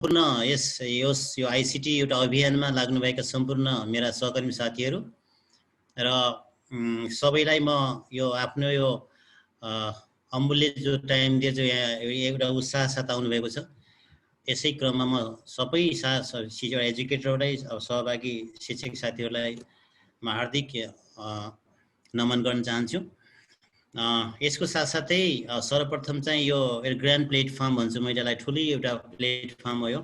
पूर्ण यो आईसीटी एउटा अभियानमा लाग्नुभएका सम्पूर्ण मेरा सहकर्मी साथीहरू र सबैलाई म यो आफ्नो यो अमूल्य जो टाइम दिए जो यहाँ एउटा उत्साह साथ आउनु भएको छ। यसै क्रममा म सबै एजुकेटरलाई सहभागी शिक्षक साथीहरूलाई म हार्दिक नमन गर्न चाहन्छु। यसको साथसाथै सर्वप्रथम चाहिँ यो ग्रान्ड प्लेटफर्म भन्छु मैले यसलाई, ठुलै एउटा प्लेटफर्म हो यो।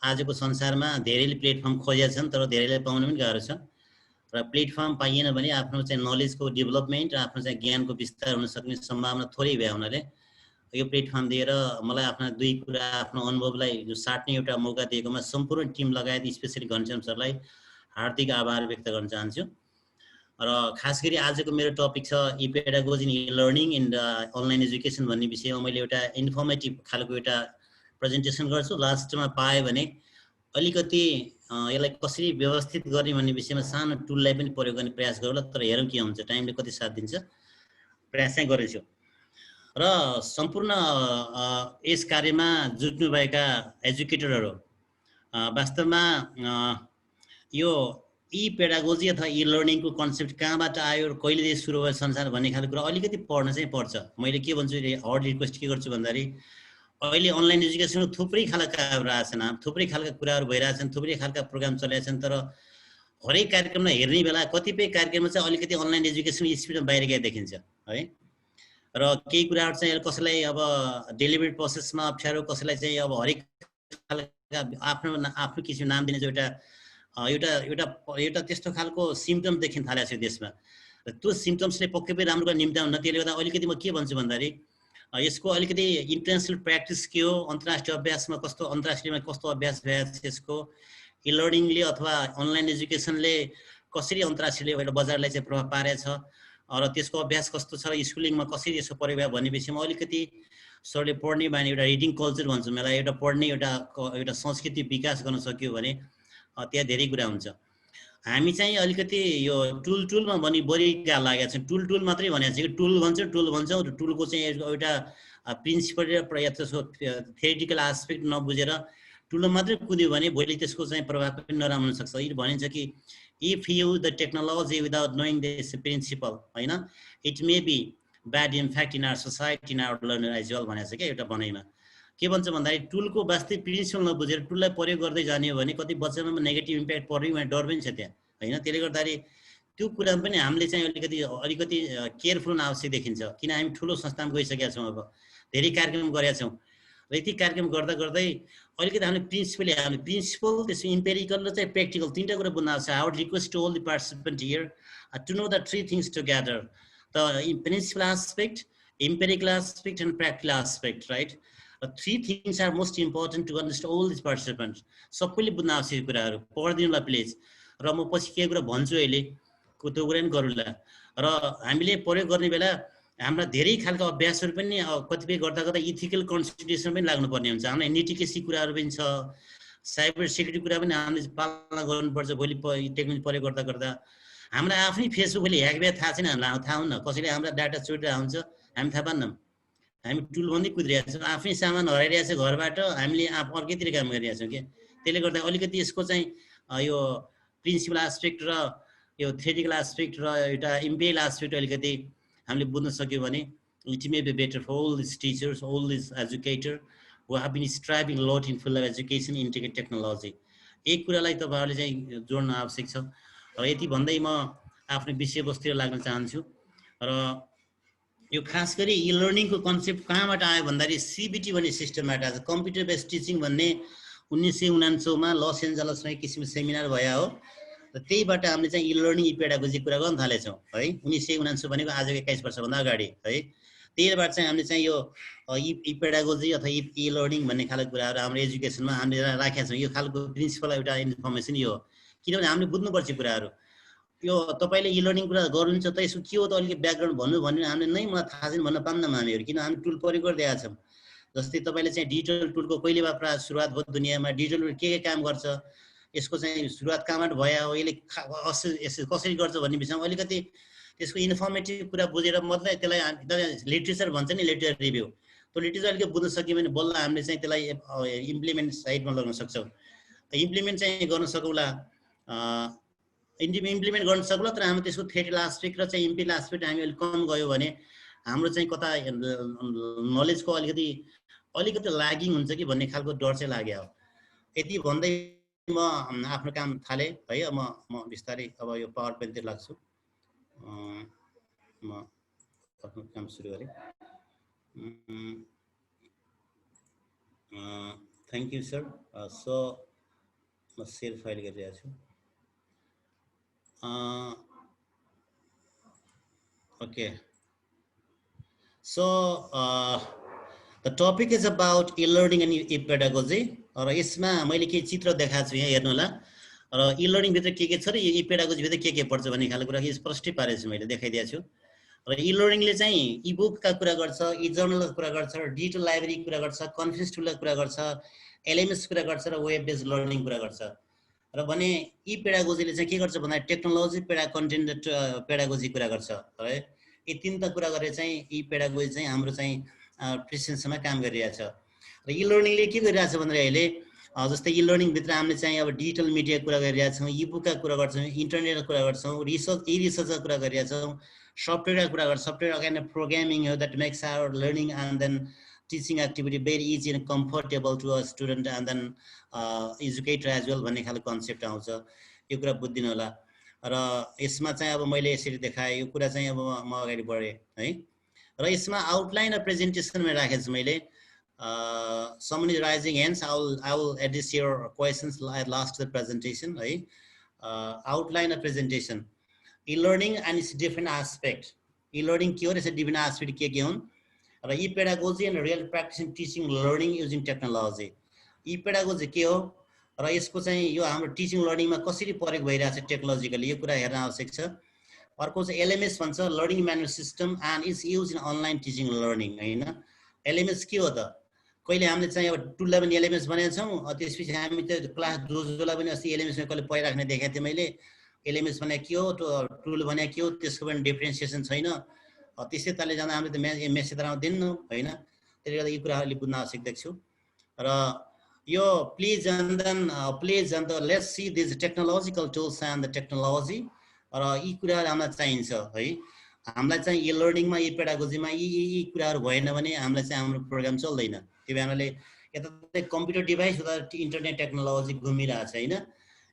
आजको संसारमा धेरैले प्लेटफर्म खोजेका छन् तर धेरैलाई पाउन पनि गाह्रो छ र प्लेटफर्म पाइएन भने आफ्नो चाहिँ नलेजको डेभलपमेन्ट र आफ्नो चाहिँ ज्ञानको विस्तार हुन सक्ने सम्भावना थोरै भए हुनाले यो प्लेटफर्म दिएर मलाई आफ्ना दुई कुरा आफ्नो अनुभवलाई जो साट्ने एउटा मौका दिएकोमा सम्पूर्ण टिम लगायत स्पेशली घनश्याम सरलाई हार्दिक आभार व्यक्त गर्न चाहन्छु। र खास गरी आजको मेरो टपिक छ e pedagogy in learning and online education भन्ने विषयमा मैले एउटा इन्फर्मेटिभ खालको एउटा प्रेजेन्टेसन गर्छु। लास्टमा पाएँ भने अलिकति यसलाई कसरी व्यवस्थित गर्ने भन्ने विषयमा सानो टुललाई पनि प्रयोग गर्ने प्रयास गरौँला, तर हेरौँ के हुन्छ, टाइमले कति साथ दिन्छ। प्रयास चाहिँ गरेछु र सम्पूर्ण यस कार्यमा जुट्नुभएका एजुकेटरहरू वास्तवमा यो ई-पेडागोजी अथवा ई-लर्निङको कन्सेप्ट कहाँबाट आयो, कहिलेदेखि सुरु भयो संसार भन्ने खालको कुरा अलिकति पढ्न चाहिँ पर्छ। मैले के भन्छु, हर्ड रिक्वेस्ट के गर्छु भन्दाखेरि अहिले अनलाइन एजुकेसनमा थुप्रै खालका कुराहरू आएछन्, थुप्रै खालका कुराहरू भइरहेछन्, थुप्रै खालका प्रोग्राम चलिरहेछन्, तर हरेक कार्यक्रममा हेर्ने बेला कतिपय कार्यक्रममा चाहिँ अलिकति अनलाइन एजुकेसन स्पिडमा बाहिर गए देखिन्छ है। र केही कुराहरू चाहिँ कसैलाई अब डेलिभरी प्रोसेसमा अप्ठ्यारो, कसैलाई चाहिँ अब हरेक खालका आफ्नो किसिम नाम दिने जो एउटा त्यस्तो खालको सिम्टम देखिन थालेको छ देशमा। त्यो सिम्टम्सले पक्कै पनि राम्रो निम्त्याउन, त्यसले गर्दा अलिकति म के भन्छु भन्दाखेरि यसको अलिकति इन्टरनेसनल प्र्याक्टिस के हो, अन्तर्राष्ट्रिय अभ्यासमा कस्तो, अन्तर्राष्ट्रियमा कस्तो अभ्यास भएको छ यसको, ई लर्निङले अथवा अनलाइन एजुकेसनले कसरी अन्तर्राष्ट्रिय एउटा बजारलाई चाहिँ प्रभाव पारेको छ र त्यसको अभ्यास कस्तो छ, स्कुलिङमा कसरी यसको प्रयोग भयो भन्ने विषयमा अलिकति सरले पढ्ने बानी एउटा रिडिङ कल्चर भन्छु मलाई, एउटा पढ्ने एउटा संस्कृति विकास गर्न सक्यो भने त्यहाँ धेरै कुरा हुन्छ। हामी चाहिँ अलिकति यो टुलमा पनि बढी गाह्रो लागेको छ। टुल मात्रै भनेको छ कि टुल भन्छौँ र टुलको चाहिँ एउटा प्रिन्सिपल र त्यसको थ्योरिटिकल एस्पेक्ट नबुझेर टुलमा मात्रै कुद्यो भने भोलि त्यसको चाहिँ प्रभाव पनि नराम्रो हुनसक्छ। यो भनिन्छ कि if you the technology without knowing this principle होइन, it may be bad impact in our society in our learner as well भनेको छ क्या एउटा बनाइमा। के भन्छ भन्दाखेरि टुलको वास्तविक प्रिन्सिपल नबुझेर टुललाई प्रयोग गर्दै जाने हो भने कति बच्चामा नेगेटिभ इम्प्याक्ट पर्ने भने डर पनि छ त्यहाँ होइन। त्यसले गर्दाखेरि त्यो कुरामा पनि हामीले चाहिँ अलिकति केयरफुल आवश्यक देखिन्छ, किन हामी ठुलो संस्थामा गइसकेका छौँ, अब धेरै कार्यक्रम गरेका छौँ र यति कार्यक्रम गर्दा गर्दै अलिकति हामीले प्रिन्सिपल त्यसको इम्पेरिकल र चाहिँ प्र्याक्टिकल तिनवटा कुरा बुझ्न आवश्यक। I would request to all the participant here to know the three things together, the principle aspect, empirical aspect and practical aspect, right. Three things are most important to understand all these participants. सबैले बुझ्न आवश्यक कुराहरू पढिदिनुला please. र म पछि के कुरा भन्छु अहिले त्यो कुरा पनि गरौँला। र हामीले प्रयोग गर्ने बेला हाम्रा धेरै खालका अभ्यासहरू पनि कतिपय गर्दा इथिकल कन्सिडरेसन पनि लाग्नुपर्ने हुन्छ। हामीलाई निटिकेसी कुराहरू पनि छ, साइबर सिक्युरिटी कुरा पनि हामीले पालना गर्नुपर्छ। भोलि टेक्नोलोजी प्रयोग गर्दा हामीलाई आफ्नै फेसबुकले ह्याक भए थाहा छैन, हामीलाई थाहा हुन्न, कसैले हाम्रा डाटा चोरिरहेको हुन्छ, हामी थाहा पान्नौँ। हामी टुल भन्दै कुदिरहेको छौँ, आफ्नै सामान हराइरहेको छ घरबाट, हामीले अर्कैतिर काम गरिरहेको छौँ क्या। त्यसले गर्दा अलिकति यसको चाहिँ यो प्रिन्सिपल एस्पेक्ट र यो थ्योरिटिकल एस्पेक्ट र एउटा इम्पेरिकल एस्पेक्ट अलिकति हामीले बुझ्न सक्यो भने it may be better for all this teachers, all this educator who have been striving lot in field of education integrated technology. एक कुरालाई तपाईँहरूले चाहिँ जोड्न आवश्यक छ। र यति भन्दै म आफ्नो विषयवस्तुतिर लाग्न चाहन्छु। र यो खास गरी ई लर्निङको कन्सेप्ट कहाँबाट आयो भन्दाखेरि सीबीटी भन्ने सिस्टमबाट आएको छ। कम्प्युटर बेस्ड टिचिङ भन्ने 1999 मा लस एन्जलसमा एक किसिमको सेमिनार भयो हो, र त्यहीबाट हामीले चाहिँ ई लर्निङ ई-पेडागोजी कुरा गर्न थालेछौँ है। 1999 भनेको आजको 21 वर्षभन्दा अगाडि है। त्यहीबाट चाहिँ हामीले चाहिँ यो ई-पेडागोजी अथवा ई लर्निङ भन्ने खालको कुराहरू हाम्रो एजुकेसनमा हामीले राखेका छौँ। यो खालको प्रिन्सिपल एउटा इन्फर्मेसन यो हो, किनभने हामीले बुझ्नुपर्छ कुराहरू। यो तपाईँले ई लर्निङ कुरा गर्नुहुन्छ त यसको के हो त अलिकति ब्याकग्राउन्ड भन्नु भने हामीले नै मलाई थाहा छैन भन्न पाउँदैनौँ हामीहरू, किन हामी टुल प्रयोग गरिरहेका छौँ। जस्तै तपाईँले चाहिँ डिजिटल टुलको कहिलेबाट सुरुवात भयो दुनियाँमा, डिजिटल के काम गर्छ, यसको चाहिँ सुरुवात कहाँबाट भयो, यसले कसरी गर्छ भन्ने विषयमा अलिकति त्यसको इन्फर्मेटिभ कुरा बुझेर मात्रै त्यसलाई लिटरेचर भन्छ नि, लिटरेचर रिभ्यू, त्यो लिटरेचर अलिकति बुझ्न सक्यो भने बल्ल हामीले चाहिँ त्यसलाई इम्प्लिमेन्ट साइडमा लगाउन सक्छौँ। इम्प्लिमेन्ट चाहिँ गर्न सकौँला, इम्प्लिमेन्ट गर्न सक्ला, तर हाम्रो त्यसको थ्योरिटिकल एस्पेक्ट र चाहिँ इम्प्लिमेन्ट एस्पेक्ट हामी अलिक कम गयो भने हाम्रो चाहिँ कता नलेजको अलिकति ल्यागिङ हुन्छ कि भन्ने खालको डर चाहिँ लाग्यो। यति भन्दै म आफ्नो काम थालेँ है। म बिस्तारै अब यो पावर पोइन्टतिर लाग्छु। म आफ्नो काम सुरु गरेँ। Thank you sir. सो म सेयर फाइल गरिरहेको छु। Okay. So the topic is about e-learning and e-pedagogy. र यसमा मैले केही चित्र देखाएको छु यहाँ हेर्नु होला। र e-learning भित्र के छ र e-pedagogy भित्र के पर्छ भन्ने खालको कुरा स्पष्टै पारेको छु, मैले देखाइदिएको छु। र e-learningले चाहिँ e-book का कुरा गर्छ, e-journal का कुरा गर्छ, डिजिटल लाइब्रेरी कुरा गर्छ, कन्फरेन्स टुल का कुरा गर्छ, LMS कुरा गर्छ र वेब बेस्ड लर्निङ कुरा गर्छ। र भने e-pedagogyले चाहिँ के गर्छ भन्दा टेक्नोलोजी कन्टेन्ट पेडागोजी कुरा गर्छ है। यी तीनटा कुरा गरेर चाहिँ e-pedagogy चाहिँ हाम्रो चाहिँ प्रेजेन्समा काम गरिरहेछ। र e-learningले के गरिरहेछ भन्दा अहिले जस्तै e-learning भित्र हामीले चाहिँ अब डिजिटल मिडिया कुरा गरिरहेछौँ, e-book का कुरा गर्छौँ, इन्टरनेटको कुरा गर्छौँ, रिसर्चको कुरा गरिरहेछौँ, सफ्टवेयरको कुरा गर्छौँ। सफ्टवेयर अगेन प्रोग्रामिङ हो that makes our learning and then teaching activity very easy and comfortable to a student and then educator as well भन्ने खालको कन्सेप्ट आउँछ। यो कुरा बुझ्दिनु होला। र यसमा चाहिँ अब मैले यसरी देखाएँ, यो कुरा चाहिँ अब म अगाडि बढेँ है। र यसमा आउटलाइन र प्रेजेन्टेसनमा राखेको छु मैले। someone is raising hands. I will address your questions at last the presentation है। आउटलाइन र presentation e-learning and its different aspect. e-learning के हो र यसको डिफरेन्ट एस्पेक्ट के हुन् र e-pedagogy and real practice in teaching learning using technology. e-pedagogy के हो र यसको चाहिँ यो हाम्रो टिचिङ लर्निङमा कसरी प्रयोग भइरहेछ टेक्नोलोजिकली, यो कुरा हेर्न आवश्यक छ। अर्को चाहिँ LMS भन्छ, learning management system and is use in online teaching learning हैन। LMS के हो त? कहिले हामीले चाहिँ अब टुललाई पनि LMS बनाएका छौँ, त्यसपछि हामी त्यो क्लास जोजोलाई पनि अस्ति LMS मा कहिले पढिराख्ने देखाएको थिएँ मैले। LMS भने के हो, टुल भने के हो, त्यसको पनि डिफरेन्सिएसन छैन। त्यसै ताले जाँदा हामीले त मेसेज आउँदैन हैन। त्यसले गर्दा यी कुराहरूले बुझ्न आवश्यक देख्छु। र यो please and let's see this technological tools and the technology. र यी कुराहरू हामीलाई चाहिन्छ है। हामीलाई चाहिँ e-learningमा e-pedagogyमा यी कुराहरू भएन भने हामीलाई चाहिँ हाम्रो प्रोग्राम चल्दैन। त्यो कारणले यता कम्प्युटर डिभाइस उता इन्टरनेट टेक्नोलोजी घुमिरहेछ हैन।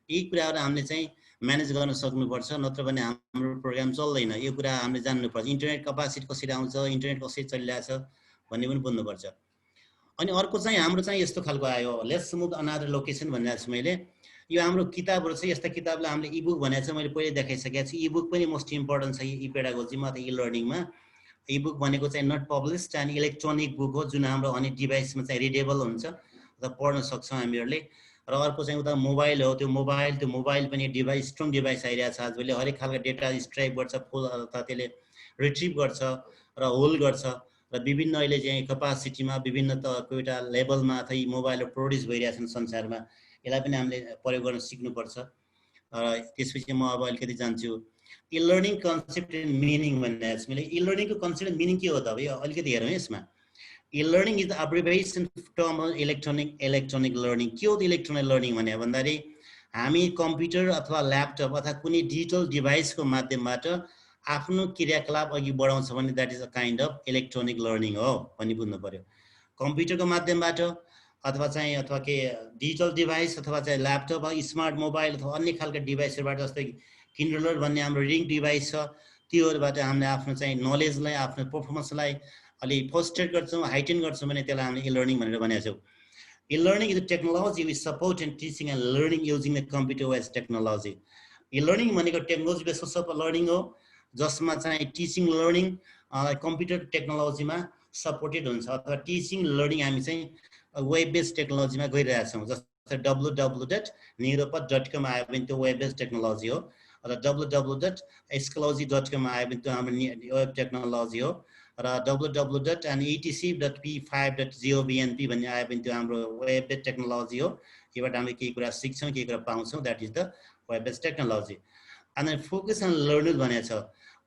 यी कुराहरू हामीले चाहिँ म्यानेज गर्न सक्नुपर्छ, नत्र भने हाम्रो प्रोग्राम चल्दैन। यो कुरा हामीले जान्नुपर्छ। इन्टरनेट क्यापासिटी कसरी आउँछ, इन्टरनेट कसरी चलिरहेछ भन्ने पनि बुझ्नुपर्छ। अनि अर्को चाहिँ हाम्रो चाहिँ यस्तो खालको आयो, लेट्स मुभ अनदर लोकेसन भनिरहेको छु मैले। यो हाम्रो किताबहरू छ, यस्ता किताबलाई हामीले e-book भनेको छ, मैले पहिले देखाइसकेको छु। e-book पनि मोस्ट इम्पोर्टेन्ट छ e-pedagogyमा अथवा e-learningमा। e-book भनेको चाहिँ not published and electronic book हो, जुन हाम्रो अनि डिभाइसमा चाहिँ रिडेबल हुन्छ र पढ्न सक्छौँ हामीहरूले। र अर्को चाहिँ उता मोबाइल हो, त्यो मोबाइल पनि डिभाइस, स्ट्रङ डिभाइस आइरहेको छ आजभोलि। हरेक खालको डेटा एक्सट्र्याक्ट गर्छ, त्यसले रिट्रिभ गर्छ र होल्ड गर्छ र विभिन्न अहिले चाहिँ क्यापासिटीमा विभिन्न तहको एउटा लेभलमा अथवा मोबाइल प्रोड्युस भइरहेछन् संसारमा। यसलाई पनि हामीले प्रयोग गर्न सिक्नुपर्छ। र त्यसपछि म अब अलिकति जान्छु e-learning कन्सेप्ट एन्ड मिनिङ भन्ने छ मैले। e-learning को कन्सेप्ट एन्ड मिनिङ के हो त? अब यो अलिकति हेरौँ यसमा। e-learning is the abbreviation term of electronic learning. के हो त इलेक्ट्रोनिक लर्निङ भने भन्दाखेरि हामी कम्प्युटर अथवा ल्यापटप अथवा कुनै डिजिटल डिभाइसको माध्यमबाट आफ्नो क्रियाकलाप अघि बढाउँछ भने that is a kind of electronic learning हो भन्ने बुझ्नु पर्यो। कम्प्युटरको माध्यमबाट अथवा चाहिँ के डिजिटल डिभाइस अथवा चाहिँ ल्यापटप, स्मार्ट मोबाइल अथवा अन्य खालका डिभाइसहरूबाट, जस्तै किन्डलर भन्ने हाम्रो रिडिङ डिभाइस छ, त्योहरूबाट हामीले आफ्नो चाहिँ नलेजलाई, आफ्नो पर्फर्मेन्सलाई अलि फोस्टेड गर्छौँ, हाइटेन गर्छौँ भने त्यसलाई हामीले e-learning भनेर भनेको छौँ। e-learning is a technology which support in teaching and learning using the computer-based technology. e-learning भनेको टेक्नोलोजी बेस्ड सबै लर्निङ हो, जसमा चाहिँ टिचिङ लर्निङ कम्प्युटर टेक्नोलोजीमा सपोर्टेड हुन्छ अथवा टिचिङ लर्निङ हामी चाहिँ वेब बेस्ड टेक्नोलोजीमा गइरहेछौँ। जस्तै www.neuropath.com आयो भने त्यो वेब बेस्ड टेक्नोलोजी हो, र www.scology.com आयो भने त्यो हाम्रो वेब टेक्नोलोजी हो, र www.etc.p5.govnp भन्ने आयो भने त्यो हाम्रो वेब बेस्ड टेक्नोलोजी हो। योबाट हामीले केही कुरा सिक्छौँ, केही कुरा पाउँछौँ, that is the web based technology. अनि फोकस अन लर्नर भनेको छ।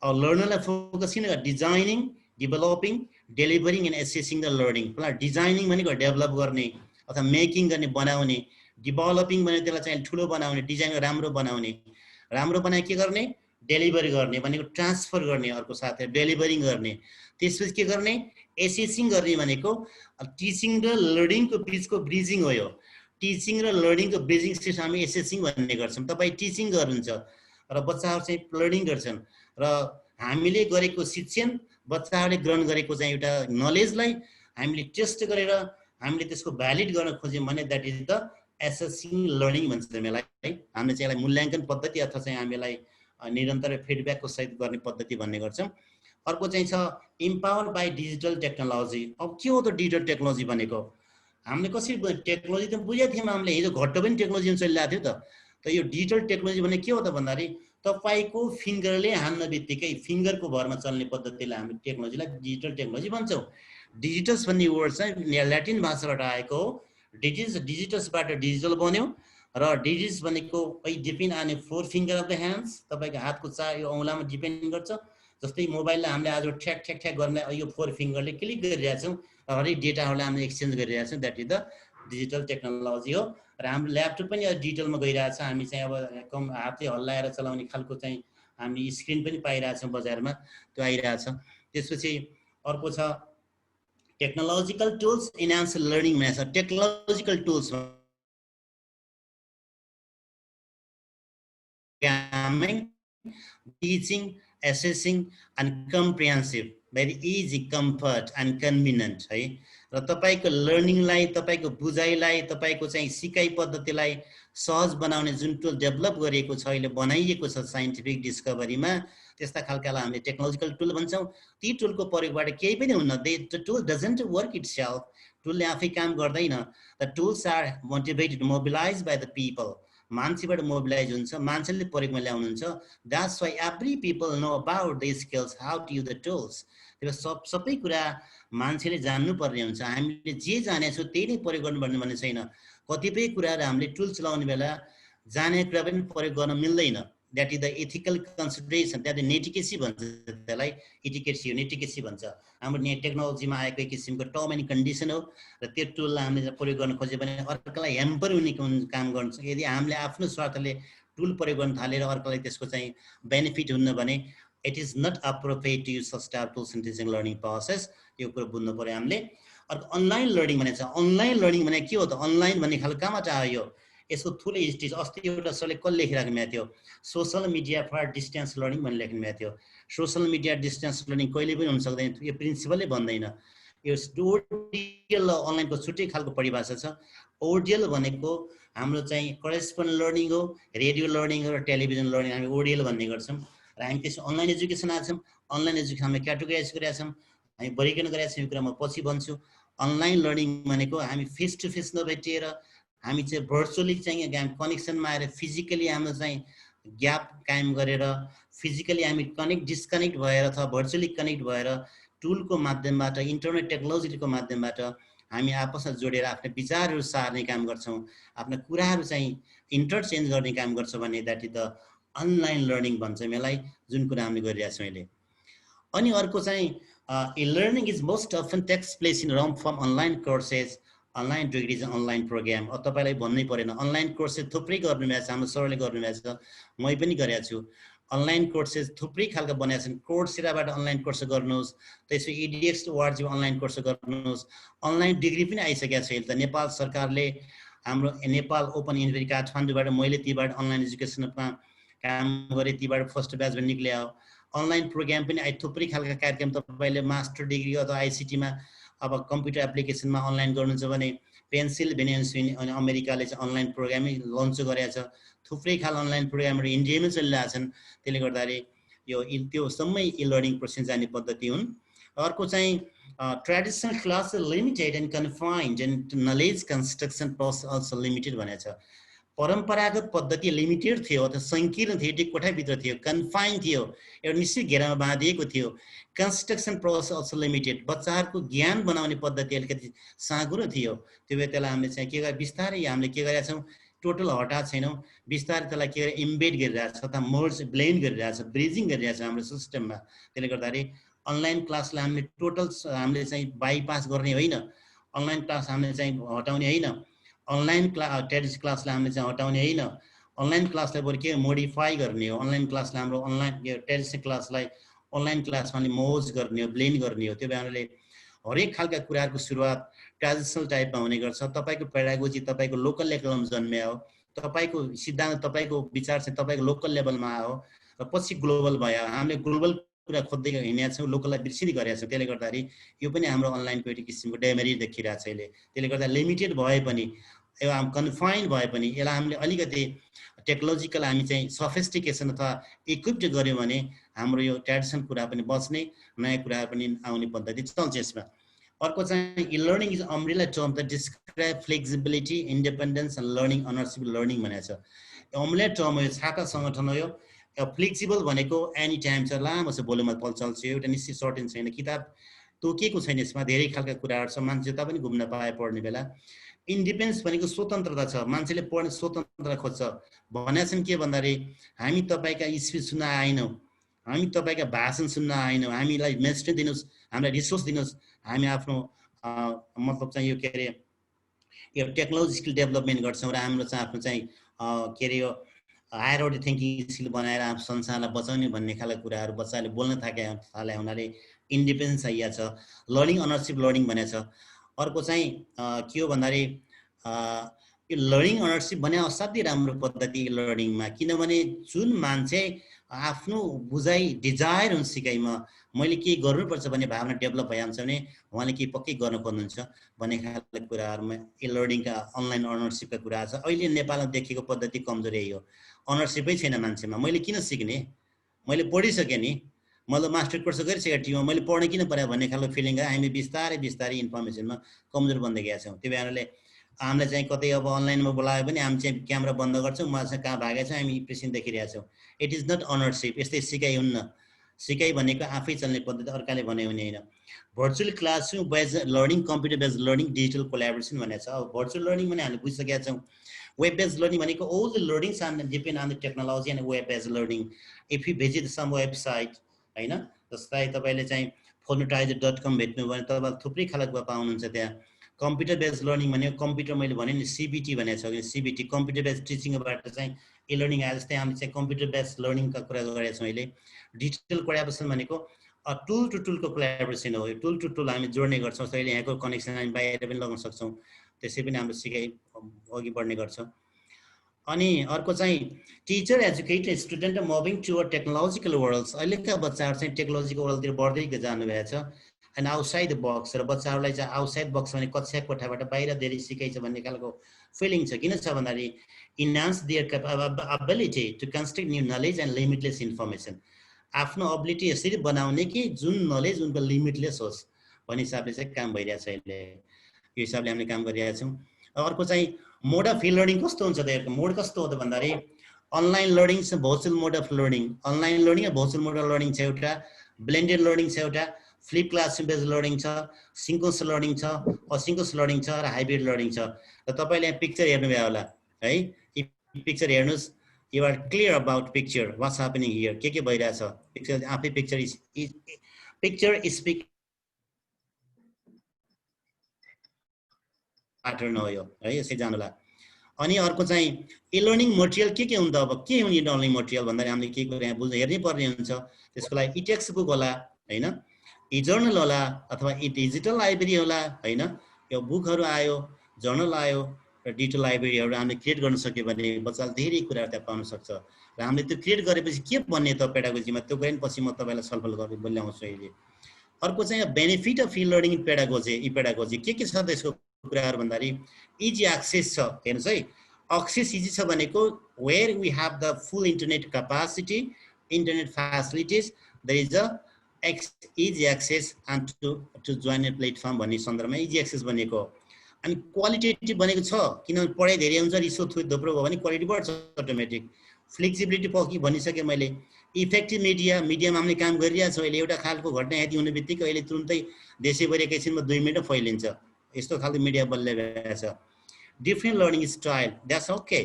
अब लर्नरलाई फोकस किन? Designing, developing, delivering and assessing the learning. Designing भनेको डेभलप गर्ने अथवा मेकिङ गर्ने, बनाउने। डेभलपिङ भनेको त्यसलाई चाहिँ ठुलो बनाउने, डिजाइन राम्रो बनाउने। राम्रो बनाए के गर्ने? डेलिभरी गर्ने भनेको ट्रान्सफर गर्ने अर्को साथै, डेलिभरिङ गर्ने। त्यसपछि के गर्ने? एसेसिङ गर्ने भनेको टिचिङ र लर्निङको बिचको ब्रिजिङ हो। यो टिचिङ र लर्निङको ब्रिजिङ सिस्टम हामी एसेसिङ भन्ने गर्छौँ। तपाईँ टिचिङ गर्नुहुन्छ र बच्चाहरू चाहिँ लर्निङ गर्छन्, र हामीले गरेको शिक्षण बच्चाहरूले ग्रहण गरेको चाहिँ एउटा नलेजलाई हामीले टेस्ट गरेर हामीले त्यसको भ्यालिड गर्न खोज्यौँ भने द्याट इज द एसेसिङ लर्निङ भन्छ यसलाई है। हामीले चाहिँ यसलाई मूल्याङ्कन पद्धति अथवा चाहिँ हामीलाई निरन्तर फिडब्याकको सहित गर्ने पद्धति भन्ने गर्छौँ। अर्को चाहिँ छ इम्पावर बाई डिजिटल टेक्नोलोजी। अब के हो त डिजिटल टेक्नोलोजी भनेको? हामीले कसरी टेक्नोलोजी त बुझेको थियौँ, हामीले हिजो घट्टो पनि टेक्नोलोजी चलिरहेको थियो त यो डिजिटल टेक्नोलोजी भने के हो त भन्दाखेरि तपाईँको फिङ्गरले हान्न बित्तिकै फिङ्गरको भरमा चल्ने पद्धतिलाई हामी टेक्नोलोजीलाई डिजिटल टेक्नोलोजी भन्छौँ। डिजिटल्स भन्ने वर्ड चाहिँ ल्याटिन भाषाबाट आएको हो। डिजिटल्सबाट डिजिटल बन्यो, र डिजिट्स भनेको डिपेन्ड आन four finger of the hands. तपाईँको हातको यो औँलामा डिपेन्ड गर्छ। जस्तै मोबाइललाई हामीले आज ठ्याक ठ्याक ठ्याक गर्ने यो फोर फिङ्गरले क्लिक गरिरहेछौँ, र हरेक डेटाहरूलाई हामीले एक्सचेन्ज गरिरहेछौँ। That is the digital technology हो। र हाम्रो ल्यापटप पनि डिजिटलमा गइरहेछ। हामी चाहिँ अब कम हातले हल्लाएर चलाउने खालको चाहिँ हामी स्क्रिन पनि पाइरहेछौँ बजारमा, त्यो आइरहेछ। त्यसपछि अर्को छ टेक्नोलोजिकल टुल्स इन्हान्स लर्निङ भनेको छ। Technological tools teaching, assessing and comprehensive, very easy, comfort and convenient है। र तपाईको लर्निङलाई, तपाईको बुझाइलाई, तपाईको चाहिँ सिकाइ पद्धतिलाई सहज बनाउने जुन टुल डेभलप गरिएको छ, अहिले बनाइएको छ साइन्टिफिक डिस्कभरीमा, त्यस्ता खालकालाई हामीले टेक्नोलोजिकल टुल भन्छौँ। ती टुलको प्रयोगबाट केही पनि हुन्न। The tool doesn't work itself. टुलले आफै काम गर्दैन। The tools are motivated, mobilize by the people. मान्छेबाट मोबिलाइज हुन्छ, मान्छेले प्रयोगमा ल्याउनुहुन्छ। That's why every people know about the skills, how to use the tools. त्यो सबै कुरा मान्छेले जान्नुपर्ने हुन्छ। हामीले जे जानेछौँ त्यही नै प्रयोग गर्नुपर्ने भन्ने छैन। कतिपय कुराहरू हामीले टुल चलाउने बेला जानेको कुरा पनि प्रयोग गर्न मिल्दैन। That is the ethical consideration, that is netiquette भन्छ त्यसलाई। इटिकेसी हो, नेटिकेसी भन्छ। हाम्रो टेक्नोलोजीमा आएको एक किसिमको टर्म एन्ड कन्डिसन हो, र त्यो टुललाई हामीले प्रयोग गर्न खोज्यो भने अर्कालाई ह्याम्पर हुने काम गर्छ। यदि हामीले आफ्नो स्वार्थले टुल प्रयोग गर्न थालेर अर्कालाई त्यसको चाहिँ बेनिफिट हुन्न भने it is not appropriate to use such type tools in teaching learning process. यो कुरो बुझ्नु पर्यो हामीले। अर्को अनलाइन लर्निङ भनेको छ। अनलाइन लर्निङ भने के हो त? अनलाइन भन्ने खालको कहाँबाट आयो? यसको ठुलो हिस्ट्री अस्ति एउटा सरले कसले लेखिराख्नु भएको थियो? Social media for distance learning भनेर लेख्नु भएको थियो। सोसल मिडिया डिस्टेन्स लर्निङ कहिले पनि हुन सक्दैन, यो प्रिन्सिपलले भन्दैन। यो ओडिएल अनलाइनको छुट्टै खालको परिभाषा छ। ओडिएल भनेको हाम्रो चाहिँ करेस्पोन्ड लर्निङ हो, रेडियो लर्निङ हो, र टेलिभिजन लर्निङ हामी ओडिएल भन्ने गर्छौँ। र हामी त्यसमा अनलाइन एजुकेसन आछौँ। अनलाइन एजुकेसन हामी क्याटेगोराइज गरेका छौँ, हामी वर्गीकरण गरेका छौँ। यो कुरा म पछि भन्छु। अनलाइन लर्निङ भनेको हामी फेस टु फेस नभेटिएर हामी चाहिँ भर्चुअली चाहिँ कनेक्सनमा आएर फिजिकली हाम्रो चाहिँ ग्याप कायम गरेर फिजिकली हामी डिस्कनेक्ट भएर अथवा भर्चुअली कनेक्ट भएर टुलको माध्यमबाट, इन्टरनेट टेक्नोलोजीको माध्यमबाट हामी आपसमा जोडेर आफ्नो विचारहरू सार्ने काम गर्छौँ, आफ्ना कुराहरू चाहिँ इन्टरचेन्ज गर्ने काम गर्छौँ भने that is the online learning भन्छौँ यसलाई, जुन कुरा हामीले गरिरहेको छौँ अहिले। अनि अर्को चाहिँ learning is most often takes place in room from online courses, online degrees, online program. अब तपाईँलाई भन्नै परेन, अनलाइन कोर्सेस थुप्रै गर्नुभएको छ, हाम्रो सरले गर्नुभएको छ, मै पनि गरेको छु। अनलाइन कोर्सेस थुप्रै खालका बनाएका छन्। कोर्सेराबाट अनलाइन कोर्स गर्नुहोस्, त्यसपछि इडिएक्स वार्डबाट अनलाइन कोर्स गर्नुहोस्। अनलाइन डिग्री पनि आइसकेको छ अहिले त। नेपाल सरकारले हाम्रो नेपाल ओपन युनिभर्सिटी काठमाडौँबाट मैले तीबाट अनलाइन एजुकेसनमा काम गरेँ, तीबाट फर्स्ट ब्याचबाट निक्ल्या हो। अनलाइन प्रोग्राम पनि थुप्रै खालका कार्यक्रम तपाईँले मास्टर डिग्री अथवा आइसिटीमा अब कम्प्युटर एप्लिकेसनमा अनलाइन गर्नुहुन्छ भने पेन्सिल्भेनिया अनि अमेरिकाले चाहिँ अनलाइन प्रोग्रामै लन्च गरेको छ। थुप्रै खाल अनलाइन प्रोग्रामहरू इन्डियामै चलिरहेका छन्। त्यसले गर्दाखेरि यो त्यो सम्मै इ लर्निङ प्रोसेस जाने पद्धति हुन्। अर्को चाहिँ traditional class limited and confined and knowledge construction process also limited भनेको छ। परम्परागत पद्धति लिमिटेड थियो अथवा सङ्कीर्ण थियो, एक कोठाभित्र थियो, कन्फाइन थियो, एउटा निश्चित घेरामा बाँधिएको थियो। कन्स्ट्रक्सन प्रोसेस अल्सो लिमिटेड, बच्चाहरूको ज्ञान बनाउने पद्धति अलिकति साँघुरो थियो। त्यो भएर त्यसलाई हामीले चाहिँ के गरे बिस्तारै हामीले के गरेका छौँ, टोटल हटाएको छैनौँ, बिस्तारै त्यसलाई के गरे इम्बेड गरिरहेको छ अथवा मर्ज ब्लेन्ड गरिरहेको छ, ब्रिजिङ गरिरहेको छ हाम्रो सिस्टममा। त्यसले गर्दाखेरि अनलाइन क्लासलाई हामीले टोटल हामीले चाहिँ बाइपास गर्ने होइन, अनलाइन क्लास हामीले चाहिँ हटाउने होइन, अनलाइन ट्रेडिसनल क्लासलाई हामीले चाहिँ हटाउने होइन, अनलाइन क्लासलाई बरु के मोडिफाई गर्ने हो, अनलाइन क्लासलाई हाम्रो अनलाइन ट्रेडिसनल क्लासलाई अनलाइन क्लासमा मोज गर्ने हो, ब्लेन्ड गर्ने हो। त्यो कारणले हरेक खालका कुराहरूको सुरुवात ट्रेडिसनल टाइपमा हुने गर्छ। तपाईँको पेडागोजी तपाईँको लोकल लेभलमा जन्मिया हो, तपाईँको सिद्धान्त तपाईँको विचार चाहिँ तपाईँको लोकल लेभलमा आयो र पछि ग्लोबल भयो। हामीले ग्लोबल कुरा खोज्दै हिँडेका छौँ, लोकललाई बिर्सिँदै गरेका छौँ। त्यसले गर्दाखेरि यो पनि हाम्रो अनलाइनको एउटा किसिमको डेमेरिट देखिरहेको छ अहिले। त्यसले गर्दा लिमिटेड भए पनि एउटा कन्फाइन्ड भए पनि यसलाई हामीले अलिकति टेक्नोलोजिकल हामी चाहिँ सफिस्टिकेसन अथवा इक्विप्ड गऱ्यौँ भने हाम्रो यो ट्रेडिसनल कुरा पनि बच्ने, नयाँ कुराहरू पनि आउने पद्धति चल्छ यसमा। अर्को चाहिँ learning is umbrella term the describe flexibility, independence and learning ownership learning भनेको छ। अम्ब्रेला टर्म हो, यो छाता सङ्गठन हो। यो फ्लेक्सिबल भनेको एनी टाइम छ, लामो छ, बोल्नुमा चल्छ, एउटा निश्चित सर्टेन छैन, किताब तोकिएको छैन, यसमा धेरै खालका कुराहरू छ, मान्छे जता पनि घुम्न पाए पढ्ने बेला। इन्डिपेन्डेन्स भनेको स्वतन्त्रता छ, मान्छेले पढ्ने स्वतन्त्रता खोज्छ। भनेका छन् के भन्दाखेरि हामी तपाईँका स्पिच सुन्न आएनौँ, हामी तपाईँका भाषण सुन्न आएनौँ, हामीलाई मेस्ट्री दिनुहोस्, हामीलाई रिसोर्स दिनुहोस्, हामी आफ्नो मतलब चाहिँ यो के अरे यो टेक्नोलोजिकल डेभलपमेन्ट गर्छौँ र हाम्रो चाहिँ आफ्नो चाहिँ के अरे यो हायर अर्डर थिङ्किङ स्किल बनाएर आफ्नो संसारलाई बचाउने भन्ने खालको कुराहरू बच्चाले बोल्न थाले हुनाले इन्डिपेन्डेन्स चाहिएको छ। लर्निङ अनरसिप लर्निङ भनेको छ। अर्को चाहिँ के हो भन्दाखेरि यो लर्निङ अनरसिप भने असाध्यै राम्रो पद्धति लर्निङमा, किनभने जुन मान्छे आफ्नो बुझाइ डिजायर हुन्छ सिकाइमा मैले के गर्नुपर्छ भन्ने भावना डेभलप भइहाल्छ भने उहाँले के पक्कै गर्न खोज्नुहुन्छ भन्ने खालको कुराहरूमा यो लर्निङका अनलाइन अनरसिपका कुरा छ। अहिले नेपालमा देखेको पद्धति कमजोरी यही हो, अनरसिपै छैन मान्छेमा। मैले किन सिक्ने, मैले पढिसकेँ नि, मैले मास्टर कोर्स गरिसकेको टिममा मैले पढ्न किन पर्यो भन्ने खालको फिलिङ हामी बिस्तारै बिस्तारै इन्फर्मेसनमा कमजोर बन्दै गएका छौँ। त्यही कारणले हामीलाई चाहिँ कतै अब अनलाइनमा बोलायो भने हामी चाहिँ क्यामेरा बन्द गर्छौँ, उहाँ चाहिँ कहाँ भागेको छ, हामी एकैछिन देखिरहेका छौँ। इट इज नट अनरसिप, यस्तै सिकाइ हुन्न। सिकाइ भनेको आफै चल्ने पद्धति, अर्काले भन्यो भने होइन। Virtual classroom based learning, computer based learning, digital collaboration भनेको छ। अब भर्चुअल लर्निङ भने हामीले बुझिसकेका छौँ। वेब बेस्ड लर्निङ भनेको all the learnings and depend on the technology and web based learning. If you visit some website हैन, जस्तै तपाईले चाहिँ phonetizer.com भेट्नु भने तपाईले थुप्रै खालको पाउनुहुन्छ त्यहाँ। कम्प्युटर बेस्ड लर्निङ भनेको कम्प्युटर मैले भने नि सीबीटी भनेको छ, सीबीटी कम्प्युटर बेस्ड टिचिङबाट चाहिँ ए लर्निङ आए जस्तै हामीले चाहिँ कम्प्युटर बेस्ड लर्निङका कुरा गरेका छौँ अहिले। डिजिटल कोलाबोरेसन भनेको टुल टु टुलको कोलाबोरेसन हो। यो टुल टु टुल हामी जोड्ने गर्छौँ, अहिले यहाँको कनेक्सन हामी बाहिर पनि लगाउन सक्छौँ, त्यसै पनि हाम्रो सिकाइ अघि बढ्ने गर्छ। अनि अर्को चाहिँ teacher educated student moving toward technological worlds. अहिलेका बच्चाहरू चाहिँ टेक्नोलोजीको वर्ल्डतिर बढ्दै जानुभएको छ। एन्ड आउटसाइड द बक्स, र बच्चाहरूलाई चाहिँ आउटसाइड बक्स भने कक्षा कोठाबाट बाहिर धेरै सिकाइछ भन्ने खालको फिलिङ छ। किन छ भन्दाखेरि enhance their ability to construct new knowledge and limitless information. आफ्नो एबिलिटी यसरी बनाउने कि जुन नलेज उनको लिमिटलेस होस् भन्ने हिसाबले चाहिँ काम भइरहेको छ अहिले। यो हिसाबले हामीले काम गरिरहेका छौँ। अर्को चाहिँ मोड अफ लर्निङ कस्तो हुन्छ त, हेर्नु मोड कस्तो हो त भन्दाखेरि अनलाइन लर्निङ छ, virtual mode of learning. Online learning र भर्चुअल मोड अफ लर्निङ छ एउटा, ब्लेन्डेड लर्निङ छ एउटा, फ्लिप क्लासरुम बेस्ड लर्निङ छ, सिङ्क्रोनस लर्निङ छ, असिङ्क्रोनस लर्निङ छ र हाइब्रिड लर्निङ छ। र तपाईँले यहाँ पिक्चर हेर्नुभयो होला है, पिक्चर हेर्नुहोस्, you are clear about picture, what's happening here, के भइरहेछ। पिक्चर आफै पिक्चर स्पिक प्याटर्न हो यो है, यसै जानुला। अनि अर्को चाहिँ ए लर्निङ मटेरियल के हुन्छ। अब के हुने लर्निङ मटेरियल भन्दाखेरि हामीले के कुरा यहाँ बुझ्न हेर्नै पर्ने हुन्छ। त्यसको लागि इ टेक्स्ट बुक होला हैन, इ जर्नल होला अथवा इ डिजिटल लाइब्रेरी होला हैन। यो बुकहरू आयो, जर्नल आयो र डिजिटल लाइब्रेरीहरू हामीले क्रिएट गर्न सक्यो भने बच्चाले धेरै कुराहरू त्यहाँ पाउन सक्छ। र हामीले त्यो क्रिएट गरेपछि के भन्ने त पेडागोजीमा, त्यो गएर पछि म तपाईँलाई छलफल गरेर बोलाउँछु अहिले। अर्को चाहिँ benefit of e learning pedagogy. E pedagogy के छ त यसको कुराहरू भन्दाखेरि इजी एक्सेस छ। हेर्नुहोस् है, एक्सेस इजी छ भनेको where we have the full internet capacity, internet facilities, there is a easy access and to join a platform भन्ने सन्दर्भमा इजी एक्सेस भनेको। अनि क्वालिटेटिभ भनेको छ, किनभने पढाइ धेरै हुन्छ, रिसो थुप्रो भयो भने क्वालिटी बढ्छ अटोमेटिक। फ्लेक्सिबिलिटी पक्की भनिसकेँ मैले। इफेक्टिभ मिडियामा हामीले काम गरिरहेको छौँ अहिले। एउटा खालको घटना यदि हुने बित्तिकै अहिले तुरुन्तै देशैभरि एकैछिनमा 2 मिनट फैलिन्छ, यस्तो खालको मिडिया बलिरहेको छ। Different learning style, that's okay.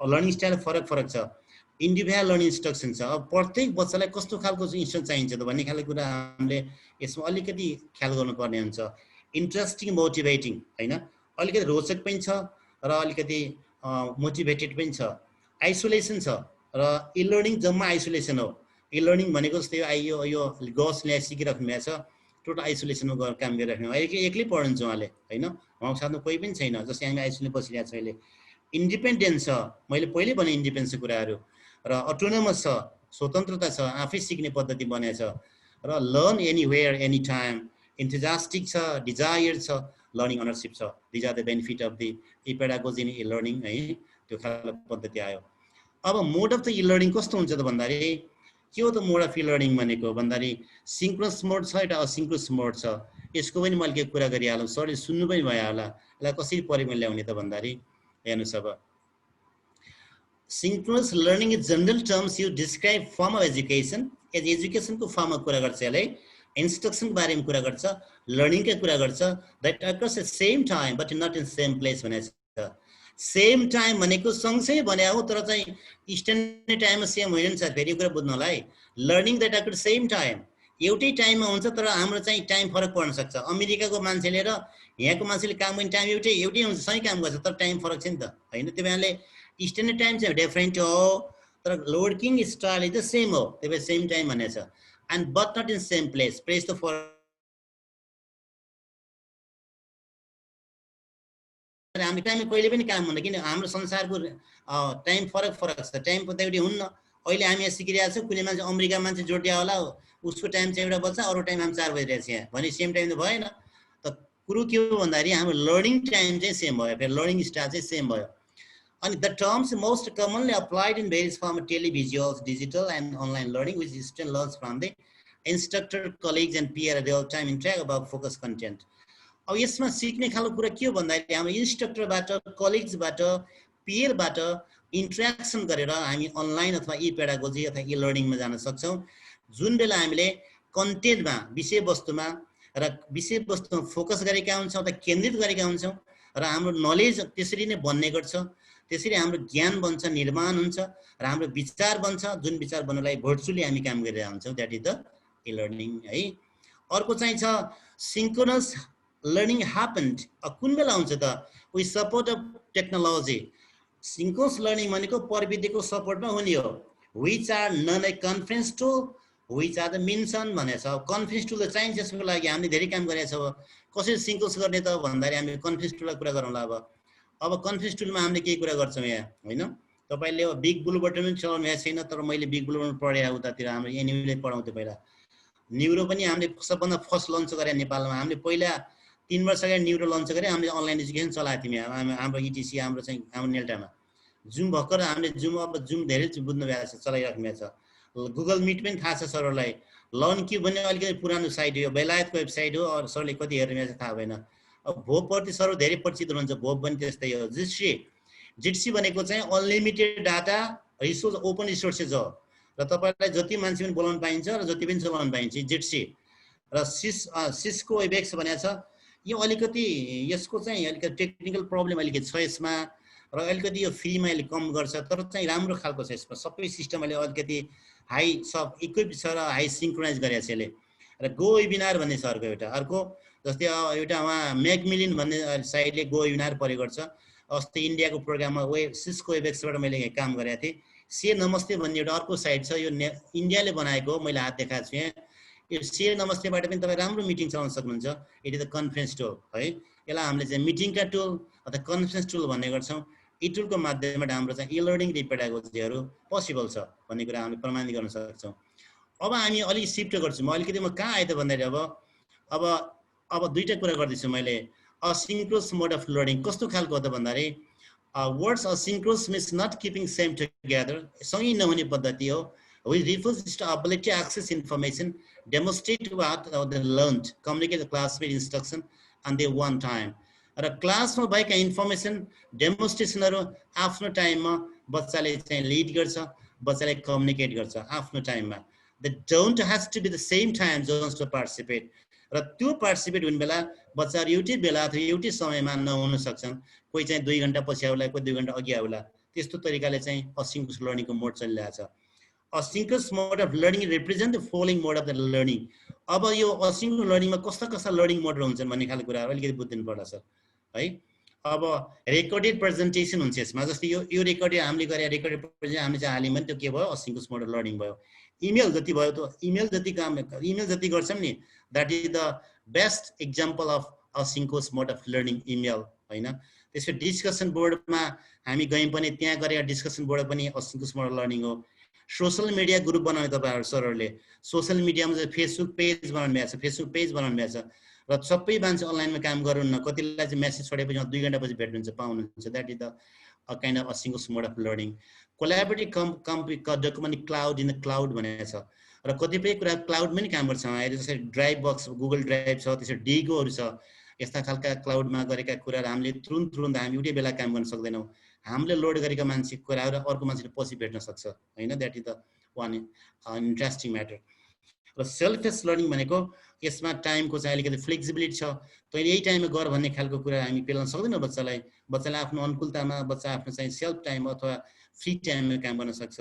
Learning style फरक छ। इन्डिभिजुअल लर्निङ इन्स्ट्रक्सन छ। अब प्रत्येक बच्चालाई कस्तो खालको इन्स्ट्रक्सन चाहिन्छ त भन्ने खालको कुरा हामीले यसमा अलिकति ख्याल गर्नुपर्ने हुन्छ। इन्ट्रेस्टिङ मोटिभेटिङ हैन, अलिकति रोचक पनि छ र अलिकति मोटिभेटेड पनि छ। आइसोलेसन छ र इ लर्निङ जम्मा आइसोलेसन हो। इ लर्निङ भनेको जस्तै यो गस ल्याए सिकिराख्नु भएको छ, टोटल आइसोलेसनमा गएर काम गरिराख्नु, एक्लै पढ्नुहुन्छ उहाँले हैन, उहाँको साथमा कोही पनि छैन, जस्तै हामी आइसोलेसन बसिरहेको छ अहिले। इन्डिपेन्डेन्स छ, मैले पहिल्यै भने इन्डिपेन्डेन्सको कुराहरू, र अटोनोमस छ, स्वतन्त्रता छ, आफै सिक्ने पद्धति बनेछ, र learn anywhere any time, enthusiastic छ, डिजायर छ, लर्निङ अनरसिप छ। These are the benefit of the e pedagogy in e learning है, त्यो खालको पद्धति आयो। अब mode of the e learning कस्तो हुन्छ त भन्दाखेरि के हो त मोड अफ इ लर्निङ भनेको भन्दाखेरि सिङ्क्रोनस मोड छ, एउटा असिङ्क्रोनस मोड छ। यसको पनि मैले के कुरा गरिहालौँ, सरले सुन्नु पनि भयो होला। यसलाई कसरी प्रयोगमा ल्याउने त भन्दाखेरि हेर्नुहोस्, अब synchronous learning in general terms you describe form of education as education को form of कुरा गर्छ, यसले instruction बारेमा कुरा गर्छ, learning का कुरा गर्छ, that occurs at same time but not in same place भनेको छ। same time भनेको सँगसँगै भने हो, तर चाहिँ स्ट्यान्डर्ड टाइममा सेम होइन नि सर, फेरि यो कुरा बुझ्नु होला है। learning that occurs same time, एउटै टाइममा हुन्छ तर हाम्रो चाहिँ टाइम फरक पर्न सक्छ। अमेरिकाको मान्छेले र यहाँको मान्छेले काम गर्ने टाइम एउटै हुन्छ, सँगै काम गर्छ, तर टाइम फरक छ नि त हैन। त्यो भएले स्ट्यान्डर्ड टाइम चाहिँ डिफरेन्ट हो, तर working style is the same हो, त्यही भएर सेम टाइम भनेछ। And but not in same place, place त फरक, हाम्रो टाइममा कहिले पनि काम हुन्न, किन हाम्रो संसारको टाइम फरक फरक छ, टाइम त एउटै हुन्न। अहिले हामी यहाँ सिकिरहेको छौँ, कुनै मान्छे अमेरिका मान्छे जोडिया होला, उसको टाइम चाहिँ एउटा बज्छ, अरू टाइम हामी 4 बजिरहेको छ यहाँ, भने सेम टाइम त भएन। त कुरो के हो भन्दाखेरि हाम्रो लर्निङ टाइम चाहिँ सेम भयो, फेरि लर्निङ स्टाइल चाहिँ सेम भयो। And the terms most commonly applied in various forms of televisuals, digital and online learning, which student learns from the instructor, colleagues and peer at real time interact about focus content. अब यसमा सिक्ने खालको कुरा के हो भन्दाखेरि हाम्रो इन्स्ट्रक्टरबाट, कलिग्सबाट, पियरबाट interaction गरेर हामी अनलाइन अथवा इ पेडागोजी अथवा इ लर्निङमा जान सक्छौँ। जुन बेला हामीले कन्टेन्टमा, विषयवस्तुमा र विषयवस्तुमा फोकस गरेका हुन्छौँ अथवा केन्द्रित गरेका हुन्छौँ र हाम्रो नलेज त्यसरी नै बन्ने गर्छ, त्यसरी हाम्रो ज्ञान बन्छ, निर्माण हुन्छ र हाम्रो विचार बन्छ, जुन विचार बन्नलाई भर्चुअली हामी काम गरिरहेका हुन्छौँ, that is the e learning है। अर्को चाहिँ छ सिङ्क्रोनस लर्निङ ह्यापन्ड, कुन बेला हुन्छ त with support of technology. Synchronous learning भनेको प्रविधिको सपोर्टमा हुने हो, which are none a conference tool, which are the मिन्सन भनेछ। कन्फरेन्स टुल त चाहिन्छ, यसको लागि हामीले धेरै काम गरेका छौँ। कसरी सिङ्क्रोनस गर्ने त भन्दाखेरि हामी कन्फरेन्स टुलको कुरा गरौँला। अब कन्फरेन्स टुलमा हामीले के कुरा गर्छौँ यहाँ होइन, तपाईँले अब बिग ब्लू बटन पनि चलाउनु भएको छैन, तर मैले बिग ब्लू बटन पढेँ उतातिर, हाम्रो एनिमीले पढाउँथ्यो पहिला। न्युरो पनि हामीले सबभन्दा फर्स्ट लन्च गरेँ नेपालमा, हामीले पहिला 3 वर्ष अगाडि न्युरो लन्च गरेँ, हामीले अनलाइन एजुकेसन चलाएको थियौँ हाम्रो इटिसी, हाम्रो चाहिँ हाम्रो नेल्टामा। जुम भर्खर हामीले जुम, अब जुम धेरै बुझ्नु भएको छ, चलाइराख्नु भएको छ। गुगल मिट पनि थाहा छ सरलाई। लर्न क्यु भन्ने अलिकति पुरानो साइट हो, बेलायतको वेबसाइट हो, अरू सरले कति हेर्नु भएको छ थाहा भएन। अब भोपप्रति सर धेरै परिचित हुनुहुन्छ, भोप पनि त्यस्तै हो। जिट्सी भनेको चाहिँ unlimited data resource, open resources हो र तपाईँलाई जति मान्छे पनि बोलाउनु पाइन्छ र जति पनि चलाउनु पाइन्छ जिट्सी। र सिस्को वेबएक्स भनेको छ, यो अलिकति यसको चाहिँ अलिकति टेक्निकल प्रब्लम अलिकति छ यसमा, र अलिकति यो फ्रीमा अहिले कम गर्छ, तर चाहिँ राम्रो खालको छ यसमा, सबै सिस्टम अहिले अलिकति हाई सब इक्विप छ र हाई सिङ्क्रोनाइज गरेको छ यसले। र गो वेबिनार भन्ने छ अर्को एउटा। अर्को जस्तै एउटा उहाँ म्याकमिलिन भन्ने साइडले गो वेबिनार प्रयोग गर्छ। अस्ति इन्डियाको प्रोग्राममा सिस्को वेबएक्सबाट मैले काम गरेको थिएँ। से नमस्ते भन्ने एउटा अर्को साइट छ, यो इन्डियाले बनाएको, मैले हात देखाएको छु यहाँ। यो से नमस्तेबाट पनि तपाईँ राम्रो मिटिङ चलाउन सक्नुहुन्छ। It is the conference tool है, यसलाई हामीले चाहिँ मिटिङका टुल अथवा कन्फरेन्स टुल भन्ने गर्छौँ। यी टुलको माध्यमबाट हाम्रो चाहिँ इ लर्निङ र पेडागोजीहरू पोसिबल छ भन्ने कुरा हामीले प्रमाणित गर्न सक्छौँ। अब हामी अलिक सिफ्ट गर्छौँ, अलिकति म कहाँ आएँ त भन्दाखेरि अब दुईटा कुरा गर्दैछु मैले। असिङ्क्रोनस मोड अफ लर्निङ कस्तो खालको हो त भन्दाखेरि words asynchronous means not keeping same together, सँगै नहुने पद्धति हो। which refers to ability to access information, demonstrate what they learned, communicate the classmate instruction and they one time. र क्लासमा भएका इन्फर्मेसन डेमोन्स्ट्रेसनहरू आफ्नो टाइममा बच्चाले चाहिँ लिड गर्छ, बच्चाले कम्युनिकेट गर्छ आफ्नो टाइममा। The don't has to be the same time zones to participate, र त्यो पार्टिसिपेट हुने बेला बच्चाहरू एउटै बेला अथवा एउटै समयमा नहुन सक्छन्। कोही चाहिँ 2 घण्टा पछि आउला, कोही 2 घण्टा अघि आउला, त्यस्तो तरिकाले चाहिँ असिन्क्रोनस लर्निङको मोड चलिरहेछ। Asynchronous mode of learning represent the following mode of the learning. अब यो असिन्क्रोनस लर्निङमा कस्ता कस्ता लर्निङ मोडहरू हुन्छन् भन्ने खालको कुराहरू अलिकति बुझिदिनु पर्ला सर है। अब रेकर्डेड प्रेजेन्टेसन हुन्छ यसमा, जस्तै यो रेकर्डेड हामीले गरे रेकर्डेड प्रेजेन्टेसन हामीले चाहिँ हाल्यौँ भने त्यो के भयो असिन्क्रोनस मोड अफ लर्निङ भयो। इमेल जति भयो त्यो इमेल जति गर्छौँ नि that is the best example of asynchronous mode of learning email हैन। त्यसपछि डिस्कसन बोर्डमा हामी गयौँ पनि त्यहाँ गरेर डिस्कसन बोर्ड पनि असिन्क्रोनस मोड अफ लर्निङ हो। सोशल मिडिया ग्रुप बनाउने तपाईँहरू सरहरूले सोशल मिडियामा चाहिँ फेसबुक पेज बनाउनु भएको छ, फेसबुक पेज बनाउनु भएको छ र सबै मान्छे अनलाइनमा काम गर्नुहुन्न, कतिलाई चाहिँ मेसेज छोडेपछि 2 घण्टापछि भेट्नुहुन्छ पाउनुहुन्छ, that is the a kind of asynchronous mode of learning. Collaborative document cloud in the cloud भनेको छ र कतिपय कुरा क्लाउडमै नि काम गर्छ। अहिले जस्तै ड्राइभ बक्स गुगल ड्राइभ छ, त्यसरी डिगोहरू छ, यस्ता खालका क्लाउडमा गरेका कुराहरू हामीले तुरुन्त हामी एउटै बेला काम गर्न सक्दैनौँ। हामीले लोड गरेका मान्छे कुराहरू अर्को मान्छेले पछि भेट्न सक्छ हैन, that is the one interesting matter. र सेल्फ बेस्ड लर्निङ भनेको यसमा टाइमको चाहिँ अलिकति फ्लेक्सिबिलिटी छ, तैँले यही टाइममा गर भन्ने खालको कुरा हामी पेलाउन सक्दैनौँ बच्चालाई। बच्चाले आफ्नो अनुकूलतामा बच्चा आफ्नो चाहिँ सेल्फ टाइम अथवा फ्री टाइममा काम गर्न सक्छ।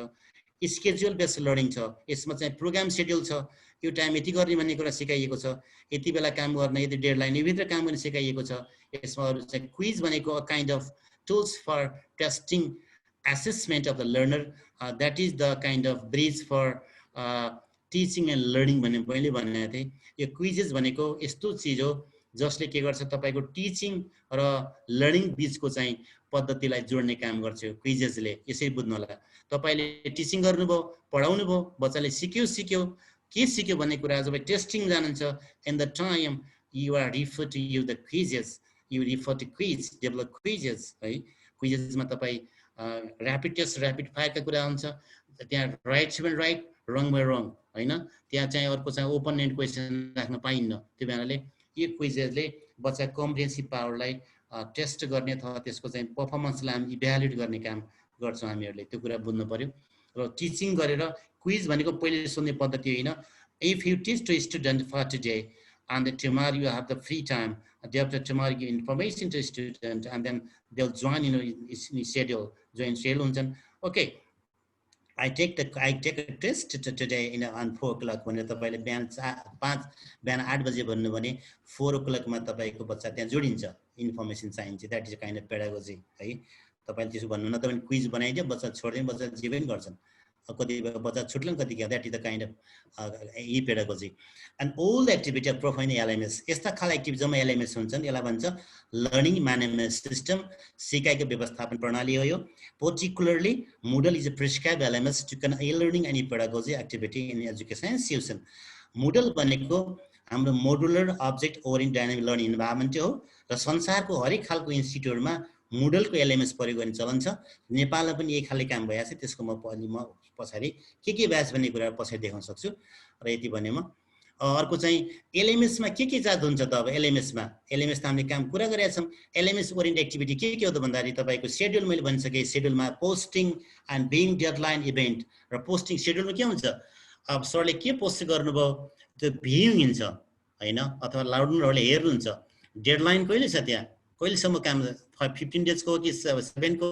स्केड्युल बेस्ड लर्निङ छ, यसमा चाहिँ प्रोग्राम सेड्युल छ, यो टाइम यति गर्ने भन्ने कुरा सिकाइएको छ, यति बेला काम गर्ने, यति डेडलाइन भित्र काम गर्ने सिकाइएको छ। यसमा अरू चाहिँ क्विज भनेको a kind of tools for testing assessment of the learner, that is the kind of bridge for teaching and learning भन्ने मैले भनेको थिएँ। यो क्विजेस भनेको यस्तो चिज हो जसले के गर्छ तपाईको टिचिङ र लर्निङ बीचको चाहिँ पद्धतिलाई जोड्ने काम गर्छ क्विजेसले। यसरी बुझ्नु होला, तपाईले टिचिङ गर्नुभयो, पढाउनु भयो, बच्चाले सिक्यो के सिक्यो भन्ने कुरा जब टेस्टिङ जानुहुन्छ, in the time you are refer to you the quizzes, you refer to quiz, develop quizzes है। क्विजेसमा तपाई ऱ्यापिड टेस्ट ऱ्यापिड फायरका कुरा हुन्छ, त्यहाँ right seven right wrong by wrong हैन, त्यहाँ चाहिँ अर्को चाहिँ ओपन एन्ड क्वेसन राख्न पाइन्न। त्यो भएनाले यो क्विजेसले बच्चा कम्प्रिहेन्सिभ पावरलाई टेस्ट गर्ने अथवा त्यसको चाहिँ पर्फर्मेन्सलाई हामी इभ्यालुएट गर्ने काम गर्छौँ हामीहरूले, त्यो कुरा बुझ्नु पर्यो। र टिचिङ गरेर क्विज भनेको पहिले सोध्ने पद्धति होइन। If you teach to student for today and then tomorrow you have the free time, day after tomorrow you information to student and then they'll join in schedule, join schedule. Okay, I take a test today on 4 o'clock भनेर तपाईले बिहान 8 बजे भन्नु भने 4 o'clock मा तपाईको बच्चा त्यहाँ जोडिन्छ, इन्फर्मेसन चाहिन्छ। That is kind of pedagogy है। तपाईले त्यसो भन्नु न, तपाईले क्विज बनाइदियो, बच्चा छोड्दैन, बच्चा जे पनि गर्छन्, कति बच्चा छुट्लन कति क्या, that is the kind of E pedagogy. And ओल एक्टिभिटी अफ प्रोफाइन एलएमएस, यस्ता खालका एक्टिभिटी जम्मा एलएमएस हुन्छन्, यसलाई भन्छ लर्निङ म्यानेजमेन्ट सिस्टम, सिकाइको व्यवस्थापन प्रणाली हो यो। Particularly Moodle is a prescribed LMS to conduct e-learning and pedagogy activity in education institution. Moodle भनेको हाम्रो modular object oriented dynamic learning environment हो र संसारको हरेक खालको इन्स्टिट्युटमा Moodleको एलएमएस प्रयोग गर्ने चलन छ। नेपालमा पनि यही खाले काम भइरहेछ, त्यसको म पछाडि के ब्याच भन्ने कुरा पछाडि देखाउन सक्छु र यति भने म अर्को चाहिँ एलएमएसमा के चार्ज हुन्छ त। अब एलएमएसमा त हामीले काम कुरा गरेका छौँ। एलएमएस ओरिएन्टेड एक्टिभिटी के हो त भन्दाखेरि तपाईको शेड्युल मैले भनिसकेँ, शेड्युलमा posting and being deadline event र पोस्टिङ शेड्युलमा के हुन्छ, अब सरले के पोस्ट गर्नुभयो त्यो भ्युइङ हुन्छ हैन, अथवा लाउडरहरूले हेर्नुहुन्छ, डेडलाइन कहिले छ, त्यहाँ कहिलेसम्म काम 15 डेज को कि 7 को।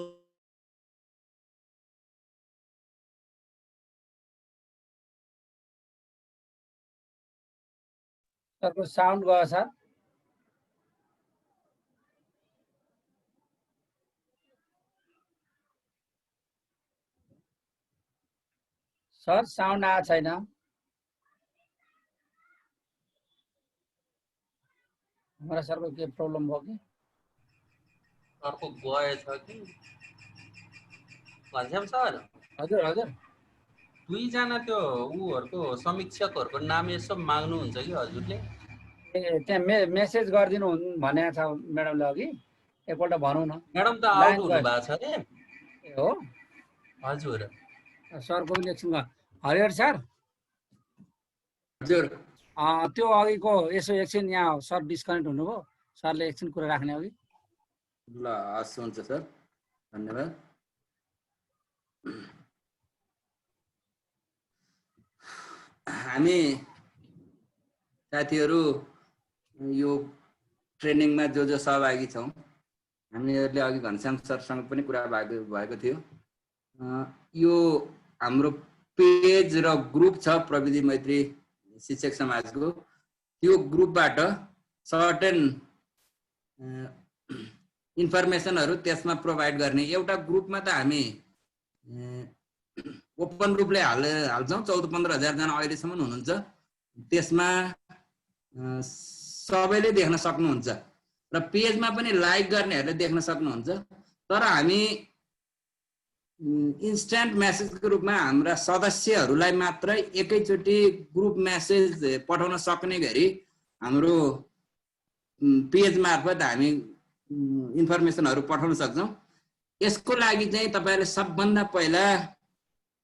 सरको साउन्ड गयो सर। सर साउन्ड आएको छैन। हमारा सरको के प्रब्लम भयो कि सरको गएछ कि घनश्याम सर? हजुर हजुर, दुईजना त्यो उहरुको समीक्षकहरुको नाम यसो माग्नुहुन्छ कि हजुरले? त्यहाँ मेसेज गरिदिनु भनेको छ म्याडमले अघि, एकपल्ट भनौँ न। म्याडम त आउट हुनु भएको छ रे। ए हो हजुर, सरको पनि एकछिन। हरिहर सर हजुर, त्यो अघिको यसो एकछिन यहाँ सर डिस्कनेक्ट हुनुभयो, सरले एकछिन कुरा राख्ने अघि। ल हस्, हुन्छ सर, धन्यवाद। हामी साथीहरू यो ट्रेनिङमा जो सहभागी छौँ हामीहरूले अघि घनश्याम सरसँग पनि कुरा भएको थियो। यो हाम्रो पेज र ग्रुप छ प्रविधि मैत्री शिक्षक समाजको, त्यो ग्रुपबाट सर्टेन इन्फर्मेसनहरू त्यसमा प्रोभाइड गर्ने। एउटा ग्रुपमा त हामी ओपन रूपले हाल्छौँ, 14-15 हजार जना अहिलेसम्म हुनुहुन्छ, त्यसमा सबैले देख्न सक्नुहुन्छ र पेजमा पनि लाइक गर्नेहरूले देख्न सक्नुहुन्छ। तर हामी इन्स्ट्यान्ट मेसेजको रूपमा हाम्रा सदस्यहरूलाई मात्र एकैचोटि ग्रुप मेसेज पठाउन सक्ने गरी हाम्रो पेज मार्फत हामी इन्फर्मेसनहरू पठाउन सक्छौँ। यसको लागि चाहिँ तपाईहरुले सबभन्दा पहिला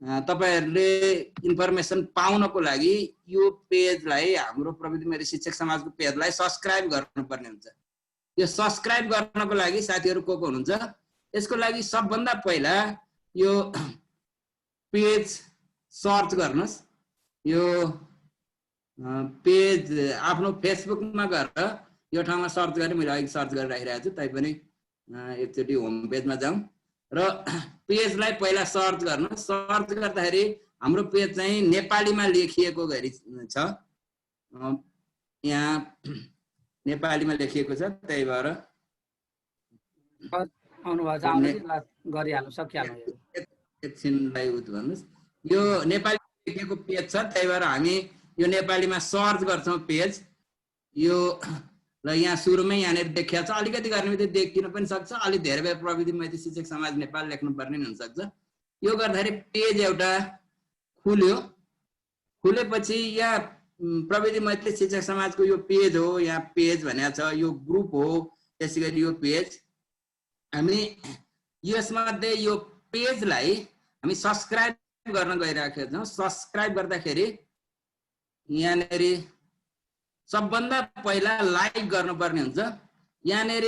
तपाईहरुले इन्फर्मेसन पाउनको लागि यो पेजलाई, हाम्रो प्रविधि मैत्री शिक्षक समाजको पेजलाई सब्स्क्राइब गर्नुपर्ने हुन्छ। यो सब्स्क्राइब गर्नको लागि साथीहरु को हुनुहुन्छ, यसको लागि सबभन्दा पहिला यो पेज सर्च गर्नुस्। यो पेज आफ्नो फेसबुकमा गएर यो ठाउँमा सर्च गरे, मैले अहिले सर्च गरेर राखिरहेको छु, तैपनि एकचोटि होम पेजमा जाउँ र पेजलाई पहिला सर्च गर्नु। सर्च गर्दाखेरि हाम्रो पेज चाहिँ नेपालीमा लेखिएको गरी छ, यहाँ नेपालीमा लेखिएको छ, त्यही भएर एकछिनलाई उत भन्नुस्। यो नेपालीमा लेखिएको पेज छ, त्यही भएर हामी यो नेपालीमा सर्च गर्छौँ पेज। यो र यहाँ सुरुमै यहाँनिर देखिया छ, अलिकति गर्ने बित्तिकै देखिन पनि सक्छ, अलि धेरै बेर प्रविधि मैत्री शिक्षक समाज नेपाल लेख्नुपर्ने हुन सक्छ। यो गर्दाखेरि पेज एउटा खुल्यो। खुलेपछि यहाँ प्रविधि मैत्री शिक्षक समाजको यो पेज हो, यहाँ पेज भनेको छ, यो ग्रुप हो, त्यसैगरी यो पेज। हामी यसमध्ये यो पेजलाई हामी सब्स्क्राइब गर्न गइराखेका छौँ। सब्स्क्राइब गर्दाखेरि यहाँनिर सबभन्दा पहिला लाइक गर्नुपर्ने हुन्छ। यहाँनिर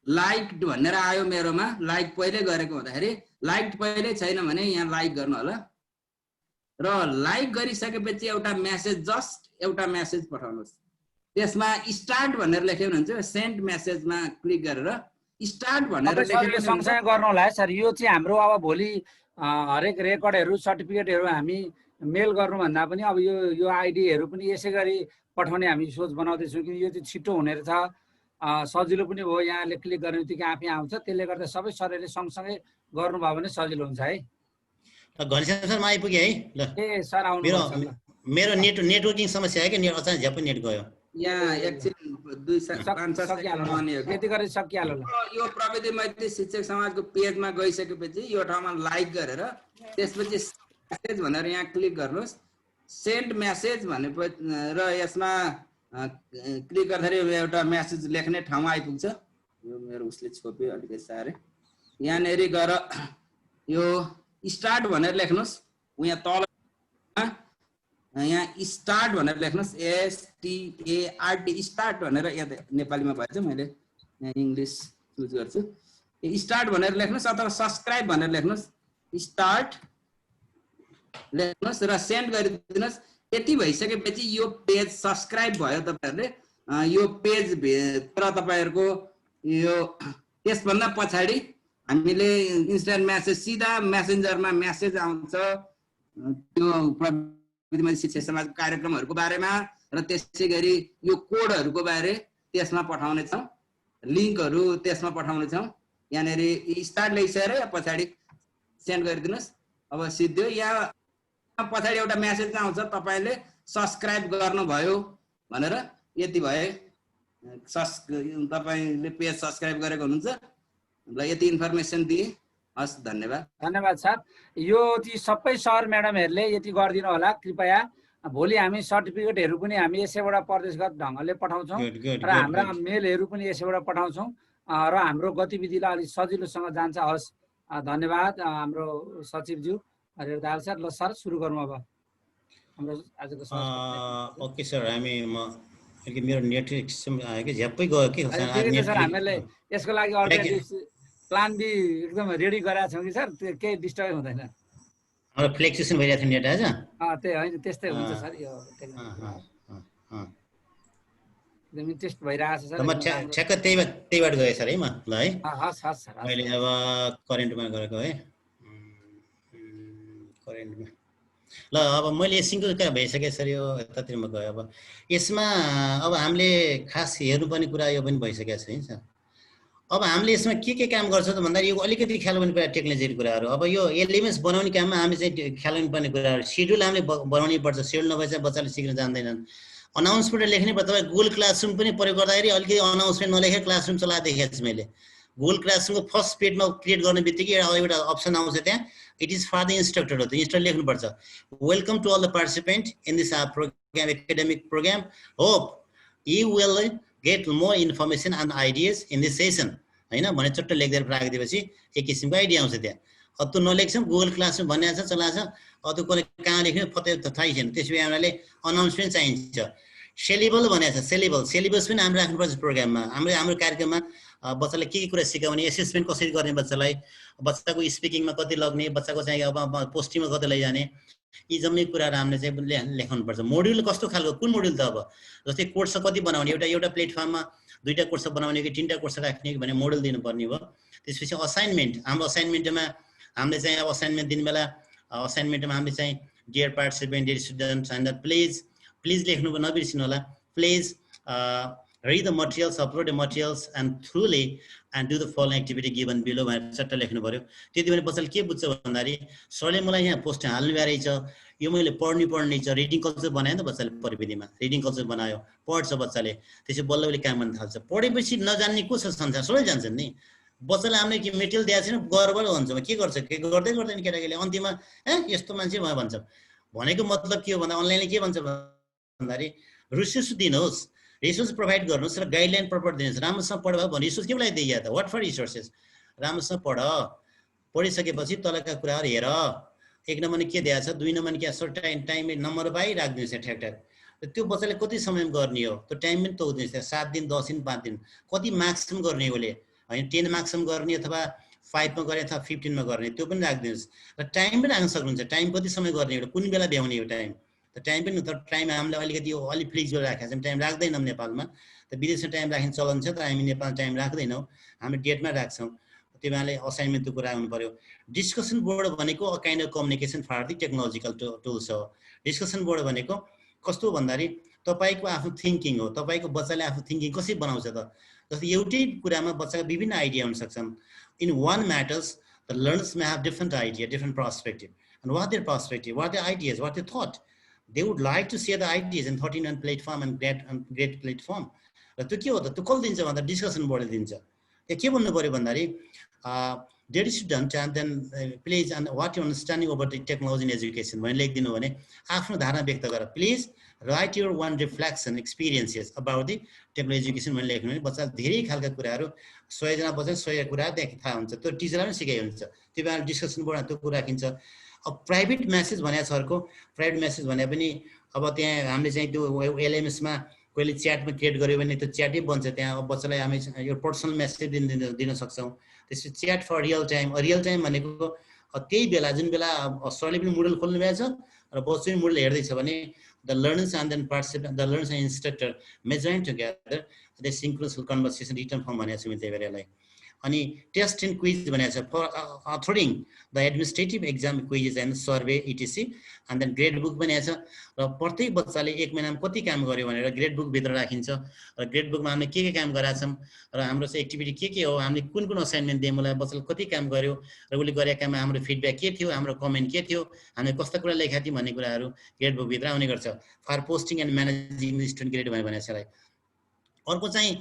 लाइक भनेर आयो मेरोमा, लाइक पहिले गरेको हुँदाखेरि, लाइक पहिले छैन भने यहाँ लाइक गर्नु होला र लाइक गरिसकेपछि एउटा मेसेज, जस्ट एउटा मेसेज पठाउनुहोस्। त्यसमा स्टार्ट भनेर लेखेको हुन्छ, सेन्ड मेसेजमा क्लिक गरेर स्टार्ट भनेर लेखेको सँगसँगै गर्नु होला है सर। यो चाहिँ हाम्रो अब भोलि हरेक रेकर्डहरू, सर्टिफिकेटहरू हामी मेल गर्नुभन्दा पनि अब यो आइडीहरू पनि यसै गरी पठाउने हामी सोच बनाउँदैछौँ, कि यो चाहिँ छिटो हुने रहेछ, सजिलो पनि हो। यहाँले क्लिक गर्ने बित्तिकै आफै आउँछ, त्यसले गर्दा सबै सरले सँगसँगै गर्नुभयो भने सजिलो हुन्छ है। घनश्याम सर म आइपुगेँ है। ल ए सर आउनु। मेरो नेटवर्किङ समस्या है कि नेट अचानक झ्याप नेट गयो। यहाँ एकछिन 2-5 यति गरी सकिहाल्यो। यो प्रविधि मैत्री शिक्षक समाजको पेजमा गइसकेपछि यो ठाउँमा लाइक गरेर त्यसपछि मेसेज भनेर यहाँ क्लिक गर्नुहोस्। सेन्ड मेसेज भने र यसमा क्लिक गर्दाखेरि एउटा मेसेज लेख्ने ठाउँमा आइपुग्छ। यो मेरो उसले छोप्यो अलिकति साह्रै। यहाँनिर गएर यो स्टार्ट भनेर लेख्नुहोस्। यहाँ तल यहाँ स्टार्ट भनेर लेख्नुहोस्, START स्टार्ट भनेर, यहाँ नेपालीमा भएछ, मैले यहाँ इङ्ग्लिस चुज गर्छु। स्टार्ट भनेर लेख्नुहोस् अथवा सब्स्क्राइब भनेर लेख्नुहोस्। स्टार्ट लेख्नुहोस् र सेन्ड गरिदिनुहोस्। यति भइसकेपछि यो पेज सब्स्क्राइब भयो तपाईहरुले। यो पेज भित्र तपाईहरुको यो त्यसभन्दा पछाडि हामीले इन्स्ट्यान्ट मेसेज, सिधा मेसेन्जरमा मेसेज आउँछ त्यो प्रविधि मैत्री शिक्षक समाजको कार्यक्रमहरूको बारेमा र त्यसैगरी यो कोडहरूको बारे त्यसमा पठाउने छौँ, लिङ्कहरू त्यसमा पठाउने छौँ। यहाँनिर स्टार्ट लेखिसकेर पछाडि सेन्ड गरिदिनुहोस्। अब सिद्धो यहाँ पछाडि एउटा मेसेज आउँछ, तपाईले सब्स्क्राइब गर्नुभयो भनेर। यति भए तपाईले पेज सब्स्क्राइब गरेको हुनुहुन्छ। ल यति इन्फर्मेसन दिए, हस् धन्यवाद। धन्यवाद सर। यो चाहिँ सबै सर म्याडमहरूले यति गरिदिनु होला कृपया। भोलि हामी सर्टिफिकेटहरू पनि हामी यसैबाट प्रदेशगत ढङ्गले पठाउँछौँ र हाम्रा मेलहरू पनि यसैबाट पठाउँछौँ र हाम्रो गतिविधिलाई अलिक सजिलोसँग जान्छ। हस् धन्यवाद हाम्रो सचिवज्यू रेवदाल सर। ल सर सुरु गरौँ अब हाम्रो आजको सर। ओके सर, मेरो नेटवर्क आयो कि झ्याप्पै गयो कि सर। हामीले यसको लागि अलरेडी प्लान बी एकदम रेडी गराएको छौँ कि सर, त्यो केही डिस्टर्ब हुँदैन। हाम्रो फ्लेक्चुएसन भइरहेको थियो नेट आज। त्यही होइन, त्यस्तै हुन्छ सर। यो एकदमै टेस्ट भइरहेछ सर म ठ्याक्क त्यहीबाट गएँ सर है म ल है हस् हस् सर मैले अब करेन्टमा गरेको है करेन्टमा ल अब मैले सिङ्गल क्या भइसकेँ सर यो यतातिरमा गयो अब यसमा अब हामीले खास हेर्नुपर्ने कुरा यो पनि भइसकेको छ है सर अब हामीले यसमा के काम गर्छ त भन्दा यो अलिकति ख्याल गर्नुपर्ने कुरा टेक्नोलोजीको कुराहरू अब यो एलएमएस बनाउने काममा हामी चाहिँ ख्याल गर्नुपर्ने कुराहरू सेड्युल हामीले बनाउनै पर्छ सेड्युल नभए चाहिँ बच्चाले सिक्न जान्दैनन् अनाउन्समेन्ट लेख्नै पर्छ तपाईँ गुगल क्लासरुम पनि प्रयोग गर्दाखेरि अलिकति अनाउन्समेन्ट नलेखेर क्लासरुम चलाएर देखेको छु मैले गुगल क्लासरुमको फर्स्ट पेजमा क्रिएट गर्ने बित्तिकै एउटा अप्सन आउँछ त्यहाँ it is for the instructor हो त्यो इन्स्ट्रक्टर लेख्नुपर्छ welcome to all the participant in this program academic program hope you will get more information and ideas in this session होइन भने चट्ट लेख्दै राखिदिएपछि एक किसिमको आइडिया आउँछ त्यहाँ त्यो नलेख्छौँ गुगल क्लासरुम भन्ने छ चलाएको छ त्यो कसले कहाँ लेख्ने फतै थाहै छैन त्यसपछि हामीलाई अनाउन्समेन्ट चाहिन्छ सेलेबल भनेको छ सेलेबस पनि हामीले राख्नुपर्छ प्रोग्राममा हाम्रो कार्यक्रममा बच्चालाई के कुरा सिकाउने एसेसमेन्ट कसरी गर्ने बच्चालाई बच्चाको स्पिकिङमा कति लग्ने बच्चाको चाहिँ अब पोस्टिङमा कति लैजाने यी जम्मै कुराहरू हामीले चाहिँ लेखाउनुपर्छ मोड्युल कस्तो खालको कुन मोड्युल त अब जस्तै कोर्स कति बनाउने एउटा प्लेटफर्ममा 2टा कोर्स बनाउने कि 3टा कोर्स राख्ने कि भने मोडल दिनुपर्ने भयो त्यसपछि असाइनमेन्ट हाम्रो असाइनमेन्टमा हामीले चाहिँ अब असाइनमेन्ट दिने बेला असाइनमेन्टमा हामीले चाहिँ dear participant dear students and please लेख्नु नबिर्सिनु होला please read the materials upload the materials and truly and do the following activity given below भनेर चट्ट लेख्नु पर्यो त्यति भने बच्चाले के बुझ्छ भन्दाखेरि सरले मलाई यहाँ पोस्ट हाल्नु भ्यारै छ यो मैले पढ्नै छ रिडिङ कल्चर बनायो नि त बच्चाले प्रविधिमा रिडिङ कल्चर बनायो पढ्छ बच्चाले त्यसै बल्ल काम गर्न थाल्छ पढेपछि नजान्ने को छ संसार सबै जान्छन् नि बच्चाले हामीले के मेटेरियल दिएको छैन गरबर भन्छ के गर्छ के गर्दै गर्दैन केटाकेटीले अन्तिममा यस्तो मान्छे भयो भन्छ भनेको मतलब के हो भन्दा अनलाइनले के भन्छ भन्दाखेरि रिसोर्स दिनुहोस् रिसोर्स प्रोभाइड गर्नुहोस् र गाइडलाइन प्रपर दिनुहोस् राम्रोसँग पढ भने रिसोर्स के लागि दिइया त व्हाट फर रिसोर्सेस राम्रोसँग पढिसकेपछि तलका कुराहरू हेर 1 नम्बर के दिएको छ 2 नम्बर के सर्ट टाइम नम्बर पाइ राख्दिन्छ ठ्याक त्यो बच्चाले कति समयमा गर्ने हो त्यो टाइम पनि तोक्दिन्छ 7 दिन 10 दिन 5 दिन कति मार्क्ससम्म गर्ने होले हैन 10 मार्क्ससम्म गर्ने अथवा 5 मा गर्ने अथवा 15 मा गर्ने त्यो पनि राख्दिन्छ र टाइम पनि राख्न सक्नुहुन्छ टाइम कति समय गर्ने हो कुन बेला भ्याउने हो टाइम त टाइम पनि त टाइम हामीले अलिकति अलि फ्लेक्सिबल राखेका छौँ टाइम राख्दैनौँ नेपालमा त विदेशमा टाइम राख्ने चलन छ त हामी नेपालमा टाइम राख्दैनौँ हामी डेटमा राख्छौँ त्यो बेलाले असाइनमेन्टको कुरा आउनु पर्यो डिस्कसन बोर्ड भनेको a kind of communication for the technological tools हो डिस्कसन बोर्ड भनेको कस्तो भन्दाखेरि तपाईको आफ्नो थिङ्किङ हो तपाईको बच्चाले आफ्नो थिङ्किङ कसरी बनाउँछ त जस्तै एउटै कुरामा बच्चाको विभिन्न आइडिया हुन सक्छन् in one matters the learners may have different idea different perspective and what their perspective what their ideas what their thought they would like to share the ideas in 13 platform and great platform र त्यो के हो त त्यो कसले दिन्छ भन्दा discussion बोर्डले दिन्छ त्यो के भन्नु पर्यो भन्दाखेरि dear student and then please and what you understanding about the technology in education भने लेखिदिनु भने आफ्नो धारणा व्यक्त गर please right your one reflection experiences about the technology education भने लेख्नु भने बच्चा धेरै खालका कुराहरू 100 जना बच्चा 100 कुरा थाहा हुन्छ त्यो टिचरलाई पनि सिकाइ हुन्छ त्यो बेला डिस्कसन बोर्डमा त्यो कुरा राखिन्छ अब प्राइभेट मेसेज भने सरको प्राइभेट मेसेज भने पनि अब त्यहाँ हामीले चाहिँ त्यो एलएमएस मा कहिले च्याटमा क्रिएट गर्यो भने त्यो च्याटै बन्छ त्यहाँ अब बच्चालाई हामी यो पर्सनल मेसेज दिन सक्छौँ त्यसपछि च्याट फर रियल टाइम भनेको त्यही बेला जुन बेला सरले पनि मोडल खोल्नु भएको छ र बच्चा पनि मोडल हेर्दैछ भने the learners and then participant the learners and instructor may join together the synchronous conversation written form भनेको छु त्यही भएर यसलाई अनि टेस्ट एन्ड क्विज भनेको छ for authoring the administrative exam quizzes and survey etc and then grade book भनेको छ र प्रत्येक बच्चाले 1 महिनामा कति काम गर्यो भनेर ग्रेड बुक भित्र राखिन्छ र ग्रेड बुकमा हामीले के काम गराएको छौँ र हाम्रो चाहिँ एक्टिभिटी के हो हामीले कुन असाइनमेन्ट दियौँ मलाई बच्चाले कति काम गर्यो र उसले गरेका काममा हाम्रो फिडब्याक के थियो हाम्रो कमेन्ट के थियो हामीले कस्ता कुरा लेखेका थियौँ भन्ने कुराहरू ग्रेड बुक भित्र आउने गर्छ for posting and managing student grade भनेको छ यसलाई अर्को चाहिँ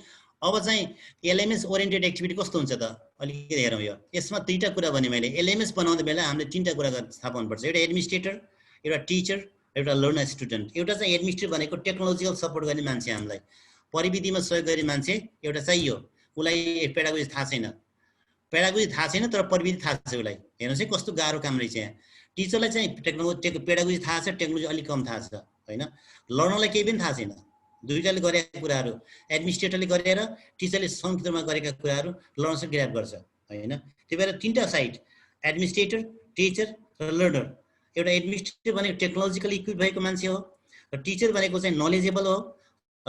अब चाहिँ एलएमएस ओरिएन्टेड एक्टिभिटी कस्तो हुन्छ त अलिकति हेरौँ यो यसमा 3टा कुरा भने मैले एलएमएस बनाउँदा बेला हामीले 3टा कुरा थाहा पाउनुपर्छ एउटा एडमिनिस्ट्रेटर एउटा टिचर एउटा लर्नर स्टुडेन्ट एउटा चाहिँ एडमिनिस्ट्रेटर भनेको टेक्नोलोजिकल सपोर्ट गर्ने मान्छे हामीलाई प्रविधिमा सहयोग गर्ने मान्छे एउटा चाहियो उसलाई पेडागोजी थाहा छैन तर प्रविधि थाहा छ उसलाई हेर्नुहोस् है कस्तो गाह्रो काम रहेछ यहाँ टिचरलाई चाहिँ पेडागोजी थाहा छ टेक्नोलोजी अलिक कम थाहा छ होइन लर्नरलाई केही पनि थाहा छैन दुईटाले गरेका कुराहरू एडमिनिस्ट्रेटरले गरेर टिचरले संक्षिप्तमा गरेका कुराहरू लर्नर्सले ग्र्याब गर्छ होइन त्यही भएर 3टा साइड एडमिनिस्ट्रेटर टिचर र लर्नर एउटा एडमिनिस्ट्रेटर भनेको टेक्नोलोजिकली इक्विप भएको मान्छे हो र टिचर भनेको चाहिँ नलेजेबल हो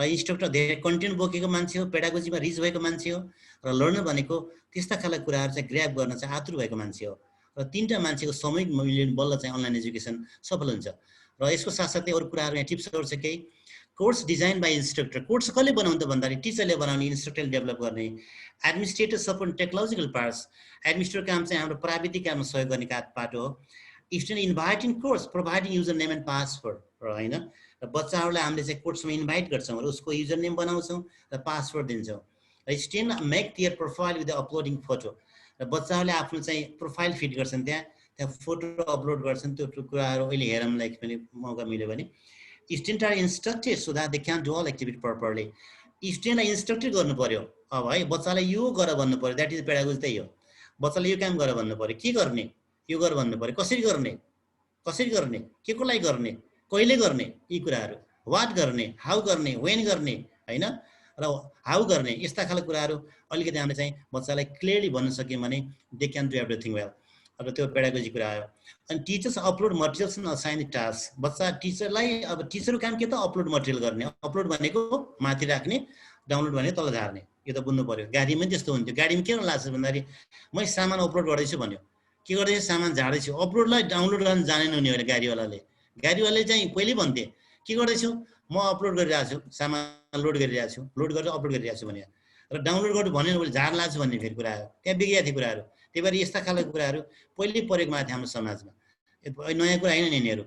इन्स्ट्रक्टर धेरै कन्टेन्ट बोकेको मान्छे हो, पेडागोजीमा रिच भएको मान्छे हो, र लर्नर भनेको त्यस्ता खालका कुराहरू चाहिँ ग्र्याब गर्न चाहिँ आतुर भएको मान्छे हो। र तीनटा मान्छेको सामूहिक मिलन बल्ल चाहिँ अनलाइन एजुकेसन सफल हुन्छ। र यसको साथसाथै अरू कुराहरू यहाँ टिप्सहरू चाहिँ केही course design by instructor. Course कसले बनाउनु त भन्दाखेरि टिचरले बनाउने, इन्स्ट्रक्टरले डेभलप गर्ने। Administrator support technological parts, administrator काम चाहिँ हाम्रो प्राविधिक काममा सहयोग गर्ने पाटो हो। Student inviting course providing user name and password, र होइन र बच्चाहरूलाई हामीले चाहिँ कोर्समा इन्भाइट गर्छौँ र उसको युजर नेम बनाउँछौँ र पासवर्ड दिन्छौँ। र student make their profile with uploading photo, र बच्चाहरूले आफ्नो चाहिँ प्रोफाइल फिट गर्छन्, त्यहाँ फोटो अपलोड गर्छन्। त्यो कुराहरू अहिले हेरौँलाई पनि मौका मिल्यो भने student are instructed so that they can do all activity properly. स्टुडेन्टलाई इन्स्ट्रक्टेड गर्नु पर्यो। अब है बच्चालाई यो गर भन्नु पर्यो, द्याट इज पेडागोजी त्यही हो। बच्चाले यो काम गर भन्नु पर्यो, के गर्ने यो गर भन्नु पर्यो, कसरी गर्ने, के को लागि गर्ने, कहिले गर्ने, यी कुराहरू, वाट गर्ने, हाउ गर्ने, वेन गर्ने, होइन र हाउ गर्ने, यस्ता खालको कुराहरू अलिकति हामीले चाहिँ बच्चालाई क्लियरली भन्न सक्यौँ भने they can do everything well. अब त्यो पेडागोजी कुरा आयो। अनि teachers upload materials and assign task. बच्चा टिचरलाई, अब टिचरको काम के त अपलोड मटेरियल गर्ने। अपलोड भनेको माथि राख्ने, डाउनलोड भनेको तल झार्ने, यो त बुझ्नु पर्यो। गाडीमा पनि त्यस्तो हुन्थ्यो। गाडीमा के लाग्छ भन्दाखेरि मैले सामान अपलोड गर्दैछु भन्यो, के गर्दैछु, सामान झार्दैछु। अपलोडलाई डाउनलोड गर्न जानेन उनीहरूले, गाडीवालाले चाहिँ पहिले भन्थे के गर्दैछु, म अपलोड गरिरहेको छु, सामान लोड गरिरहेको छु, लोड गरेर अपलोड गरिरहेको छु भने, र डाउनलोड गर्नु भनेर मैले झार लाग्छु भन्ने फेरि कुरा आयो। त्यहाँ बिग्रिया थियो कुराहरू। त्यही भएर यस्ता खालको कुराहरू पहिले परेकोमा थियो हाम्रो समाजमा, नयाँ कुरा होइन यिनीहरू।